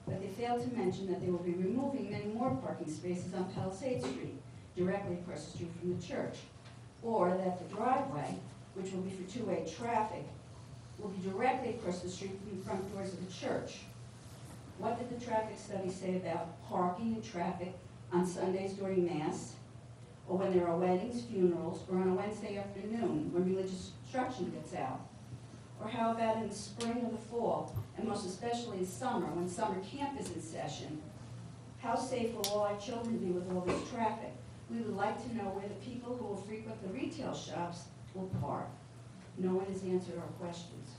but they failed to mention that they will be removing many more parking spaces on Palisade Street, directly across the street from the church, or that the driveway, which will be for 2-way traffic, will be directly across the street from the front doors of the church. What did the traffic study say about parking and traffic on Sundays during Mass, or when there are weddings, funerals, or on a Wednesday afternoon when religious instruction gets out? Or how about in the spring or the fall, and most especially in summer, when summer camp is in session? How safe will all our children be with all this traffic? We would like to know where the people who will frequent the retail shops will park. No one has answered our questions.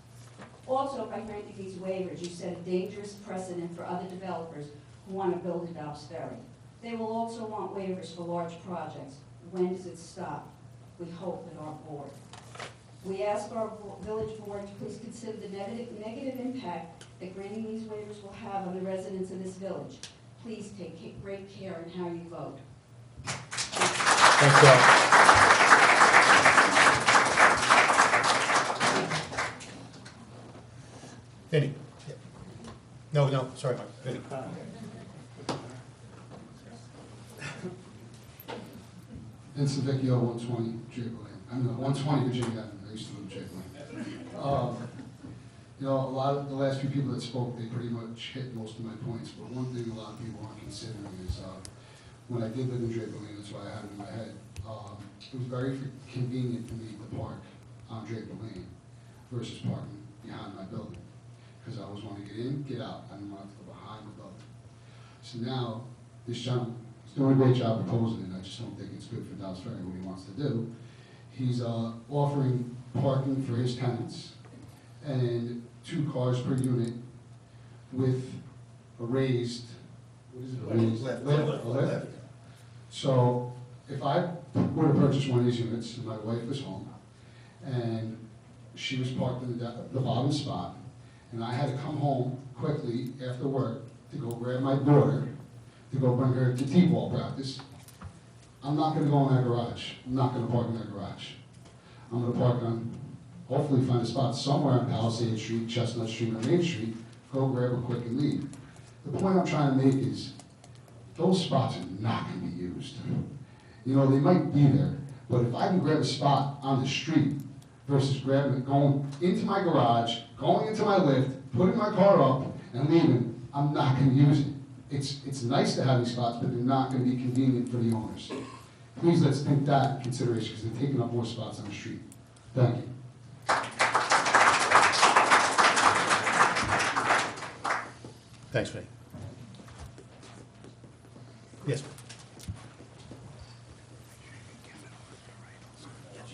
Also, by granting these waivers, you set a dangerous precedent for other developers who want to build at Dobbs Ferry. They will also want waivers for large projects. When does it stop? We hope with our board. We ask our village board to please consider the negative impact that granting these waivers will have on the residents of this village. Please take great care in how you vote. Thanks, Carol. Vinny. Yeah. No, sorry, Mike. Vinny. Vincent Vecchio, 120 Draper Lane. I mean, 120 Virginia Avenue. I used to live in Draper Lane. A lot of the last few people that spoke, they pretty much hit most of my points. But one thing a lot of people aren't considering is when I did live in Draper Lane, that's why I had it in my head. It was very convenient for me to park on Draper Lane versus parking behind my building, because I always want to get in, get out. I didn't want to go behind the building. So now, this gentleman, he's doing a great job proposing it. I just don't think it's good for Dobbs Ferry, what he wants to do. He's offering parking for his tenants and 2 cars per unit with a raised, what is it? A lift. So if I were to purchase one of these units and my wife was home and she was parked in the bottom spot and I had to come home quickly after work to go grab my daughter to go bring her to T-ball practice, I'm not going to go in that garage. I'm not going to park in that garage. I'm going to park on, hopefully find a spot somewhere on Palisade Street, Chestnut Street, or Main Street, go grab her quick and leave. The point I'm trying to make is those spots are not going to be used. They might be there, But if I can grab a spot on the street versus grabbing it, going into my garage, going into my lift, putting my car up, and leaving, I'm not gonna use it. It's nice to have these spots, but they're not gonna be convenient for the owners. Please let's take that in consideration, because they're taking up more spots on the street. Thank you. Thanks, Vinny. Yes.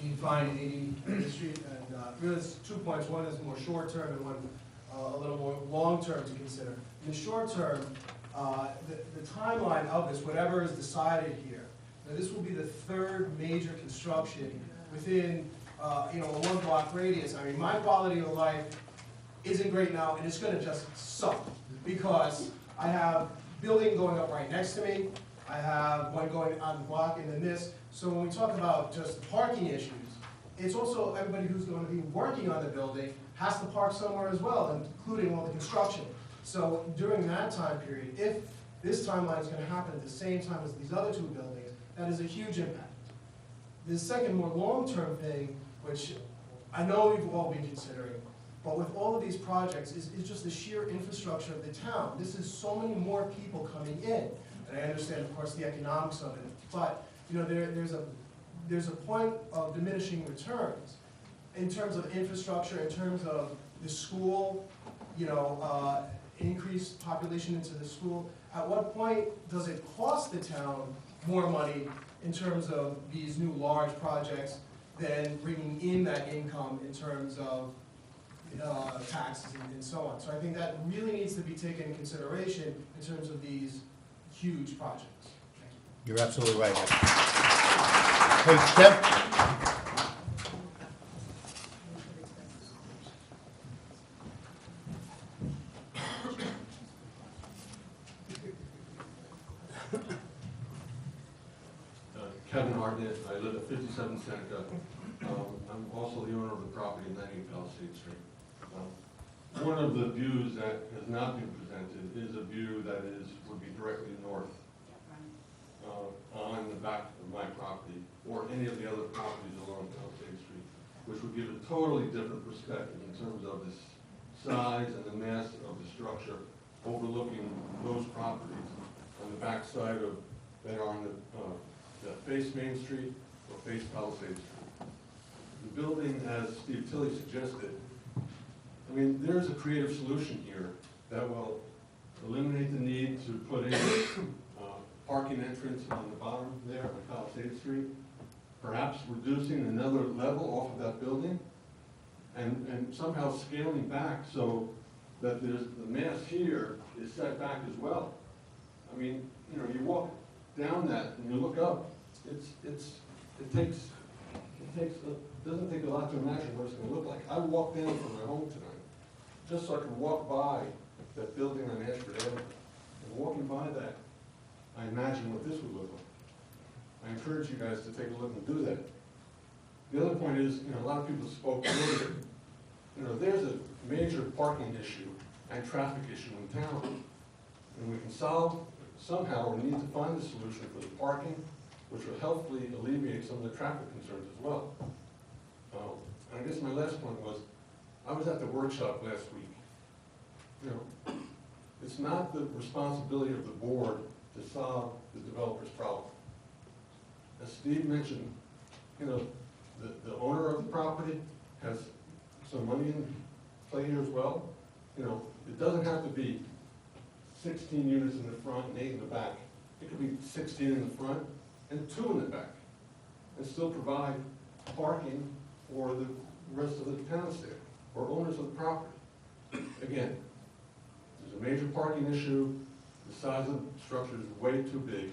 Gene Fine, 80 Street, and really there's 2 points. One is more short-term and one a little more long-term to consider. In the short term, the timeline of this, whatever is decided here, now this will be the third major construction within a 1 block radius. I mean, my quality of life isn't great now, and it's gonna just suck, because I have building going up right next to me, I have one going on the block, and then this. So when we talk about just parking issues, it's also everybody who's going to be working on the building has to park somewhere as well, including all the construction. So during that time period, if this timeline is gonna happen at the same time as these other 2 buildings, that is a huge impact. The second, more long-term thing, which I know we've all been considering, but with all of these projects, is just the sheer infrastructure of the town. This is so many more people coming in. And I understand, of course, the economics of it, but there's a point of diminishing returns in terms of infrastructure, in terms of the school, increased population into the school. At what point does it cost the town more money in terms of these new large projects than bringing in that income in terms of taxes and so on? So I think that really needs to be taken into consideration in terms of these huge projects. You're absolutely right. Hey, Kev? Kevin Hartnett, I live at 57 Seneca. I'm also the owner of the property in 90 Palisade Street. One of the views that has not been presented is a view that would be directly north on the back of my property or any of the other properties along Palisade Street, which would give a totally different perspective in terms of the size and the mass of the structure overlooking those properties on the back side of that are on that face Main Street or face Palisade Street. The building, as Steve Tilley suggested, I mean, there's a creative solution here that will eliminate the need to put in parking entrance on the bottom there on Palisade Street, perhaps reducing another level off of that building, and somehow scaling back so that the mass here is set back as well. I mean, you walk down that and you look up, it doesn't take a lot to imagine what it's going to look like. I walked in from my home tonight just so I could walk by that building on Ashford Avenue. And walking by that, I imagine what this would look like. I encourage you guys to take a look and do that. The other point is, a lot of people spoke earlier. There's a major parking issue and traffic issue in town. And we can solve somehow, or need to find a solution for the parking, which will helpfully alleviate some of the traffic concerns as well. And I guess my last point was, I was at the workshop last week. It's not the responsibility of the board to solve the developer's problem. As Steve mentioned, the owner of the property has some money in play here as well. It doesn't have to be 16 units in the front and 8 in the back. It could be 16 in the front and 2 in the back, and still provide parking for the rest of the tenants there, or owners of the property. Again, there's a major parking issue. The size of the structure is way too big.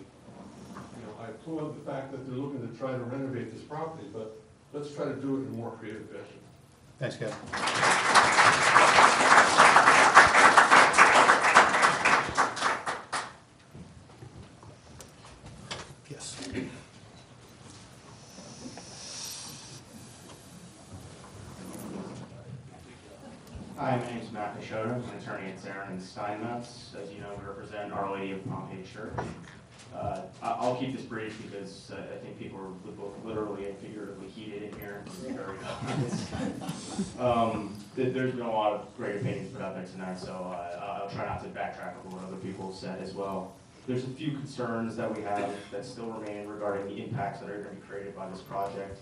I applaud the fact that they're looking to try to renovate this property, but let's try to do it in a more creative fashion. Thanks, Kevin. Yes. Hi, my name is Matt Peixoto. I'm an attorney at Zarin and Steinmetz. As you know, we represent Our Lady of Pompeii Church. I'll keep this brief because I think people are both literally and figuratively heated in here. There's been a lot of great opinions put out there tonight, so I'll try not to backtrack on what other people have said as well. There's a few concerns that we have that still remain regarding the impacts that are going to be created by this project.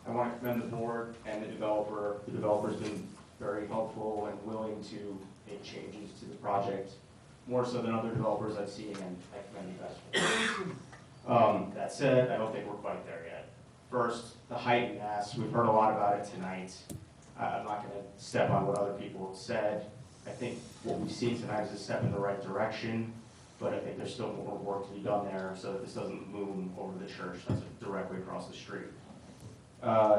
I want to commend the board and the developer. The developer's been very helpful and willing to make changes to the project, more so than other developers I've seen, and I commend you guys for that. That said, I don't think we're quite there yet. First, the height and mass. We've heard a lot about it tonight. I'm not going to step on what other people have said. I think what we've seen tonight is a step in the right direction, but I think there's still more work to be done there so that this doesn't loom over the church that's directly across the street.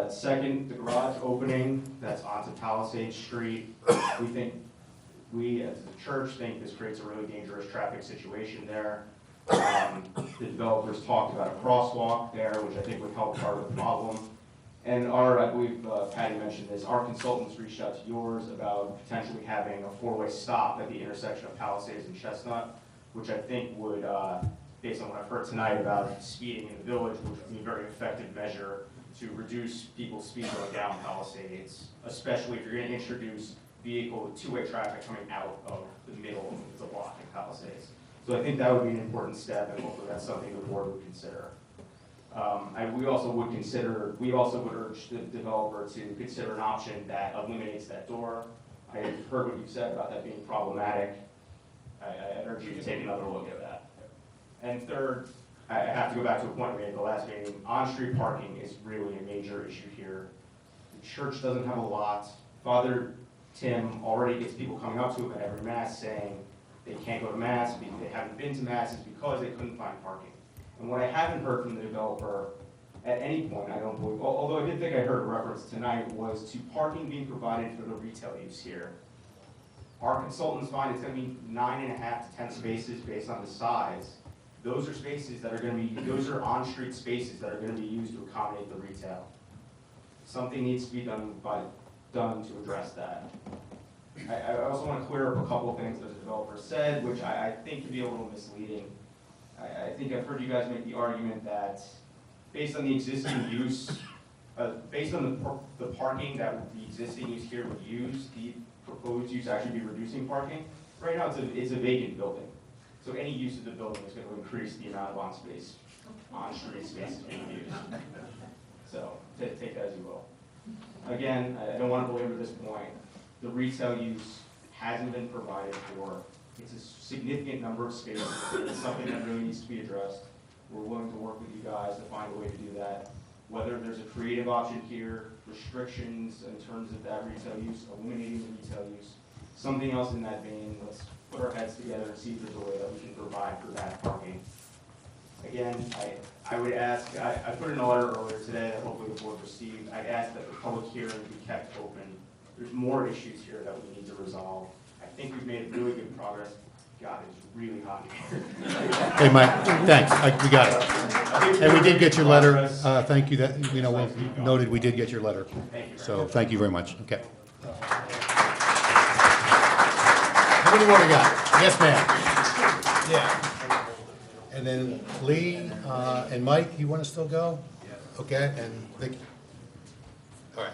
Second, the garage opening that's onto Palisade Street. We as a church think this creates a really dangerous traffic situation there. The developers talked about a crosswalk there, which I think would help part of the problem. And I believe Patty mentioned this, our consultants reached out to yours about potentially having a four-way stop at the intersection of Palisades and Chestnut, which I think would, based on what I've heard tonight about speeding in the village, which would be a very effective measure to reduce people's speed going down Palisades, especially if you're going to introduce two-way traffic coming out of the middle of the block in Palisades. So I think that would be an important step, and hopefully that's something the board would consider. We also would urge the developer to consider an option that eliminates that door. I heard what you said about that being problematic. I urge you to take another look at that. And third, I have to go back to a point we made at the last meeting. On-street parking is really a major issue here. The church doesn't have a lot. Father Tim already gets people coming up to him at every mass saying they can't go to mass, they haven't been to masses because they couldn't find parking. And what I haven't heard from the developer at any point, I don't believe, although I did think I heard a reference tonight, was to parking being provided for the retail use here. Our consultants find it's going to be 9.5 to 10 spaces based on the size. Those are spaces that are going to be, those are on-street spaces that are going to be used to accommodate the retail. Something needs to be done to address that. I also want to clear up a couple of things that the developer said, which I think can be a little misleading. I think I've heard you guys make the argument that based on the existing use, based on the parking that the existing use here would use, the proposed use actually be reducing parking. Right now it's a vacant building. So any use of the building is going to increase the amount of on-street spaces being used. So take that as you will. Again, I don't want to belabor this point. The retail use hasn't been provided for. It's a significant number of spaces. It's something that really needs to be addressed. We're willing to work with you guys to find a way to do that. Whether there's a creative option here, restrictions in terms of that retail use, eliminating the retail use, something else in that vein, let's put our heads together and see if there's a way that we can provide for that parking. Again, I would ask, I put in a letter earlier today that hopefully the board received. I asked that the public hearing be kept open. There's more issues here that we need to resolve. I think we've made really good progress. God, it's really hot in here. Hey, Mike, thanks, we got it. And we did get your letter, thank you, that, you know, well noted, we did get your letter. So, thank you very much, okay. How many more we got? Yes, ma'am. Yeah. And then Lee and Mike, you want to still go? Yes. Okay, and Vicki. All right.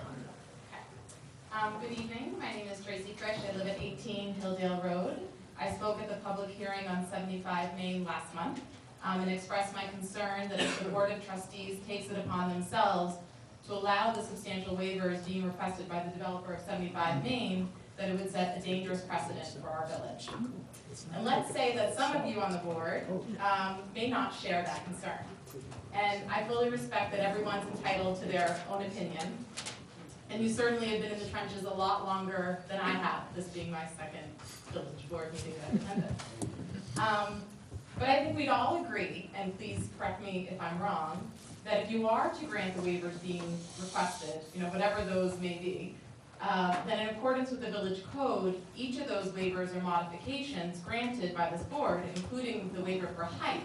Good evening. My name is Tracy Frisch. I live at 18 Hilldale Road. I spoke at the public hearing on 75 Main last month and expressed my concern that if the Board of Trustees takes it upon themselves to allow the substantial waivers being requested by the developer of 75 Main, that it would set a dangerous precedent for our village. And let's say that some of you on the board may not share that concern. And I fully respect that everyone's entitled to their own opinion. And you certainly have been in the trenches a lot longer than I have, this being my second village board meeting that I've attended. But I think we'd all agree, and please correct me if I'm wrong, that if you are to grant the waivers being requested, you know, whatever those may be, then in accordance with the village code, each of those waivers or modifications granted by this board, including the waiver for height,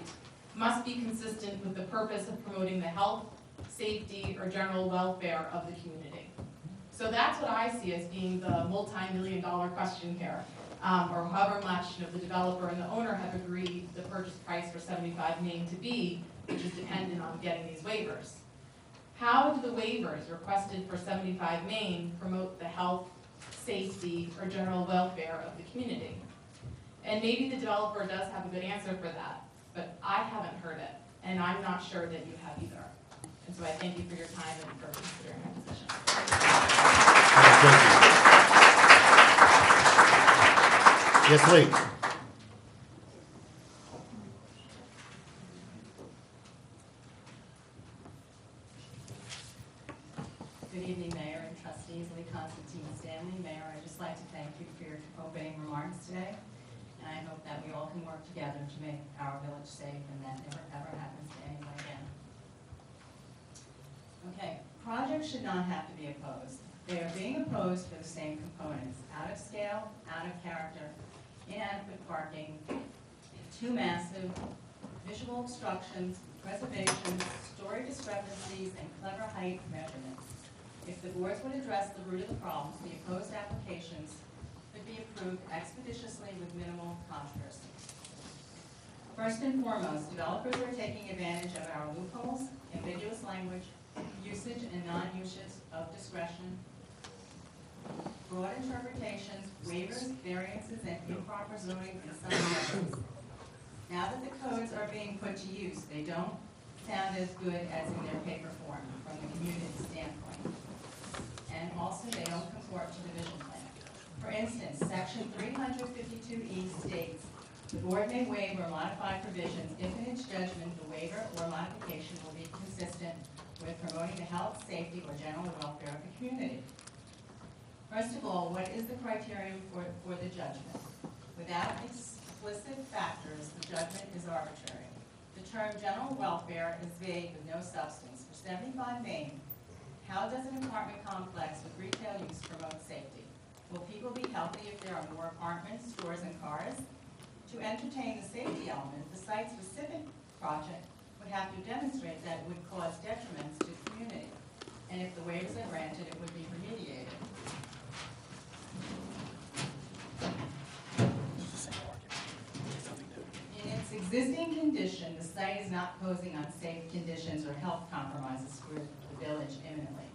must be consistent with the purpose of promoting the health, safety, or general welfare of the community. So that's what I see as being the multi-million-dollar question here. or however much, the developer and the owner have agreed the purchase price for 75 Main to be, which is dependent on getting these waivers. How do the waivers requested for 75 Main promote the health, safety, or general welfare of the community? And maybe the developer does have a good answer for that, but I haven't heard it, and I'm not sure that you have either. And so I thank you for your time and for considering my position. Yes, please. Good evening, Mayor and trustees. Lee Constantine Stanley. Mayor, I'd just like to thank you for your opening remarks today. And I hope that we all can work together to make our village safe and that never ever happens to anyone again. Okay, projects should not have to be opposed. They are being opposed for the same components: out of scale, out of character, inadequate parking, too massive, visual obstructions, preservation, story discrepancies, and clever height measurements. If the boards would address the root of the problems, the opposed applications could be approved expeditiously with minimal controversy. First and foremost, developers are taking advantage of our loopholes, ambiguous language, usage and non-usage of discretion, broad interpretations, waivers, variances, and improper zoning in some areas. Now that the codes are being put to use, they don't sound as good as in their paper form from the community standpoint. And also, they don't comport to the vision plan. For instance, section 352E states, the board may waive or modify provisions if in its judgment the waiver or modification will be consistent with promoting the health, safety, or general welfare of the community. First of all, what is the criterion for the judgment? Without explicit factors, the judgment is arbitrary. The term general welfare is vague with no substance. For 75 Main, how does an apartment complex with retail use promote safety? Will people be healthy if there are more apartments, stores, and cars? To entertain the safety element, the site-specific project would have to demonstrate that it would cause detriments to the community. And if the waivers are granted, it would be remediated. In its existing condition, the site is not posing unsafe conditions or health compromises for the village imminently.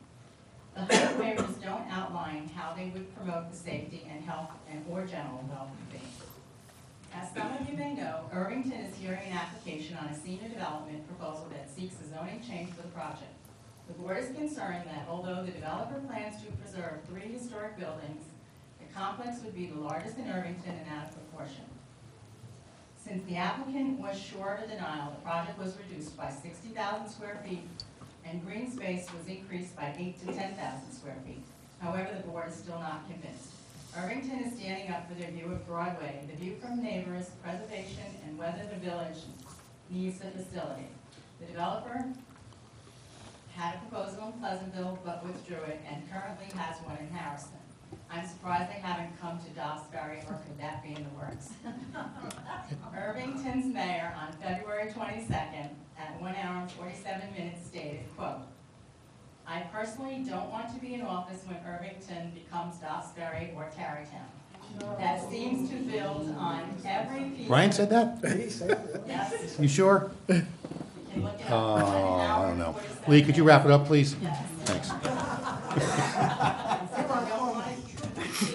The height waivers don't outline how they would promote the safety and health or general well-being. As some of you may know, Irvington is hearing an application on a senior development proposal that seeks a zoning change for the project. The board is concerned that although the developer plans to preserve 3 historic buildings, the complex would be the largest in Irvington and out of proportion. Since the applicant was sure of a denial, the project was reduced by 60,000 square feet and green space was increased by 8,000 to 10,000 square feet. However, the board is still not convinced. Irvington is standing up for their view of Broadway, the view from neighbors, preservation, and whether the village needs the facility. The developer had a proposal in Pleasantville but withdrew it and currently has one in Harrison. I'm surprised they haven't come to Dobbsbury, or could that be in the works? Irvington's mayor on February 22nd at 1 hour and 47 minutes stated, quote, I personally don't want to be in office when Irvington becomes Dobbsbury or Tarrytown. That seems to build on every piece. Brian said that? Yes. You sure? You can look it up. I don't know. Lee, could you wrap it up, please? Yes. Thanks.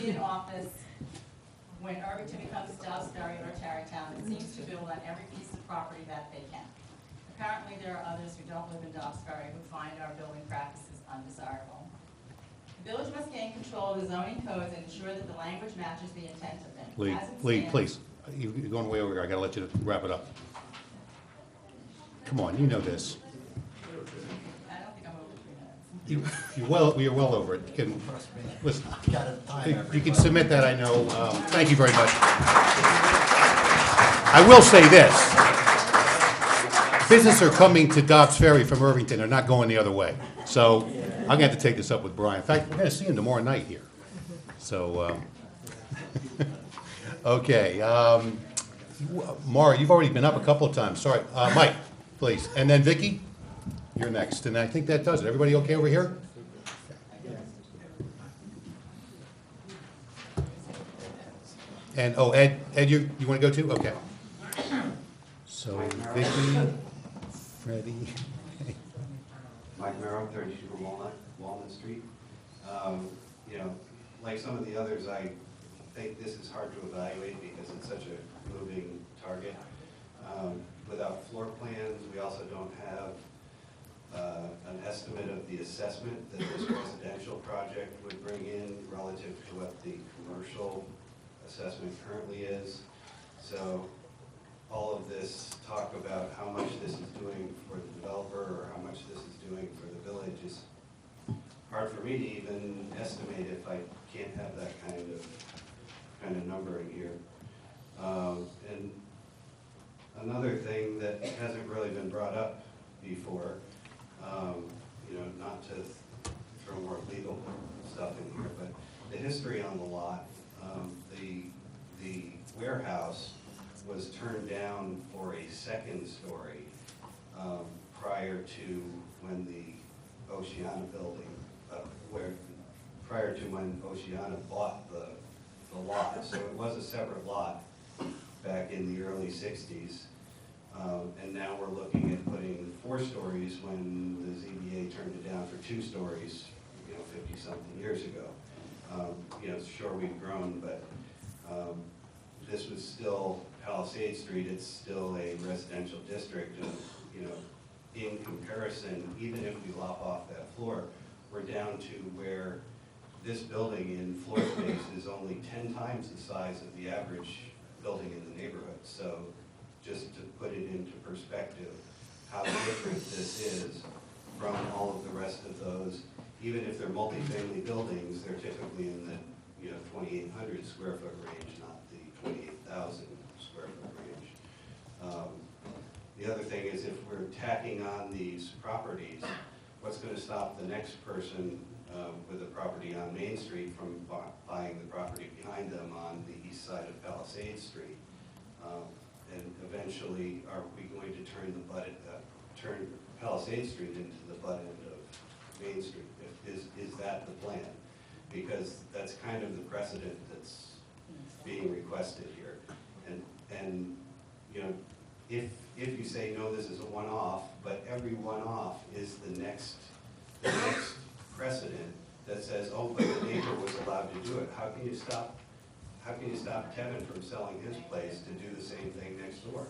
Be in office when Irvington becomes Dobbsbury or Tarrytown. It seems to build on every piece of property that they can. Apparently, there are others who don't live in Dobbsbury who find our building practices undesirable. The village must gain control of the zoning codes and ensure that the language matches the intent of them. Lee, As it Lee, stands- please. You're going way over here. I gotta let you wrap it up. Come on, you know this. I don't think I'm over 3 minutes. You're well over it. You can, listen, you can submit that, I know. Thank you very much. I will say this. Business are coming to Dobbs Ferry from Irvington. They're not going the other way. So I'm going to have to take this up with Brian. In fact, we're going to see him tomorrow night here. So, okay. Mara, you've already been up a couple of times. Sorry. Mike, please. And then Vicki, you're next. And I think that does it. Everybody okay over here? And, oh, Ed, you want to go too? Okay. So Vicky, Freddie. Mike Merrill, 32 Walnut Street. You know, like some of the others, I think this is hard to evaluate because it's such a moving target. Without floor plans, we also don't have an estimate of the assessment that this residential project would bring in relative to what the commercial assessment currently is. So all of this talk about how much this is doing for the developer or how much this is doing for the village is hard for me to even estimate if I can't have that kind of numbering here. And another thing that hasn't really been brought up before, you know, not to throw more legal stuff in here, but the history on the lot, the warehouse was turned down for a second story prior to when the Oceana building, prior to when Oceana bought the lot. So it was a separate lot back in the early 60s. And now we're looking at putting 4 stories when the ZBA turned it down for 2 stories, you know, 50-something years ago. You know, sure, we've grown, but this was still Palisade Street. It's still a residential district, and you know, in comparison, even if we lop off that floor, we're down to where this building in floor space is only 10 times the size of the average building in the neighborhood. So just to put it into perspective, how different this is from all of the rest of those. Even if they're multifamily buildings, they're typically in the 2,800 square foot range, not the 28,000 square foot range. The other thing is if we're tacking on these properties, what's going to stop the next person with a property on Main Street from buying the property behind them on the east side of Palisade Street? And eventually, are we going to turn Palisade Street into the butt end of Main Street? Is that the plan? Because that's kind of the precedent that's being requested here. And you know, if you say no, this is a one-off, but every one-off is the next precedent that says, oh, but the neighbor was allowed to do it. How can you stop Kevin from selling his place to do the same thing next door?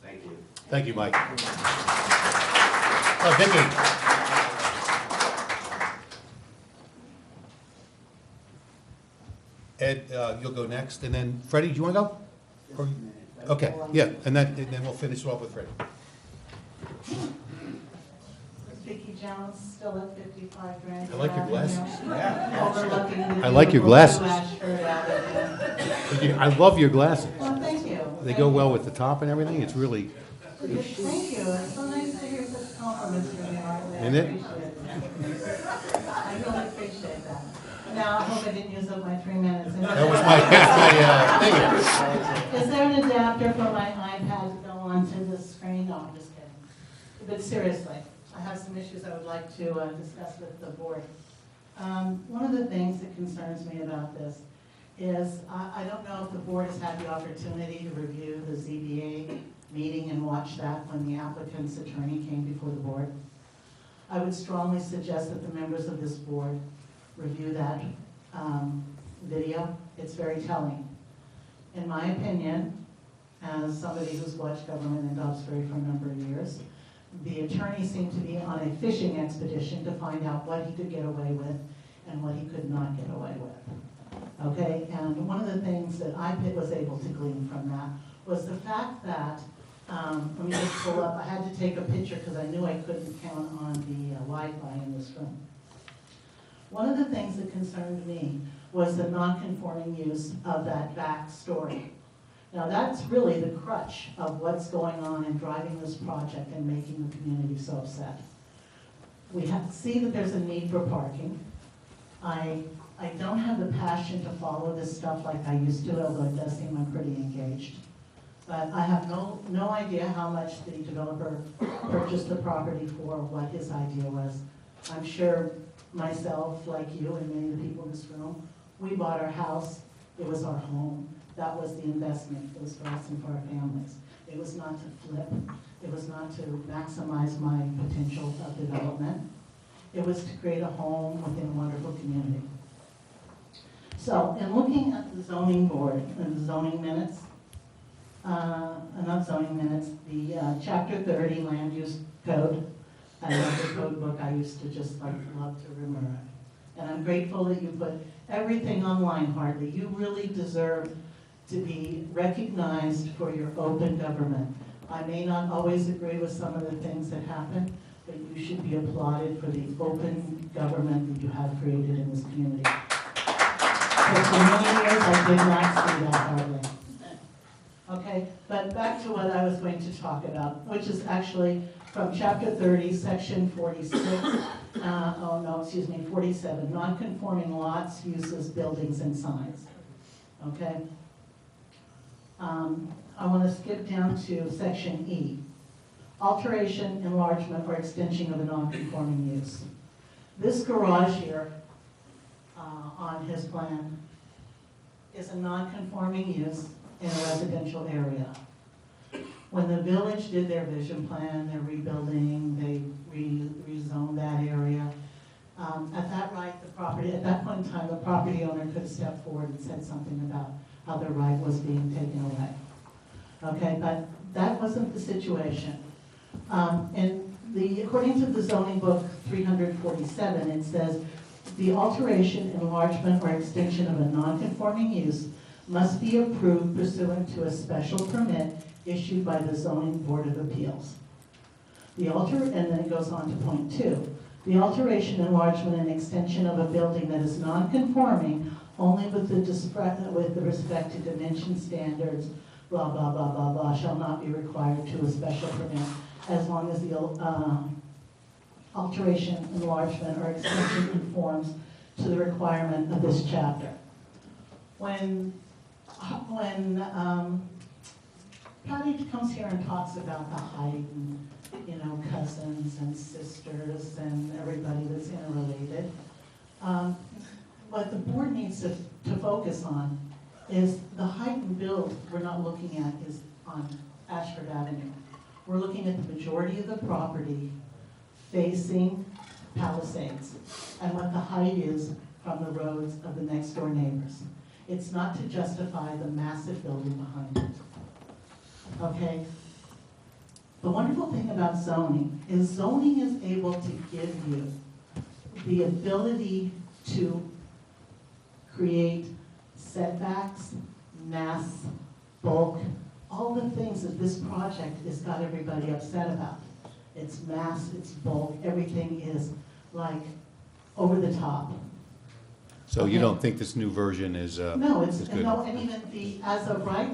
Thank you. Thank you, Mike. Vicky. Ed, you'll go next, and then Freddie, do you want to go? Or, okay, yeah, and then we'll finish off with Freddie. Vicki Jones, still at 55 Grand. I like your glasses. Overlooking the I like your glasses. Ashford Avenue. I love your glasses. Well, thank you. They go well with the top and everything. It's really. Thank you. It's so nice to hear such compliments from you. Isn't it? I really appreciate that. Now, I hope I didn't use up my 3 minutes. That was my thing. Is there an adapter for my iPad to go onto the screen? No, I'm just kidding. But seriously, I have some issues I would like to discuss with the board. One of the things that concerns me about this is I don't know if the board has had the opportunity to review the ZBA meeting and watch that when the applicant's attorney came before the board. I would strongly suggest that the members of this board review that video. It's very telling. In my opinion, as somebody who's watched government in Dobbsbury for a number of years, the attorney seemed to be on a fishing expedition to find out what he could get away with and what he could not get away with. Okay, and one of the things that I was able to glean from that was the fact that, let me just pull up, I had to take a picture because I knew I couldn't count on the Wi-Fi in this room. One of the things that concerned me was the non-conforming use of that back story. Now that's really the crutch of what's going on and driving this project and making the community so upset. We have to see that there's a need for parking. I don't have the passion to follow this stuff like I used to, although it does seem I'm pretty engaged. But I have no idea how much the developer purchased the property for, what his idea was. I'm sure myself, like you and many of the people in this room, we bought our house It was our home. That was the investment. It was for us and for our families. It was not to flip. It was not to maximize my potential of development. It was to create a home within a wonderful community. So, in looking at the zoning board, and the zoning minutes, not zoning minutes, the chapter 30 land use code, I love the code book. I used to just love to remember it. And I'm grateful that you put everything online, Hardly. You really deserve to be recognized for your open government. I may not always agree with some of the things that happen, but you should be applauded for the open government that you have created in this community. But for many years, I did not see that, Hardly. Okay, but back to what I was going to talk about, which is actually from chapter 30, section 46, 47, non-conforming lots, uses, buildings, and signs. Okay? I want to skip down to section E, alteration, enlargement, or extension of a non-conforming use. This garage here on his plan is a non-conforming use in a residential area. When the village did their vision plan, their rebuilding, they rezoned that area. At that point in time, the property owner could step forward and said something about how their right was being taken away. Okay, but that wasn't the situation. According to the zoning book 347, it says, the alteration, enlargement, or extension of a non-conforming use must be approved pursuant to a special permit issued by the Zoning Board of Appeals. And then it goes on to point 2. The alteration, enlargement, and extension of a building that is non-conforming only with the respect to dimension standards, blah, blah, blah, blah, blah, shall not be required to a special permit as long as the alteration, enlargement, or extension conforms to the requirement of this chapter. When Patty comes here and talks about the height and, cousins and sisters and everybody that's interrelated, what the board needs to focus on is the height and build we're not looking at is on Ashford Avenue. We're looking at the majority of the property facing Palisades and what the height is from the roads of the next door neighbors. It's not to justify the massive building behind it. Okay? The wonderful thing about zoning is able to give you the ability to create setbacks, mass, bulk, all the things that this project has got everybody upset about. It's mass, it's bulk, everything is like over the top. So you don't think this new version is No, is good? no, and even the as of right.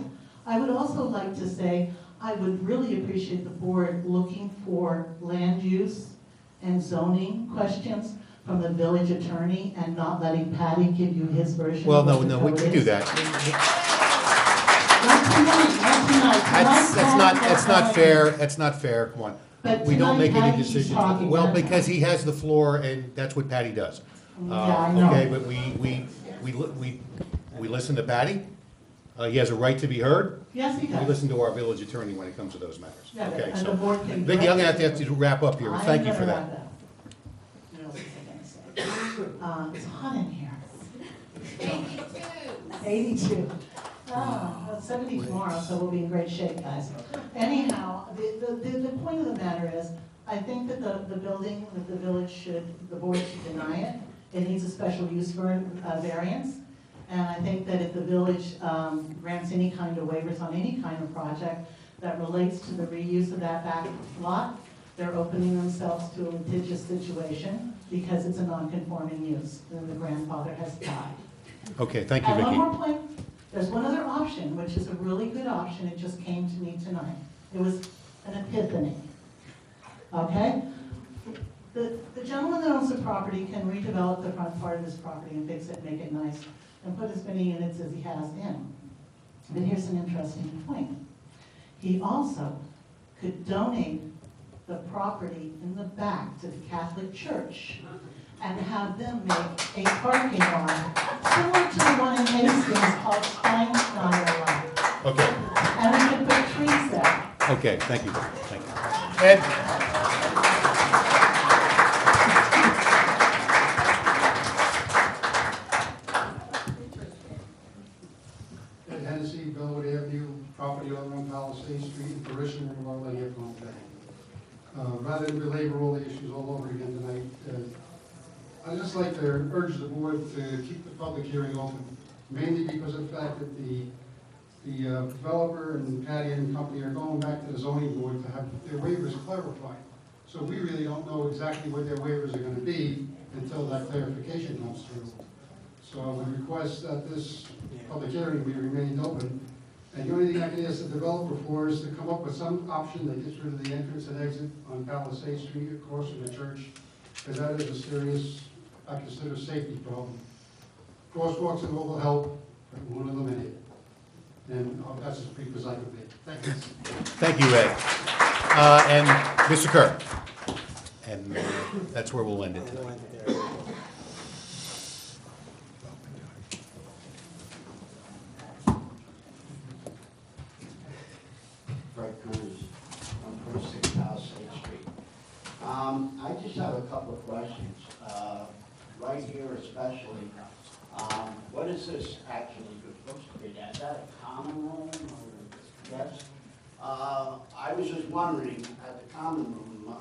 I would also like to say, I would really appreciate the board looking for land use and zoning questions from the village attorney and not letting Patty give you his version. Well, of what the we code can do is. that. Not tonight. That's not fair. That's not fair. Come on. But We don't make tonight any Patty's decisions. talking. Well, because he has the floor, and that's what Patty does. Yeah, I know. Okay, but we listen to Patty. He has a right to be heard. Yes, he We does. listen to our village attorney when it comes to those matters. Yeah, Okay, and so the board can Vicki, I'm gonna direct have to wrap up here. But thank you for that. What else was I gonna say? It's hot in here. 82. Oh, it's 70 tomorrow, so we'll be in great shape, guys. Anyhow, the point of the matter is, I think that the building, that the board should deny it. It needs a special use variance. And I think that if the village grants any kind of waivers on any kind of project that relates to the reuse of that back lot, they're opening themselves to a litigious situation because it's a non-conforming use, and the grandfather has died. Okay, thank you, And one Vicki. more point, there's one other option, which is a really good option, it just came to me tonight. It was an epiphany, okay? The gentleman that owns the property can redevelop the front part of his property and fix it, make it nice, and put as many units as he has in. But here's an interesting point. He also could donate the property in the back to the Catholic Church and have them make a parking lot similar to the one in Hastings called Steinschneider Lot. Okay, And we can put trees there. okay, thank you, thank you. Ed? Ed Hennessy, Bellwood Avenue, property owner on Palisade Street, and parishioner of Our Lady of Pompeii. Rather than belabor all the issues all over again tonight, I'd just like to urge the board to keep the public hearing open, mainly because of the fact that the developer and Patty and company are going back to the zoning board to have their waivers clarified. So we really don't know exactly what their waivers are going to be until that clarification comes through. So I would request that this public hearing be remained open. And the only thing I can ask the developer for is to come up with some option that gets rid of the entrance and exit on Palisade Street across from the church, because that is a serious, I consider, safety problem. Crosswalks and all will help, but we want to eliminate it. And that's as brief as I can be. Thank you. Thank you, Ed. And Mr. Kerr. And that's where we'll end it tonight. Fred Cruz on 46 Palisade Street. I just have a couple of questions. Right here especially, what is this actually supposed to be? Is that a common room or yes? I was just wondering, at the common room,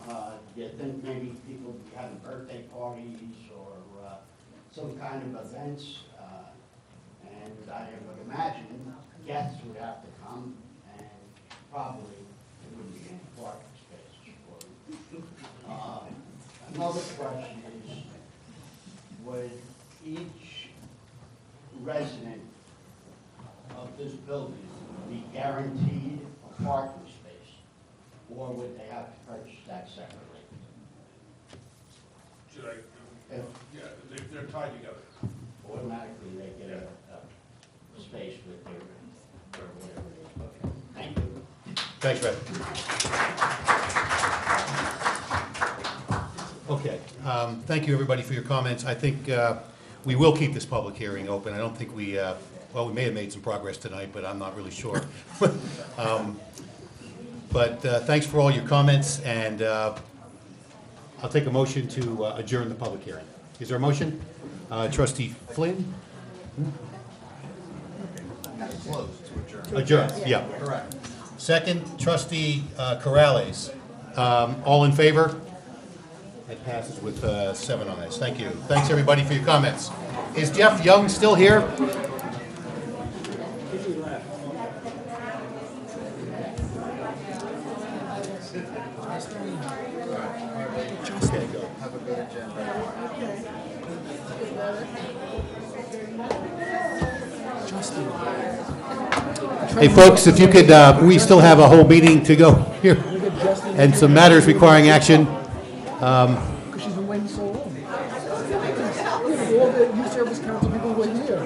do you think maybe people be having birthday parties or some kind of events? And I would imagine guests would have to come, and probably there wouldn't be any parking spaces for them. Another question is, would each resident of this building be guaranteed a parking space, or would they have to purchase that separately? Should I, yeah, they're tied together. Automatically, they get a space with their, or whatever it is. Okay, thank you. Thanks, Fred. Okay, thank you, everybody, for your comments. I think we will keep this public hearing open. I don't think we, well, we may have made some progress tonight, but I'm not really sure. But thanks for all your comments, and I'll take a motion to adjourn the public hearing. Is there a motion? Trustee Flynn? Adjourn, yeah. Correct. Second, Trustee Corrales. All in favor? It passes with 7 on this. Thank you. Thanks, everybody, for your comments. Is Jeff Young still here? Have a good agenda. Hey, folks, if you could, we still have a whole meeting to go here, and some matters requiring action. Because she's been waiting so long. All the youth service council people waiting here.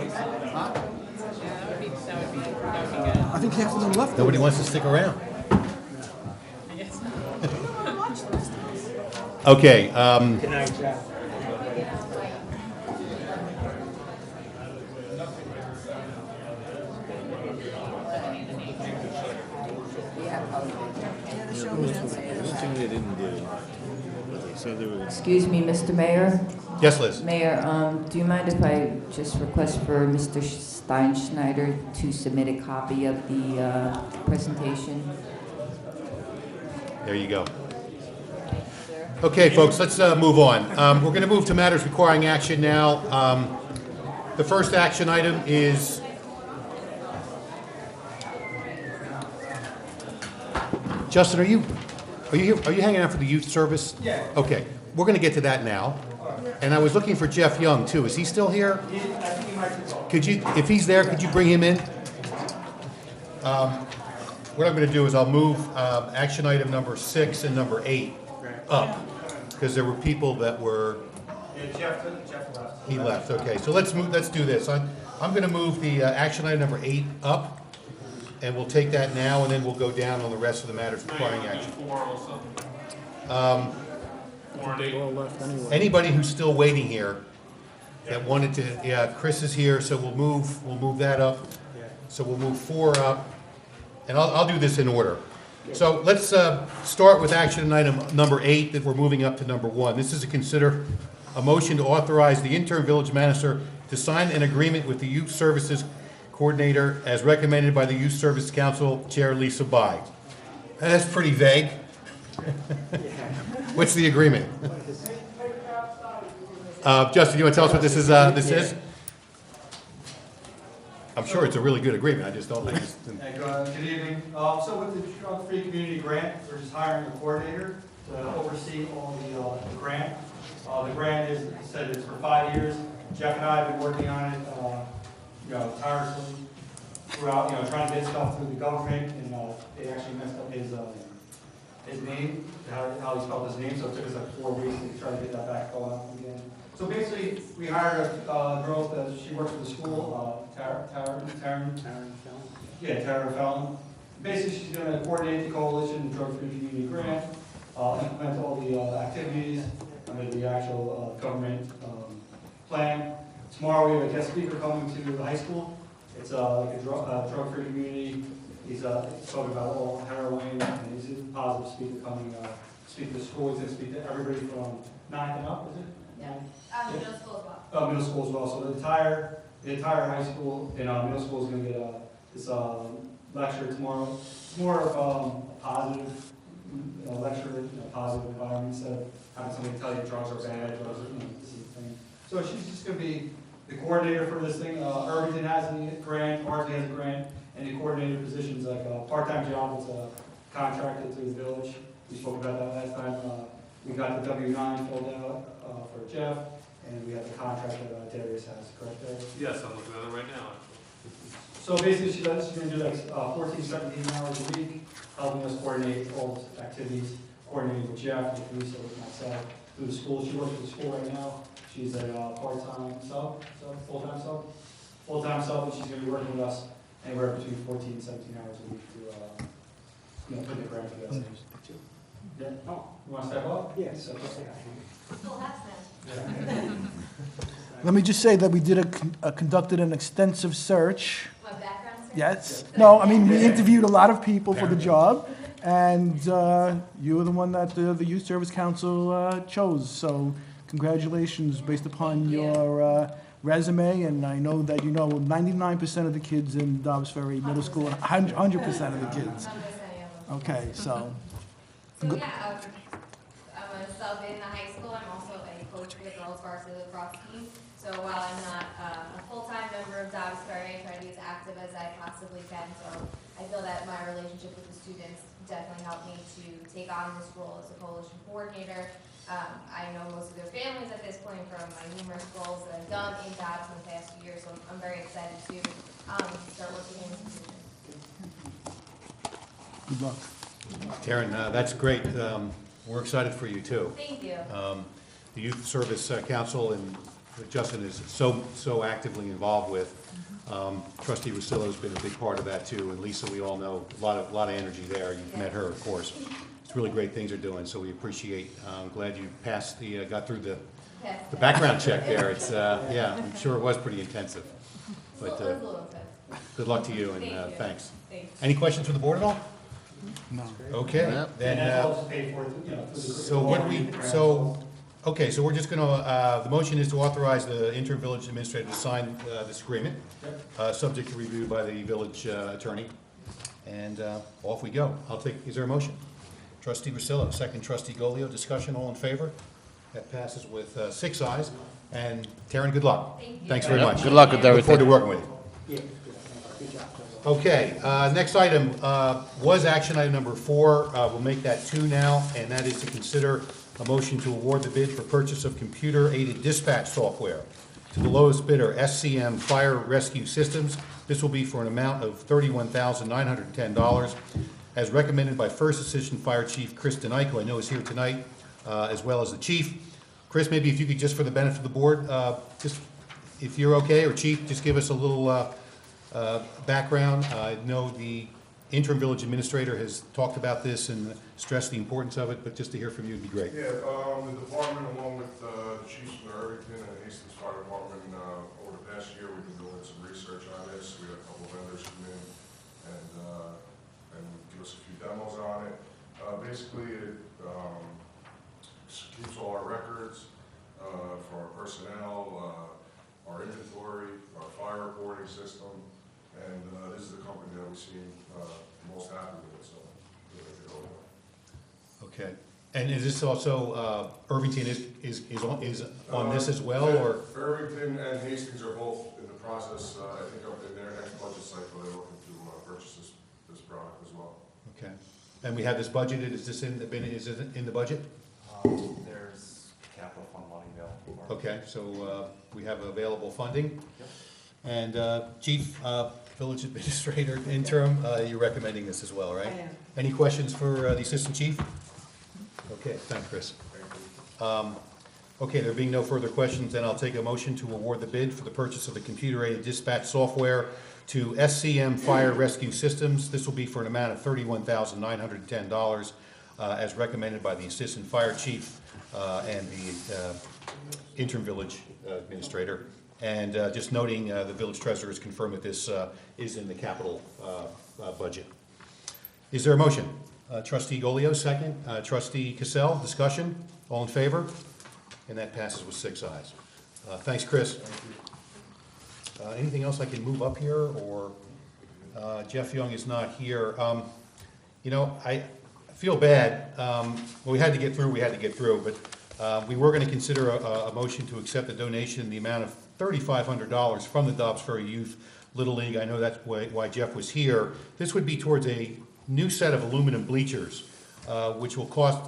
I think half of them left. Nobody wants to stick around. Okay. Good night, Jeff. They didn't do. So they were. Excuse me, Mr. Mayor? Yes, Liz. Mayor, do you mind if I just request for Mr. Steinschneider to submit a copy of the presentation? There you go. Okay, folks, let's move on. We're going to move to matters requiring action now. The first action item is Justin, are you hanging out for the youth service? Yeah. Okay, we're going to get to that now. And I was looking for Jeff Young too. Is he still here? I think he might be. Could you, if he's there, could you bring him in? What I'm going to do is I'll move action item number 6 and number 8 up, because there were people that were. Yeah, Jeff left. He left. Okay, so let's move. Let's do this. I'm going to move the action item number 8 up. And we'll take that now, and then we'll go down on the rest of the matters requiring action. They all left anyway. Anybody who's still waiting here that wanted to, yeah, Chris is here, so we'll move that up. So we'll move 4 up, and I'll do this in order. So let's start with action item number 8, that we're moving up to number 1. This is to consider a motion to authorize the interim village manager to sign an agreement with the Youth Services Coordinator as recommended by the Youth Service Council Chair Lisa Bai. That's pretty vague. What's the agreement? Justin, you want to tell us what this is? I'm sure it's a really good agreement. I just don't. Good evening. So with the Drug Free Community Grant, we're just hiring a coordinator to oversee all the grant. The grant is, as I said, it's for 5 years. Jeff and I have been working on it, tirelessly throughout, trying to get stuff through the government, and they actually messed up his name, how he spelled his name, so it took us like 4 weeks to try to get that back going up again. So basically, we hired a girl that she works for the school, Tara Fallon. Basically, she's going to coordinate the coalition, the Drug Free Community Grant, implement all the activities under the actual government plan. Tomorrow we have a guest speaker coming to the high school. It's like a drug-free community. He's talking about all heroin, and he's a positive speaker coming to speak to the school. He's going to speak to everybody from 9th and up, is it? Yeah. Middle school as well. Middle school as well. So the entire high school and middle school is going to get this lecture tomorrow. It's more of a positive lecture, positive environment instead of having somebody tell you drugs are bad, drugs are this is the thing. So she's just going to be the coordinator for this thing. Irvington has a grant, Ardsley has a grant, and the coordinator position is like a part-time job. It's contracted to the village. We spoke about that last time. We got the W-9 filled out for Jeff, and we have the contract that Darius has, correct, Darius? Yes, I'm looking at it right now. So basically, she's going to do like 14, 17 hours a week, helping us coordinate all the activities, coordinating with Jeff, with Lisa, with myself, through the school. She works at the school right now. She's a part-time full-time sub, and she's going to be working with us anywhere between 14 and 17 hours a week to put the grant together. Yeah. Oh, you want to step up? Yes. Full house now. Let me just say that we conducted an extensive search. My background search? Yes. No, I mean, we interviewed a lot of people for the job, and you were the one that the Youth Service Council chose. So congratulations based upon your resume, and I know that 99% of the kids in Dobbs Ferry Middle School, 100% of the kids. Okay, so. So yeah, I'm a sub in the high school. I'm also a coach for the girls varsity lacrosse team. So while I'm not a full-time member of Dobbs Ferry, I try to be as active as I possibly can. So I feel that my relationship with the students definitely helped me to take on this role as a coalition coordinator. I know most of their families at this point from my numerous roles that I've done in Dobbs in the past few years. So I'm very excited to start working in this position. Good luck. Taryn, that's great. We're excited for you too. Thank you. The Youth Service Council and Justin is so actively involved with. Trustee Russillo has been a big part of that too, and Lisa, we all know, a lot of energy there. You've met her, of course. It's really great things are doing, so we appreciate. I'm glad you got through the background check there. It's yeah, I'm sure it was pretty intensive. But good luck to you, and thanks. Any questions from the board at all? No. Okay, then, okay, so we're just gonna, the motion is to authorize the interim village administrator to sign this agreement, subject to review by the village attorney, and off we go. Is there a motion? Trustee Russillo, second trustee Golio, discussion, all in favor? That passes with 6 ayes, and Taryn, good luck. Thank you. Thanks very much. Good luck with everything. Look forward to working with you. Okay, next item was action item number 4. We'll make that 2 now, and that is to consider a motion to award the bid for purchase of computer-aided dispatch software to the lowest bidder, SCM Fire Rescue Systems. This will be for an amount of $31,910, as recommended by First Assistant Fire Chief Chris Denico, I know is here tonight, as well as the chief. Chris, maybe if you could, just for the benefit of the board, just if you're okay, or Chief, just give us a little background. I know the interim village administrator has talked about this and stressed the importance of it, but just to hear from you would be great. Yeah, the department, along with the chiefs from Irvington and Hastings Fire Department, over the past year, we've been doing some research on this. We had a couple of vendors come in and give us a few demos on it. Basically, it keeps all our records for our personnel, our inventory, our fire reporting system, and this is the company that we seem most happy with, so we're going to go with. Okay. And is this also, Irvington is on this as well, or? Irvington and Hastings are both in the process, I think up in their next budget cycle, they're looking to purchase this product as well. Okay. And we have this budgeted, is this in the budget? There's capital fund money available. Okay, so we have available funding. Yep. And Chief, Village Administrator, interim, you're recommending this as well, right? I am. Any questions for the Assistant Chief? Okay, thanks, Chris. Okay, there being no further questions, then I'll take a motion to award the bid for the purchase of the computer-aided dispatch software to SCM Fire Rescue Systems. This will be for an amount of $31,910, as recommended by the Assistant Fire Chief and the interim Village Administrator. And just noting, the Village Treasurer has confirmed that this is in the capital budget. Is there a motion? Trustee Golio, second. Trustee Cassell, discussion? All in favor? And that passes with 6 ayes. Thanks, Chris. Anything else I can move up here, or Jeff Young is not here. You know, I feel bad. Well, we had to get through, but we were going to consider a motion to accept a donation in the amount of $3,500 from the Dobbs Ferry Youth Little League. I know that's why Jeff was here. This would be towards a new set of aluminum bleachers, which will cost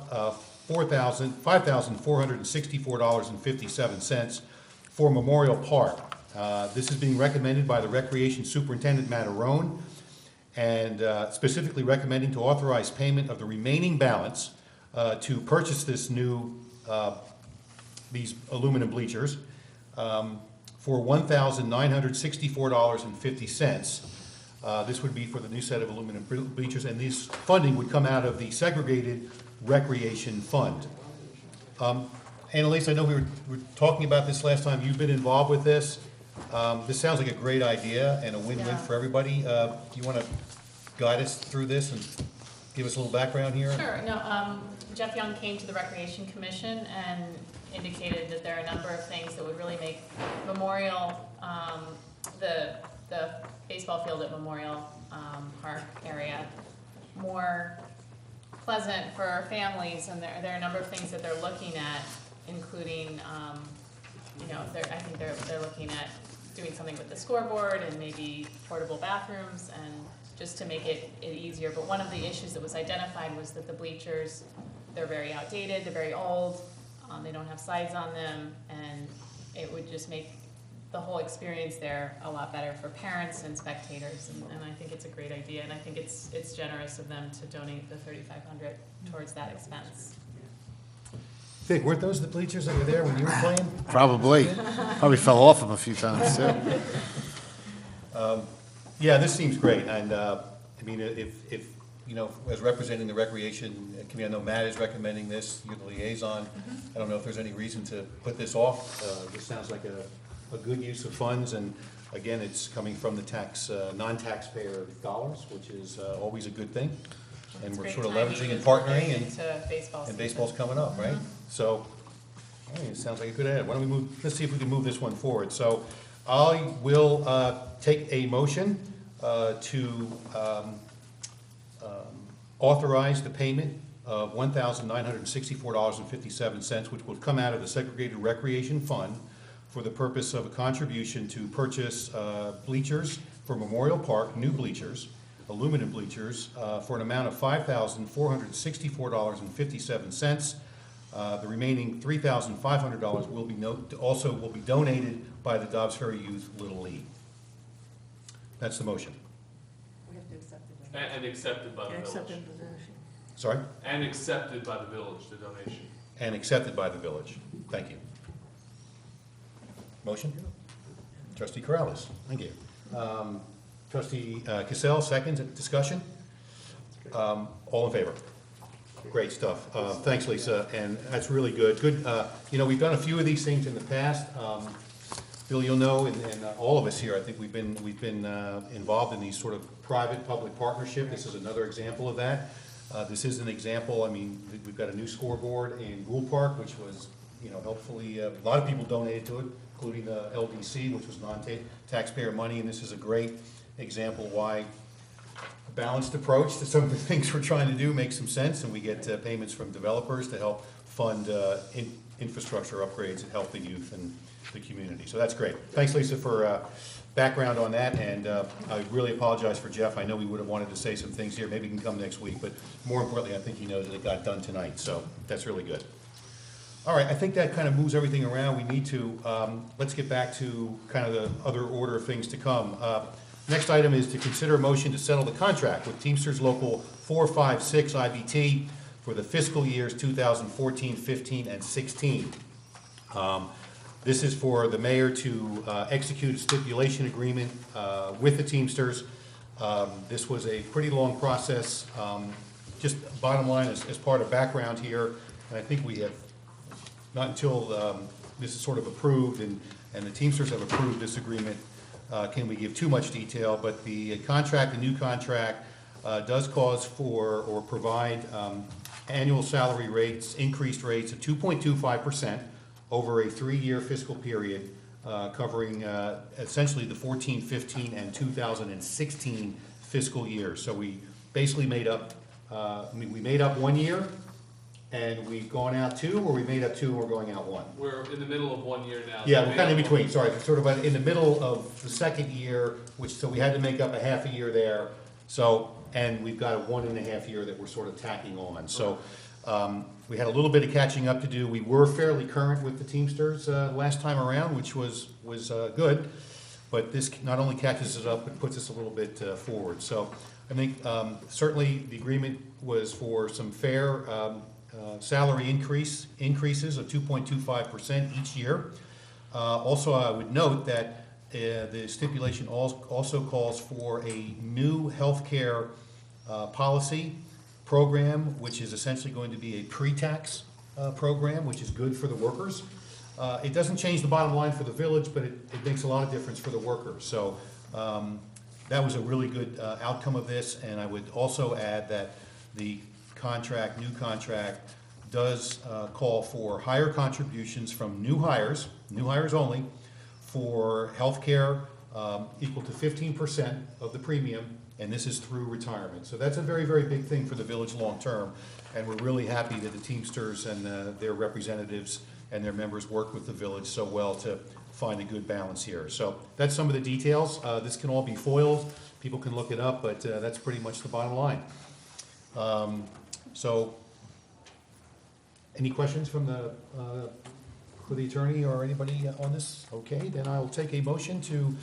$5,464.57 for Memorial Park. This is being recommended by the Recreation Superintendent Matarone, and specifically recommending to authorize payment of the remaining balance to purchase this new these aluminum bleachers for $1,964.50. This would be for the new set of aluminum bleachers, and this funding would come out of the Segregated Recreation Fund. Annalise, I know we were talking about this last time. You've been involved with this. This sounds like a great idea and a win-win for everybody. Do you want to guide us through this and give us a little background here? Sure. No, Jeff Young came to the Recreation Commission and indicated that there are a number of things that would really make Memorial, the baseball field at Memorial Park area, more pleasant for our families, and there are a number of things that they're looking at, including, you know, I think they're looking at doing something with the scoreboard and maybe portable bathrooms, and just to make it easier. But one of the issues that was identified was that the bleachers, they're very outdated, they're very old, they don't have sides on them, and it would just make the whole experience there a lot better for parents and spectators, and I think it's a great idea, and I think it's generous of them to donate the $3,500 towards that expense. Vic, weren't those the bleachers that were there when you were playing? Probably. Probably fell off them a few times, too. Yeah, this seems great, and I mean, if you know, as representing the Recreation Committee, I know Matt is recommending this, you're the liaison. I don't know if there's any reason to put this off. This sounds like a good use of funds, and again, it's coming from the non-taxpayer dollars, which is always a good thing. And we're sort of leveraging and partnering, and baseball's coming up, right? So, I mean, it sounds like a good idea. Why don't we move, let's see if we can move this one forward. So, I will take a motion to authorize the payment of $1,964.57, which will come out of the Segregated Recreation Fund for the purpose of a contribution to purchase bleachers for Memorial Park, new bleachers, aluminum bleachers, for an amount of $5,464.57. The remaining $3,500 will be also will be donated by the Dobbs Ferry Youth Little League. That's the motion. We have to accept it. And accepted by the village. Sorry? And accepted by the village, the donation. And accepted by the village. Thank you. Motion? Trustee Corrales, thank you. Trustee Cassell, second. Discussion? All in favor? Great stuff. Thanks, Lisa, and that's really good. Good, you know, we've done a few of these things in the past. Bill, you'll know, and all of us here, I think we've been involved in these sort of private-public partnership. This is another example of that. This is an example, I mean, we've got a new scoreboard in Gould Park, which was, you know, helpfully, a lot of people donated to it, including the LDC, which was non-taxpayer money, and this is a great example why a balanced approach to some of the things we're trying to do makes some sense, and we get payments from developers to help fund infrastructure upgrades that help the youth and the community. So that's great. Thanks, Lisa, for background on that, and I really apologize for Jeff. I know we would have wanted to say some things here. Maybe he can come next week, but more importantly, I think he knows that it got done tonight, so that's really good. All right, I think that kind of moves everything around. We need to, let's get back to kind of the other order of things to come. Next item is to consider a motion to settle the contract with Teamsters Local 456 IBT for the fiscal years 2014, 15, and 16. This is for the mayor to execute a stipulation agreement with the Teamsters. This was a pretty long process. Just bottom line, as part of background here, and I think we have, not until this is sort of approved and the Teamsters have approved this agreement, can we give too much detail, but the contract, the new contract, does cause for or provide annual salary rates, increased rates of 2.25% over a 3-year fiscal period, covering essentially the 14, 15, and 2016 fiscal years. So we basically made up, we made up 1 year, and we've gone out 2, or we made up 2 and we're going out 1? We're in the middle of 1 year now. Yeah, we're kind of in between, sorry, sort of in the middle of the second year, so we had to make up a half a year there. So, and we've got a 1.5 year that we're sort of tacking on. So we had a little bit of catching up to do. We were fairly current with the Teamsters last time around, which was good. But this not only catches us up, but puts us a little bit forward. So I think certainly the agreement was for some fair salary increases of 2.25% each year. Also, I would note that the stipulation also calls for a new healthcare policy program, which is essentially going to be a pre-tax program, which is good for the workers. It doesn't change the bottom line for the village, but it makes a lot of difference for the workers. So that was a really good outcome of this, and I would also add that the new contract, does call for higher contributions from new hires only, for healthcare equal to 15% of the premium, and this is through retirement. So that's a very, very big thing for the village long term, and we're really happy that the Teamsters and their representatives and their members work with the village so well to find a good balance here. So that's some of the details. This can all be foiled. People can look it up, but that's pretty much the bottom line. So, any questions from for the attorney or anybody on this? Okay, then I'll take a motion to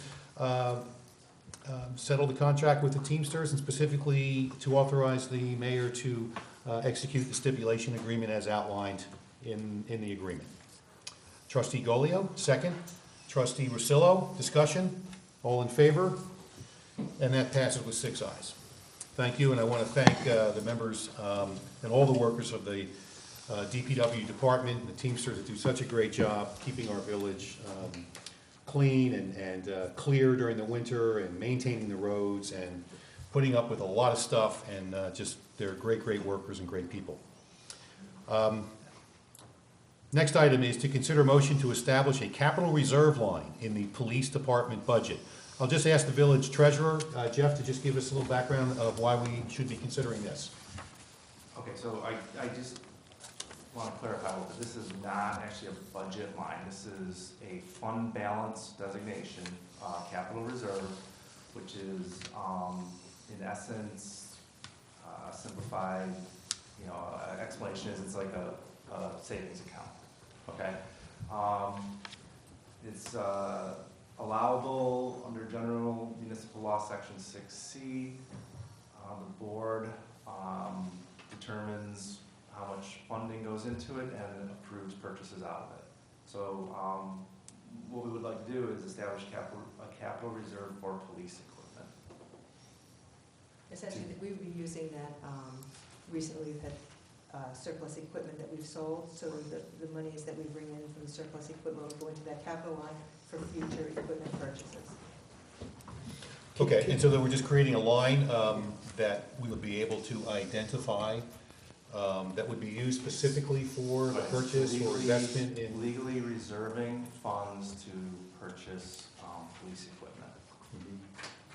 settle the contract with the Teamsters, and specifically to authorize the mayor to execute the stipulation agreement as outlined in the agreement. Trustee Golio, second. Trustee Rosillo, discussion. All in favor? And that passes with 6 ayes. Thank you, and I want to thank the members and all the workers of the DPW department, the Teamsters that do such a great job keeping our village clean and clear during the winter, and maintaining the roads, and putting up with a lot of stuff, and just they're great, great workers and great people. Next item is to consider motion to establish a capital reserve line in the police department budget. I'll just ask the village treasurer, Jeff, to just give us a little background of why we should be considering this. Okay, so I just want to clarify, this is not actually a budget line. This is a fund balance designation, capital reserve, which is, in essence, simplified, explanation is it's like a savings account, okay? It's allowable under General Municipal Law Section 6C. The board determines how much funding goes into it and approves purchases out of it. So what we would like to do is establish a capital reserve for police equipment. Essentially, we would be using that, recently we've had surplus equipment that we've sold, so the monies that we bring in from the surplus equipment will go into that capital line for future equipment purchases. Okay, and so then we're just creating a line that we would be able to identify that would be used specifically for the purchase or investment in? Legally reserving funds to purchase police equipment.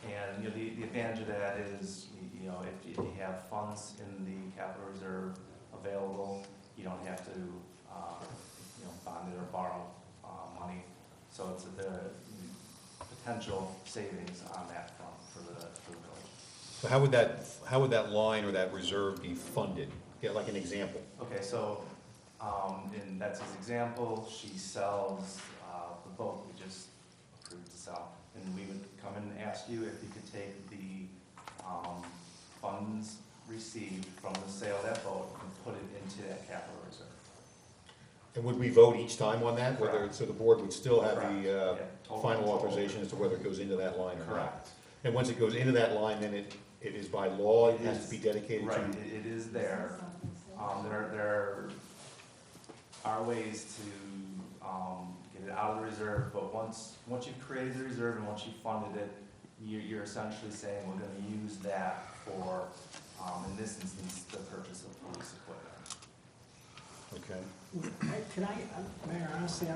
And, you know, the advantage of that is, you know, if you have funds in the capital reserve available, you don't have to, you know, bond it or borrow money. So it's the potential savings on that front for the village. So how would that line or that reserve be funded? Get like an example. Okay, so in Betsy's example, she sells the boat we just approved to sell. And we would come in and ask you if you could take the funds received from the sale of that boat and put it into that capital reserve. And would we vote each time on that? Whether, Correct. so the board would still have Correct. the Yeah, total final control. authorization as to whether it goes into that line or not? Correct. And once it goes into that line, then it is by law, it has to be dedicated to? Right, it is there. There are ways to get it out of the reserve, but once you've created the reserve and once you've funded it, you're essentially saying we're going to use that for, in this instance, the purchase of police equipment. Okay. Can I, Mayor, honestly,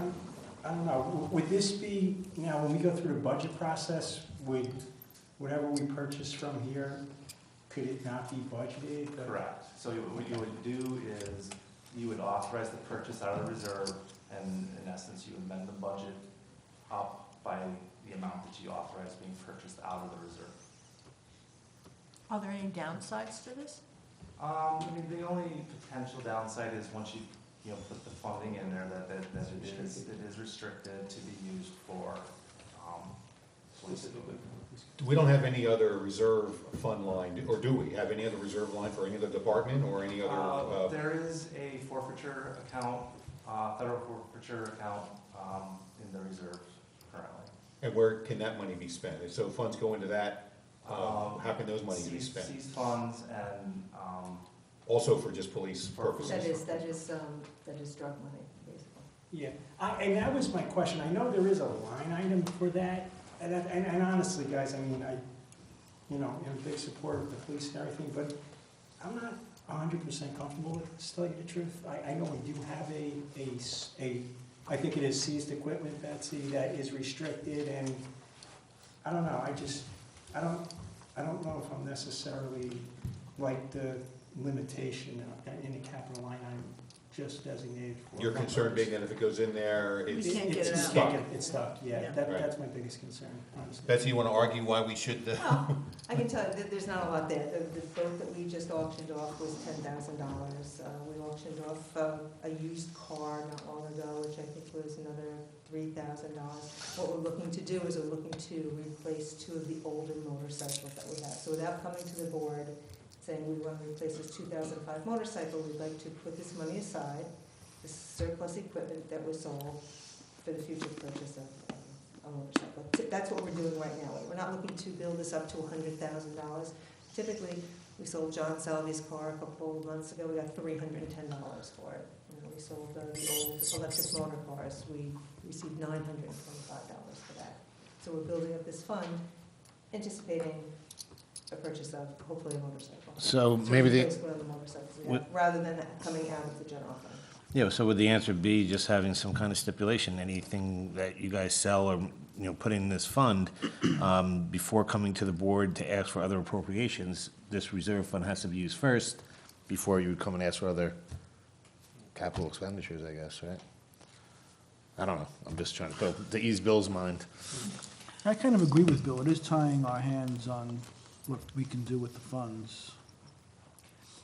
I don't know, would this be, now, when we go through the budget process, would whatever we purchase from here, could it not be budgeted? Correct. So what you would do is you would authorize the purchase out of the reserve, and in essence, you amend the budget up by the amount that you authorize being purchased out of the reserve. Are there any downsides to this? I mean, the only potential downside is once you know, put the funding in there, that it is restricted to be used for police equipment. We don't have any other reserve fund line, or do we have any other reserve line for any other department or any other? There is a forfeiture account, federal forfeiture account in the reserve currently. And where can that money be spent? If so funds go into that, how can those monies be spent? Seized funds and Also for just police purposes? That is drug money, basically. Yeah, and that was my question. I know there is a line item for that, and honestly, guys, I mean, you know, I'm a big supporter of the police and everything, but I'm not 100% comfortable with this, to tell you the truth. I know we do have I think it is seized equipment, Betsy, that is restricted, and I don't know, I don't know if I'm necessarily like the limitation in the capital line item just designated for. Your concern being that if it goes in there, it's You can't get it out. stuck. It's stuck, yeah, Yeah. that's my biggest concern, honestly. Betsy, you want to argue why we should? Well, I can tell you that there's not a lot there. The boat that we just auctioned off was $10,000. We auctioned off a used car not long ago, which I think was another $3,000. What we're looking to do is we're looking to replace 2 of the older motorcycles that we have. So without coming to the board saying we want to replace this 2005 motorcycle, we'd like to put this money aside, this surplus equipment that was sold, for the future purchase of a motorcycle. That's what we're doing right now. We're not looking to build this up to $100,000. Typically, we sold John Salvi's car a couple of months ago. We got $310 for it. You know, we sold the old electric motor cars. We received $925 for that. So we're building up this fund, anticipating a purchase of hopefully a motorcycle. So maybe replace one of the motorcycles we have, rather than coming out of the general fund. Yeah, so would the answer be just having some kind of stipulation, anything that you guys sell or, you know, put in this fund, before coming to the board to ask for other appropriations, this reserve fund has to be used first before you would come and ask for other capital expenditures, I guess, right? I don't know, I'm just trying to ease Bill's mind. I kind of agree with Bill. It is tying our hands on what we can do with the funds.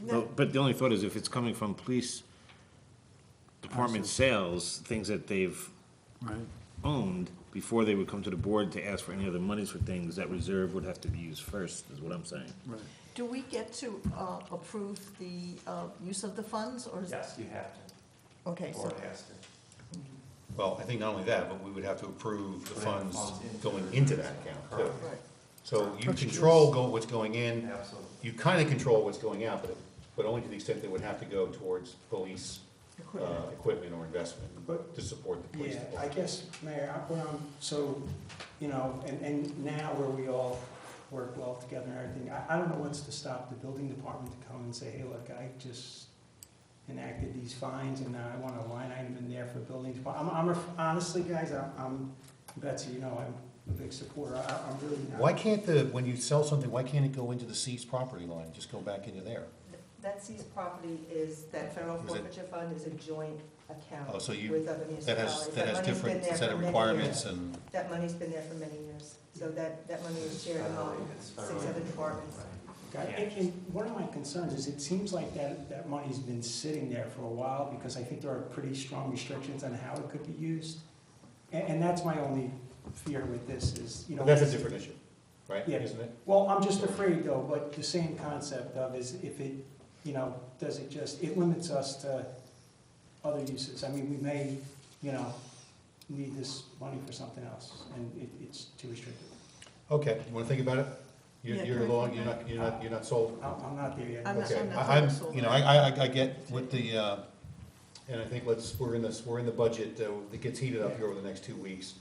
But the only thought is if it's coming from police department sales, things that they've owned, before they would come to the board to ask for any other monies for things, that reserve would have to be used first, is what I'm saying. Right. Do we get to approve the use of the funds, or is? Yes, you have to. Okay, so. Board has to. Well, I think not only that, but we would have to approve the Put in funds funds into going the into reserve. that account, too. Correct. Right. So you That's control what's going in, Absolutely. you kind of control what's going out, but only to the extent that it would have to go towards police equipment or investment to support the police Yeah, department. I guess, Mayor, so, you know, and now where we all work well together and everything, I don't know what's to stop the building department to come and say, hey, look, I just enacted these fines and I want a line item in there for building department. Honestly, guys, I'm, Betsy, you know, I'm a big supporter. I'm really not. Why can't when you sell something, why can't it go into the seized property line, just go back into there? That seized property that federal Is it- forfeiture fund is a joint account Oh, so with other that municipalities. has money's different been there set for of many requirements years. and, That money's been there for many years, so that money is shared among It's 6 federally. other departments. And one of my concerns is it seems like that money's been sitting there for a while because I think there are pretty strong restrictions on how it could be used. And that's my only fear with this is, you know. but that's a different issue, right? Yeah. Isn't it? Well, I'm just afraid though, but the same concept of is if it, you know, does it just, it limits us to other uses. I mean, we may, you know, need this money for something else and it's too restricted. Okay, you wanna think about it? Yeah, You're can I long, think you're not sold? I'm not there yet. I'm not- Okay, I'm not I'm, sold. you know, I get what the, and I think we're in the budget, that gets heated up here over the next 2 weeks.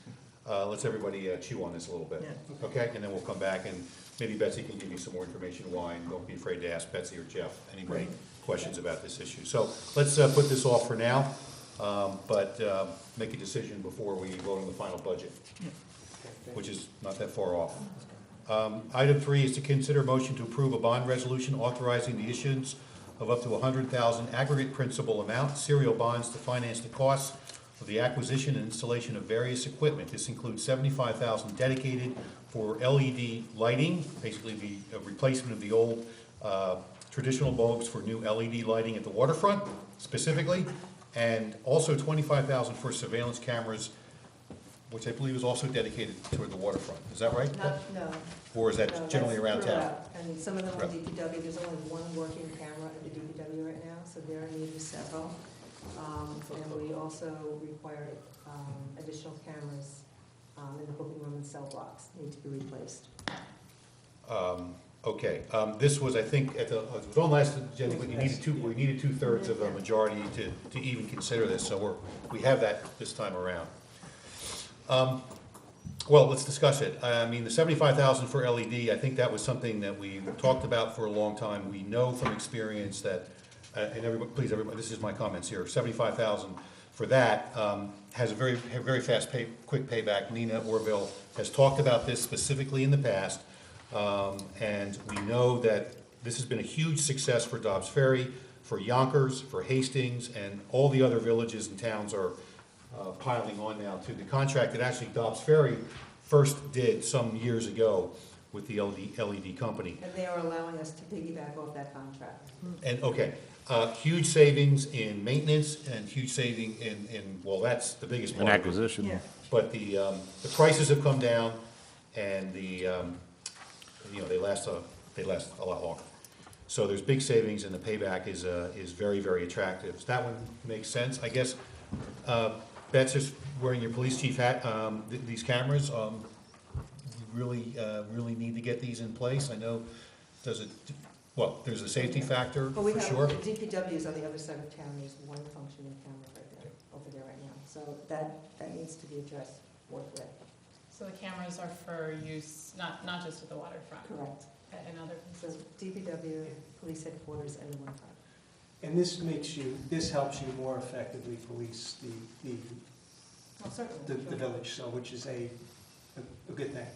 Let's everybody chew on this a little bit, Yeah. okay? And then we'll come back and maybe Betsy can give you some more information why, and don't be afraid to ask Betsy or Jeff anybody questions about this issue. So let's put this off for now, but make a decision before we vote on the final budget, which is not that far off. Item 3 is to consider motion to approve a bond resolution authorizing the issuance of up to $100,000 aggregate principal amount serial bonds to finance the costs of the acquisition and installation of various equipment. This includes $75,000 dedicated for LED lighting, basically the replacement of the old traditional bulbs for new LED lighting at the waterfront specifically, and also $25,000 for surveillance cameras, which I believe is also dedicated toward the waterfront. Is that right? No. Or is No, that generally that's around town? throughout. And some of them Right. on DPW, there's only one working camera at the DPW right now, so they're in need of several. And we also require additional cameras in the booking room and cell blocks need to be replaced. Okay, this was, I think, it was on last agenda, but we needed 2/3 of a majority to even consider this, so we have that this time around. Well, let's discuss it. I mean, the $75,000 for LED, I think that was something that we talked about for a long time. We know from experience that, and everybody, please, everybody, this is my comments here, $75,000 for that has a very fast quick payback. Nina Orville has talked about this specifically in the past, and we know that this has been a huge success for Dobbs Ferry, for Yonkers, for Hastings, and all the other villages and towns are piling on now to the contract that actually Dobbs Ferry first did some years ago with the LED company. And they are allowing us to piggyback off that contract. And, okay, huge savings in maintenance and huge saving in, well, that's the biggest part. An of it. acquisition. Yeah. But the prices have come down and you know, they last a lot longer. So there's big savings and the payback is very, very attractive. So that one makes sense. I guess, Bets is wearing your police chief hat, these cameras, you really need to get these in place. I know, well, there's a safety factor But we for have, sure. the DPW is on the other side of town, there's one functioning camera right there, over there right now. So that needs to be addressed forthwith. So the cameras are for use, not just at the waterfront, Correct. in other So places. DPW, police headquarters, and the one front. And this helps you more effectively police Well, certainly. the village, so, which is a good thing.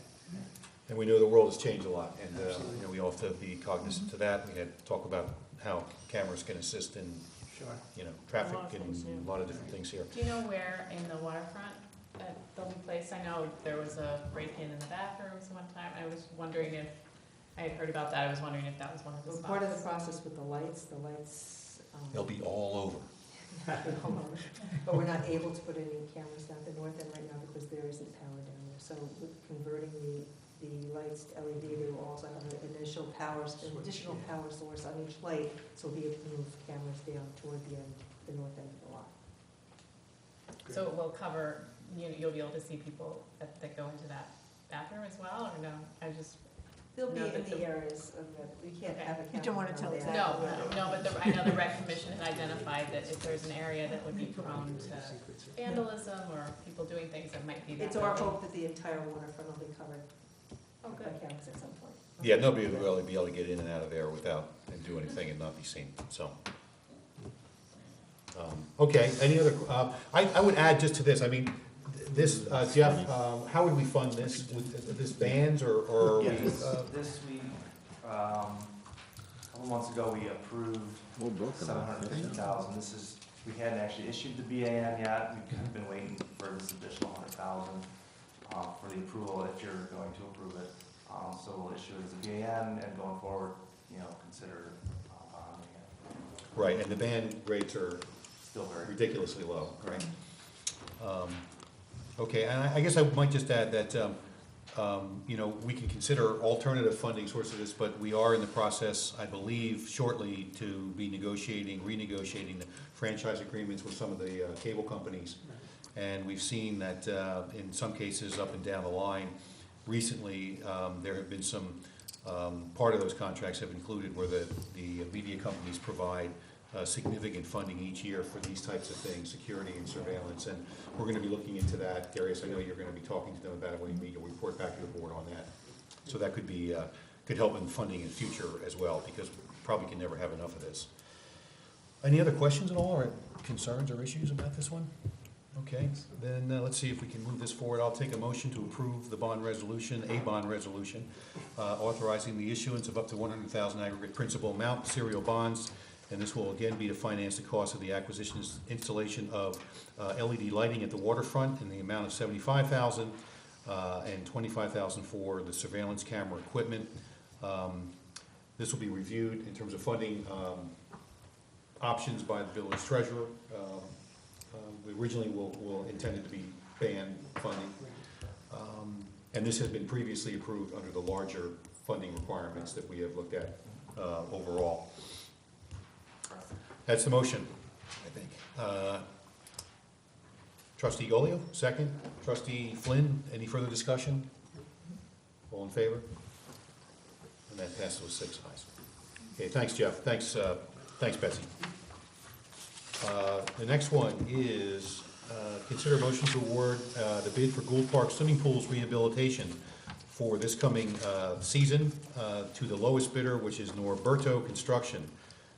And we know the world has changed a lot, and you know, we all have to be cognizant to that. We had talk about how cameras can assist in, Sure. you know, traffic A lot of things, and yeah. a lot of different things here. Do you know where in the waterfront that they'll be placed? I know there was a break-in in the bathrooms one time. I was wondering if, I had heard about that, I was wondering if that was one of the Well, spots. part of the process with the lights. They'll be all over. But we're not able to put any cameras down at the north end right now because there isn't power down there. So with converting the lights to LED, they will also have an additional power source on each light, so we'll be able to move cameras down toward the north end of the lot. So it will cover, you'll be able to see people that go into that bathroom as well, or no? They'll be No, in but the areas of, we can't have a camera. You don't wanna tell there. exactly. No, but I know the rec commission had identified that if there's an area that would be prone to vandalism or people doing things that might be that. It's our way. hope that the entire waterfront will be covered Oh, by good. cameras at some point. Yeah, nobody would really be able to get in and out of there without, and do anything and not be seen, so. Okay, any other, I would add just to this, I mean, this, Jeff, how would we fund this? With this bands or are we? Yeah, this we, a couple months ago, we approved $750,000. This is, we hadn't actually issued the BAN yet. We've kind of been waiting for this additional $100,000 for the approval, if you're going to approve it. So we'll issue it as a BAN and going forward, consider bonding it. Right, and the band rates are Still very ridiculously low, right? Okay, and I guess I might just add that, we can consider alternative funding sources of this, but we are in the process, I believe, shortly to be renegotiating the franchise agreements with some of the cable companies. And we've seen that in some cases up and down the line, recently, there have been some, part of those contracts have included where the media companies provide significant funding each year for these types of things, security and surveillance, and we're gonna be looking into that. Darius, I know you're gonna be talking to them about it when you meet, you'll report back to the board on that. So that could be, could help in funding in the future as well, because we probably can never have enough of this. Any other questions at all, or concerns or issues about this one? Okay, then let's see if we can move this forward. I'll take a motion to approve the bond resolution, authorizing the issuance of up to $100,000 aggregate principal amount serial bonds. And this will again be to finance the cost of the acquisition installation of LED lighting at the waterfront in the amount of $75,000 and $25,000 for the surveillance camera equipment. This will be reviewed in terms of funding options by the village treasurer. We originally will intended to be band funding. And this has been previously approved under the larger funding requirements that we have looked at overall. That's the motion, I think. Trustee Golio, second. Trustee Flynn, any further discussion? All in favor? And that passes with 6 ayes. Okay, thanks, Jeff. Thanks, Betsy. The next one is consider a motion to award the bid for Gould Park Swimming Pools rehabilitation for this coming season to the lowest bidder, which is Norberto Construction.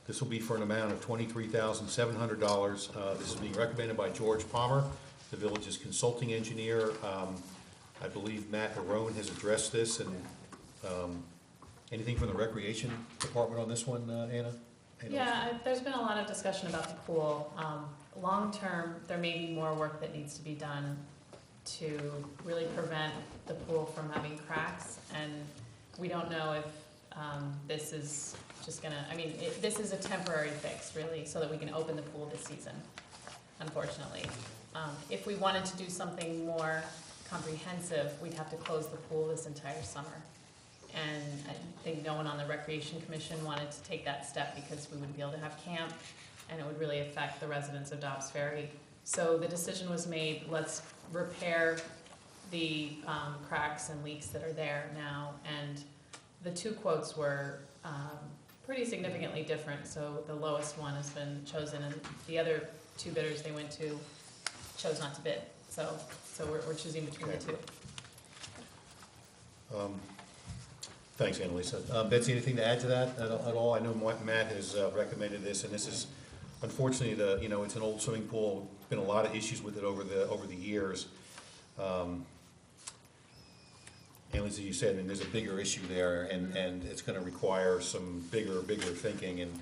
This will be for an amount of $23,700. This is being recommended by George Palmer, the village's consulting engineer. I believe Matt Arone has addressed this, and anything from the Recreation Department on this one, Anna? Yeah, there's been a lot of discussion about the pool. Long-term, there may be more work that needs to be done to really prevent the pool from having cracks, and we don't know if this is just gonna, this is a temporary fix, really, so that we can open the pool this season, unfortunately. If we wanted to do something more comprehensive, we'd have to close the pool this entire summer. And I think no one on the Recreation Commission wanted to take that step because we wouldn't be able to have camp, and it would really affect the residents of Dobbs Ferry. So the decision was made, let's repair the cracks and leaks that are there now, and the 2 quotes were pretty significantly different, so the lowest one has been chosen, and the other 2 bidders they went to chose not to bid. So we're choosing between the 2. Thanks, Annalisa. Betsy, anything to add to that at all? I know Matt has recommended this, and this is, unfortunately, it's an old swimming pool. Been a lot of issues with it over the years. Annalisa, you said, and there's a bigger issue there, and it's going to require some bigger thinking, and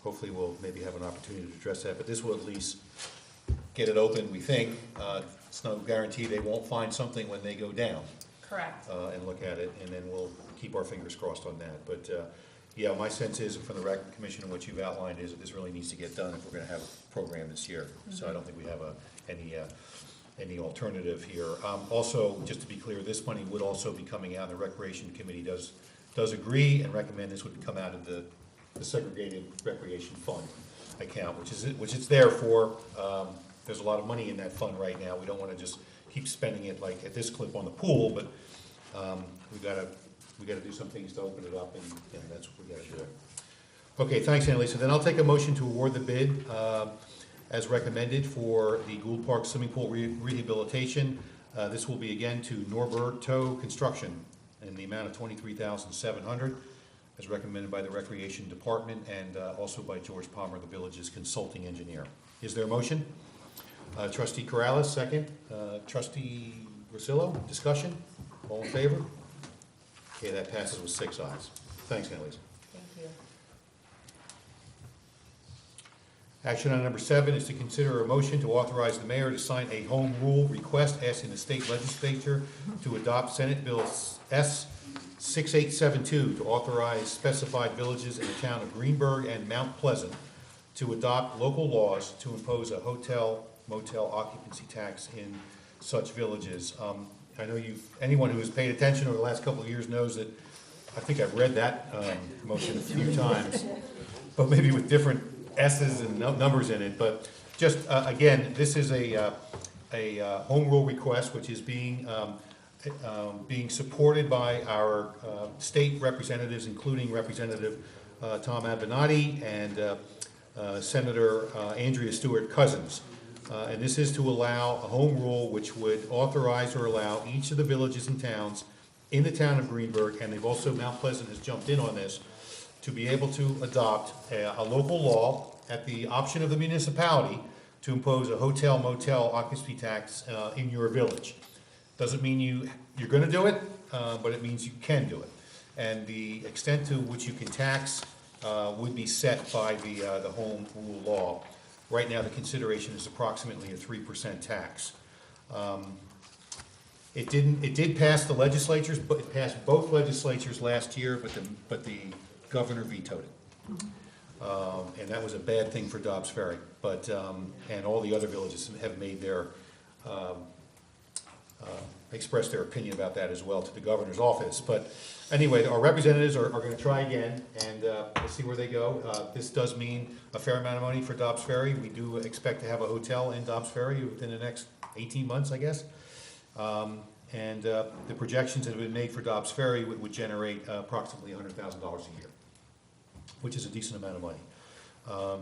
hopefully we'll maybe have an opportunity to address that. But this will at least get it open, we think. It's no guarantee they won't find something when they go down. Correct. And look at it, and then we'll keep our fingers crossed on that. But yeah, my sense is from the Rec Commission and what you've outlined is that this really needs to get done if we're going to have a program this year. So I don't think we have any alternative here. Also, just to be clear, this money would also be coming out. The Recreation Committee does agree and recommend this would come out of the segregated recreation fund account, which it's there for. There's a lot of money in that fund right now. We don't want to just keep spending it like at this clip on the pool, but we've got to we gotta do some things to open it up, and that's what we gotta do. Okay, thanks, Annalisa. Then I'll take a motion to award the bid, as recommended for the Gould Park Swimming Pool rehabilitation. This will be again to Norberto Construction in the amount of $23,700, as recommended by the Recreation Department and also by George Palmer, the village's consulting engineer. Is there a motion? Trustee Corrales, second. Trustee Rosillo, discussion? All in favor? Okay, that passes with 6 ayes. Thanks, Annalisa. Thank you. Action item number 7 is to consider a motion to authorize the mayor to sign a home rule request asking the state legislature to adopt Senate Bill S. 6872 to authorize specified villages in the town of Greenberg and Mount Pleasant to adopt local laws to impose a hotel motel occupancy tax in such villages. I know anyone who has paid attention over the last couple of years knows that I think I've read that motion a few times, but maybe with different S's and numbers in it. But just again, this is a home rule request which is being supported by our state representatives, including Representative Tom Avenatti and Senator Andrea Stewart Cousins. And this is to allow a home rule which would authorize or allow each of the villages and towns in the town of Greenberg, and they've also, Mount Pleasant has jumped in on this, to be able to adopt a local law at the option of the municipality to impose a hotel motel occupancy tax in your village. Doesn't mean you're gonna do it, but it means you can do it. And the extent to which you can tax would be set by the home rule law. Right now, the consideration is approximately a 3% tax. It did pass the legislatures, but it passed both legislatures last year, but the governor vetoed it. And that was a bad thing for Dobbs Ferry, but, and all the other villages have made their, expressed their opinion about that as well to the governor's office. But anyway, our representatives are gonna try again, and we'll see where they go. This does mean a fair amount of money for Dobbs Ferry. We do expect to have a hotel in Dobbs Ferry within the next 18 months, I guess. And the projections that have been made for Dobbs Ferry would generate approximately $100,000 a year, which is a decent amount of money.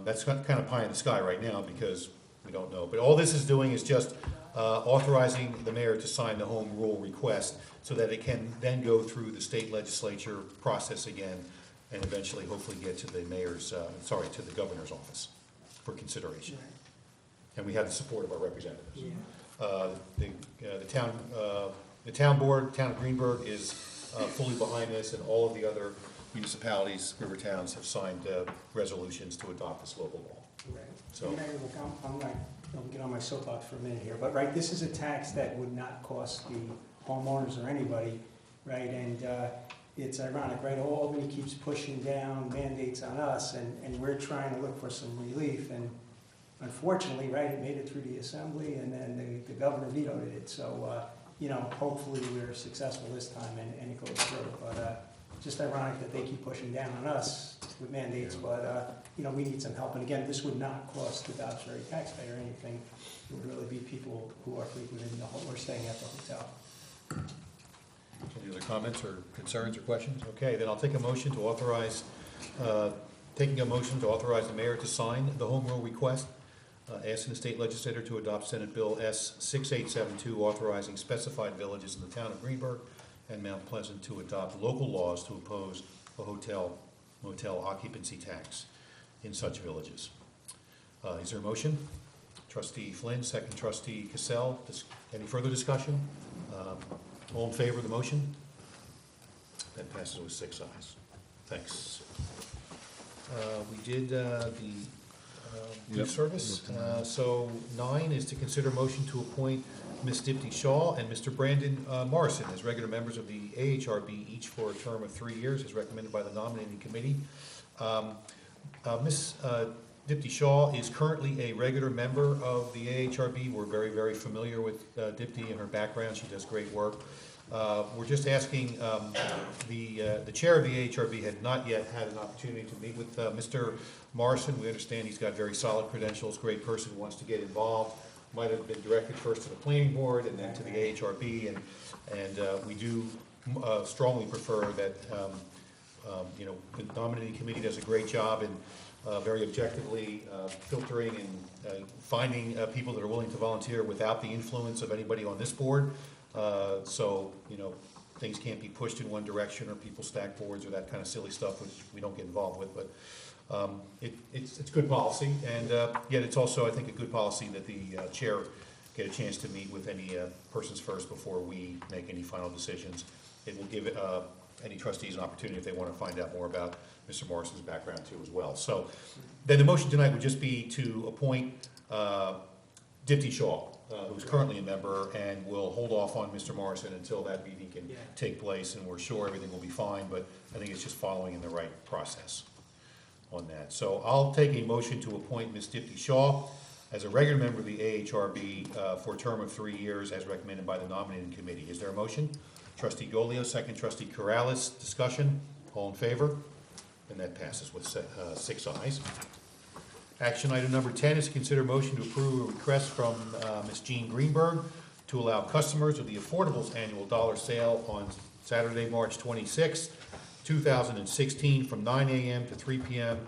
That's kind of pie in the sky right now because we don't know. But all this is doing is just authorizing the mayor to sign the home rule request so that it can then go through the state legislature process again and eventually hopefully get to the mayor's, to the governor's office for consideration. And we have the support of our representatives. The town board, town of Greenberg is fully behind this, and all of the other municipalities, river towns, have signed resolutions to adopt this local law. Right. So, I'm not, I'll get on my soapbox for a minute here, but right, this is a tax that would not cost the homeowners or anybody, right? And it's ironic, right? Albany keeps pushing down mandates on us, and we're trying to look for some relief, and unfortunately, right, it made it through the assembly, and then the governor vetoed it. So, hopefully we're successful this time and it goes through. But just ironic that they keep pushing down on us with mandates, but, we need some help. And again, this would not cost the Dobbs Ferry taxpayer anything. It would really be people who are frequenting or staying at the hotel. any other comments or concerns or questions? Okay, then I'll take a motion to authorize, the mayor to sign the home rule request, asking the state legislature to adopt Senate Bill S. 6872, authorizing specified villages in the town of Greenberg and Mount Pleasant to adopt local laws to impose a hotel motel occupancy tax in such villages. Is there a motion? Trustee Flynn, second trustee Cassell. Any further discussion? All in favor of the motion? That passes with 6 ayes. Thanks. We did the youth service. So 9 is to consider motion to appoint Ms. Dipti Shaw and Mr. Brandon Morrison as regular members of the AHRB, each for a term of 3 years, as recommended by the nominating committee. Ms. Dipti Shaw is currently a regular member of the AHRB. We're very, very familiar with Dipti and her background. She does great work. We're just asking, the chair of the AHRB had not yet had an opportunity to meet with Mr. Morrison. We understand he's got very solid credentials, great person, wants to get involved. Might have been directed first to the planning board and then to the AHRB, and we do strongly prefer that, you know, the nominating committee does a great job in very objectively filtering and finding people that are willing to volunteer without the influence of anybody on this board. So, you know, things can't be pushed in one direction, or people stack boards or that kind of silly stuff, which we don't get involved with. But it's good policy, and yet it's also, I think, a good policy that the chair get a chance to meet with any persons first before we make any final decisions. It will give any trustees an opportunity, if they want to find out more about Mr. Morrison's background too as well. So then the motion tonight would just be to appoint Dipti Shaw, who's currently a member, and we'll hold off on Mr. Morrison until that meeting can take place, and we're sure everything will be fine, but I think it's just following in the right process on that. So I'll take a motion to appoint Ms. Dipti Shaw as a regular member of the AHRB for a term of 3 years as recommended by the nominating committee. Is there a motion? Trustee Dolio, second. Trustee Corrales, discussion. All in favor? And that passes with 6 ayes. Action item number 10 is to consider motion to approve a request from Ms. Jean Greenberg to allow customers of the Affordables annual dollar sale on Saturday, March 26, 2016, from 9 a.m. to 3 p.m.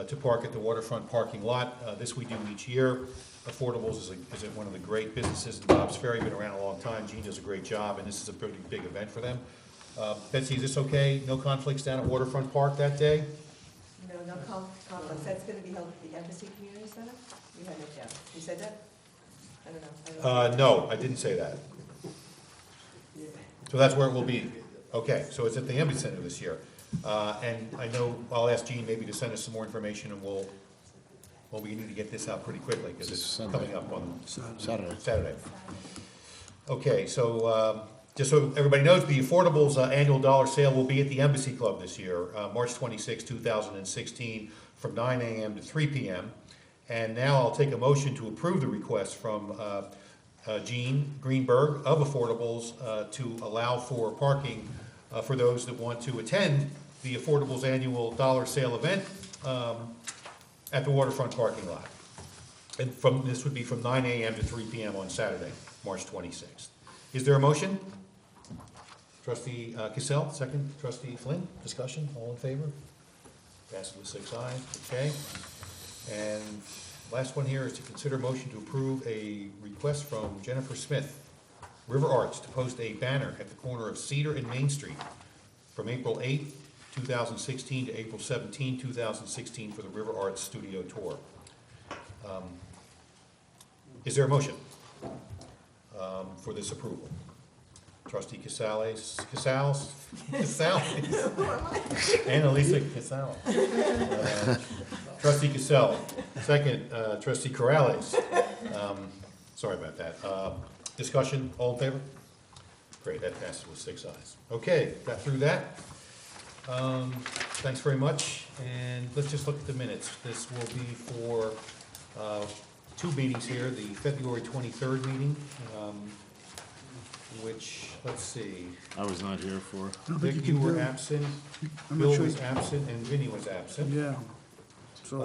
To park at the waterfront parking lot. This we do each year. Affordables is one of the great businesses in Dobbs Ferry, been around a long time. Jean does a great job, and this is a pretty big event for them. Betsy, is this okay? No conflicts down at Waterfront Park that day? No conflicts. That's gonna be held at the Embassy Community Center? You had it down. You said that? I don't know. No, I didn't say that. So that's where it will be. Okay, so it's at the Embassy Center this year. And I know, I'll ask Jean maybe to send us some more information, and we need to get this out pretty quickly, because it's coming up on Saturday. Okay, so just so everybody knows, the Affordables annual dollar sale will be at the Embassy Club this year, March 26, 2016, from 9 a.m. to 3 p.m. And now I'll take a motion to approve the request from Jean Greenberg of Affordables to allow for parking for those that want to attend the Affordables annual dollar sale event at the waterfront parking lot. And this would be from 9 a.m. to 3 p.m. on Saturday, March 26th. Is there a motion? Trustee Cassell, second. Trustee Flynn, discussion, all in favor? Passes with 6 ayes, okay. And last one here is to consider motion to approve a request from Jennifer Smith, River Arts, to post a banner at the corner of Cedar and Main Street from April 8th, 2016 to April 17, 2016 for the River Arts Studio Tour. Is there a motion for this approval? Trustee Casales, Annalisa Casale. Trustee Cassell, second. Trustee Corrales. Sorry about that. Discussion, all in favor? Great, that passes with 6 ayes. Okay, got through that. Thanks very much, and let's just look at the minutes. This will be for 2 meetings here, the February 23rd meeting, which, let's see. I was not here for. Vic, you were absent, Bill was absent, and Vinnie was absent. Yeah. So,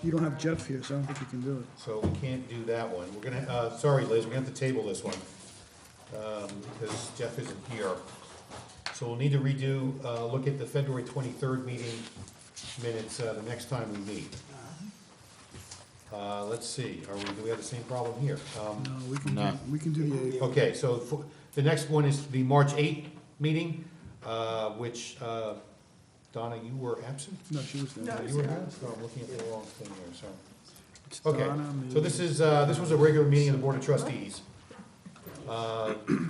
you don't have Jeff here, so I don't think you can do it. So we can't do that one. We're gonna, sorry Liz, we're gonna have to table this one, because Jeff isn't here. So we'll need to redo, look at the February 23rd meeting minutes, the next time we meet. Let's see, do we have the same problem here? No, we can do the 8th. Okay, so the next one is the March 8th meeting, which, Donna, you were absent? No, she was there. No, you were here? So I'm looking at the wrong thing here, so. It's Okay, Donna, so this is, this was a regular meeting of the Board of Trustees,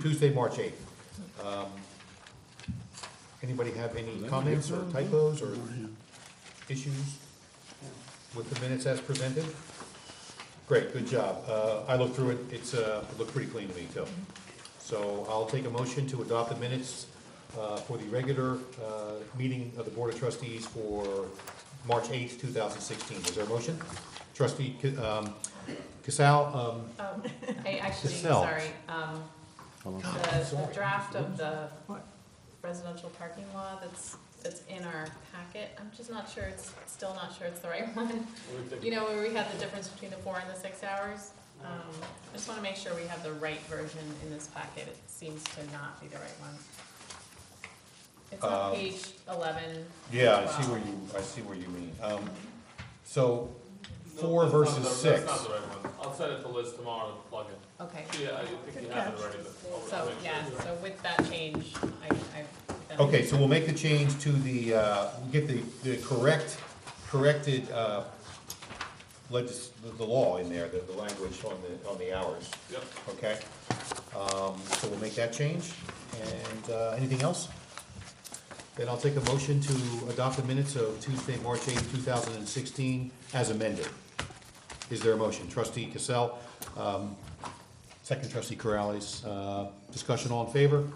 Tuesday, March 8th. Anybody have any comments or typos or issues with the minutes as presented? Great, good job. I looked through it, it looked pretty clean to me too. So I'll take a motion to adopt the minutes for the regular meeting of the Board of Trustees for March 8th, 2016. Is there a motion? Trustee Casal? I actually, Cassell. sorry, the draft of the residential parking law that's in our packet, I'm just not sure, still not sure it's the right one. You know, where we have the difference between the 4 and the 6 hours? I just wanna make sure we have the right version in this packet. It seems to not be the right one. It's on page 11. Yeah, I 12. see where you mean. So, No, 4 that's not versus the- 6. That's not the right one. I'll send it to Liz tomorrow to plug it. Okay, Yeah, I think you have it already, but I'll so, make sure. yeah, so with that change, I. Okay, so we'll make the change to the, we'll get the corrected, the law in there, the language on the hours, Yep. okay? So we'll make that change, and, anything else? Then I'll take a motion to adopt the minutes of Tuesday, March 8th, 2016, as amended. Is there a motion? Trustee Cassell, second trustee Corrales, discussion all in favor?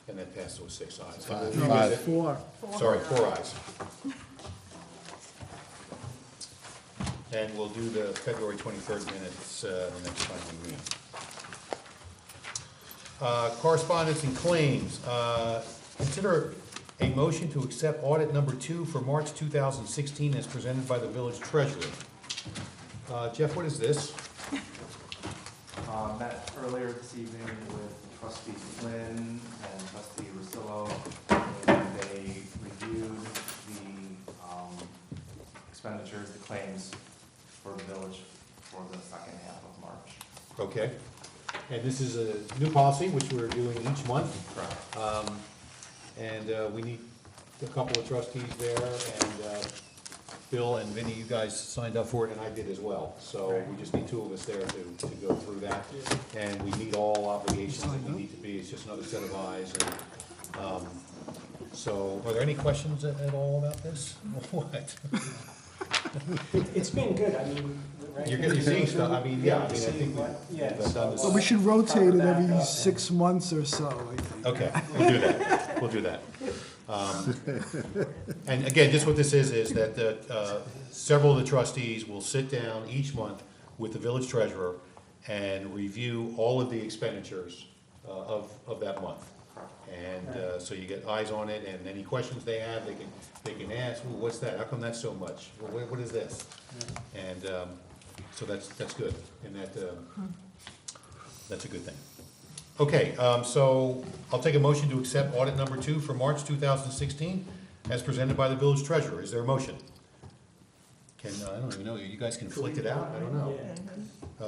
And that passed with 6 ayes. And we'll revisit- 4. Sorry, 4 ayes. And we'll do the February 23rd minutes the next time we meet. Correspondence and claims. Consider a motion to accept audit number 2 for March 2016 as presented by the village treasurer. Jeff, what is this? Met earlier this evening with trustee Flynn and trustee Rosillo, and they reviewed the expenditures, the claims for the village for the second half of March. Okay. And this is a new policy, which we're doing each month. Correct. And we need a couple of trustees there, and Bill and Vinnie, you guys signed up for it, and I did as well. So we just need 2 of us there to go through that. And we meet all obligations that we need to be, it's just another set of eyes. And, so, are there any questions at all about this? What? It's been good, I mean. right? You're seeing stuff, I mean, yeah, I think Yeah, we've done this. So we should rotate it every 6 months or so, I think. Okay, we'll do that, we'll do that. And again, just what this is that several of the trustees will sit down each month with the village treasurer and review all of the expenditures of that month. And so you get eyes on it, and any questions they have, they can ask, "Ooh, what's that? How come that's so much? Well, what is this?" And so that's good, and that's a good thing. Okay, so I'll take a motion to accept audit number 2 for March 2016 as presented by the village treasurer. Is there a motion? I don't even know, you guys can flick it out, I don't know.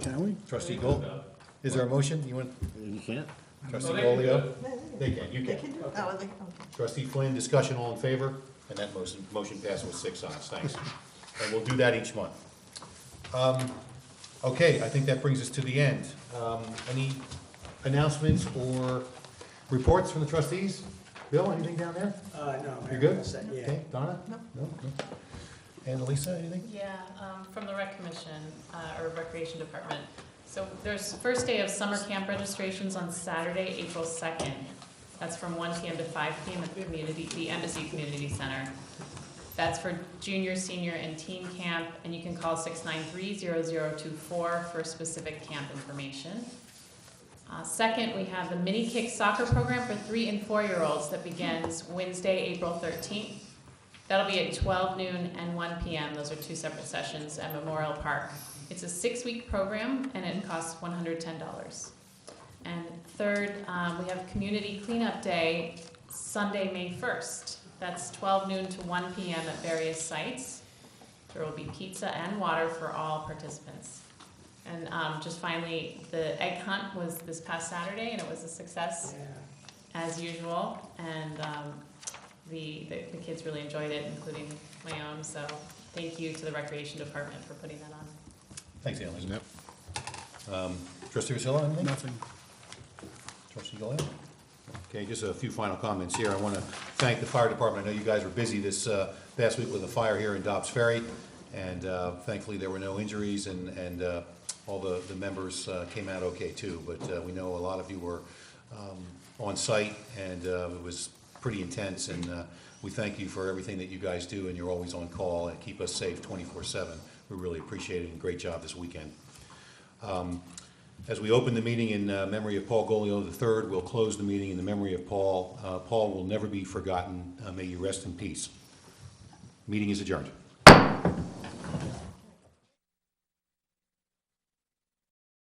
Can we? Trustee Gold, is there a motion? You can't? Trustee No, they can Golio? do They can, you can. Trustee Flynn, discussion, all in favor? And that motion passed with 6 ayes, thanks. And we'll do that each month. Okay, I think that brings us to the end. Any announcements or reports from the trustees? Bill, anything down there? No. You're good? Yeah. Okay, Donna? No. And Elisa, anything? Yeah, from the Rec Commission, or Recreation Department. So there's first day of summer camp registrations on Saturday, April 2nd. That's from 1 p.m. to 5 p.m. at the Embassy Community Center. That's for junior, senior, and teen camp, and you can call 693-0024 for specific camp information. Second, we have the Mini Kick soccer program for 3 and 4-year-olds that begins Wednesday, April 13th. That'll be at 12 noon and 1 p.m. Those are 2 separate sessions at Memorial Park. It's a 6-week program, and it costs $110. And third, we have Community Cleanup Day, Sunday, May 1st. That's 12 noon to 1 p.m. at various sites. There will be pizza and water for all participants. And just finally, the egg hunt was this past Saturday, and it was a success, as usual. And the kids really enjoyed it, including my own. So thank you to the Recreation Department for putting that on. Thanks, Annalise. Trustee Rosillo, anything? Nothing. Trustee Galea? Okay, just a few final comments here. I want to thank the fire department. I know you guys were busy this past week with the fire here in Dobbs Ferry, and thankfully there were no injuries, and all the members came out okay too. But we know a lot of you were on site, and it was pretty intense, and we thank you for everything that you guys do, and you're always on call and keep us safe 24/7. We really appreciate it, and great job this weekend. As we open the meeting in memory of Paul Golio III, we'll close the meeting in the memory of Paul. Paul will never be forgotten. May you rest in peace. Meeting is adjourned.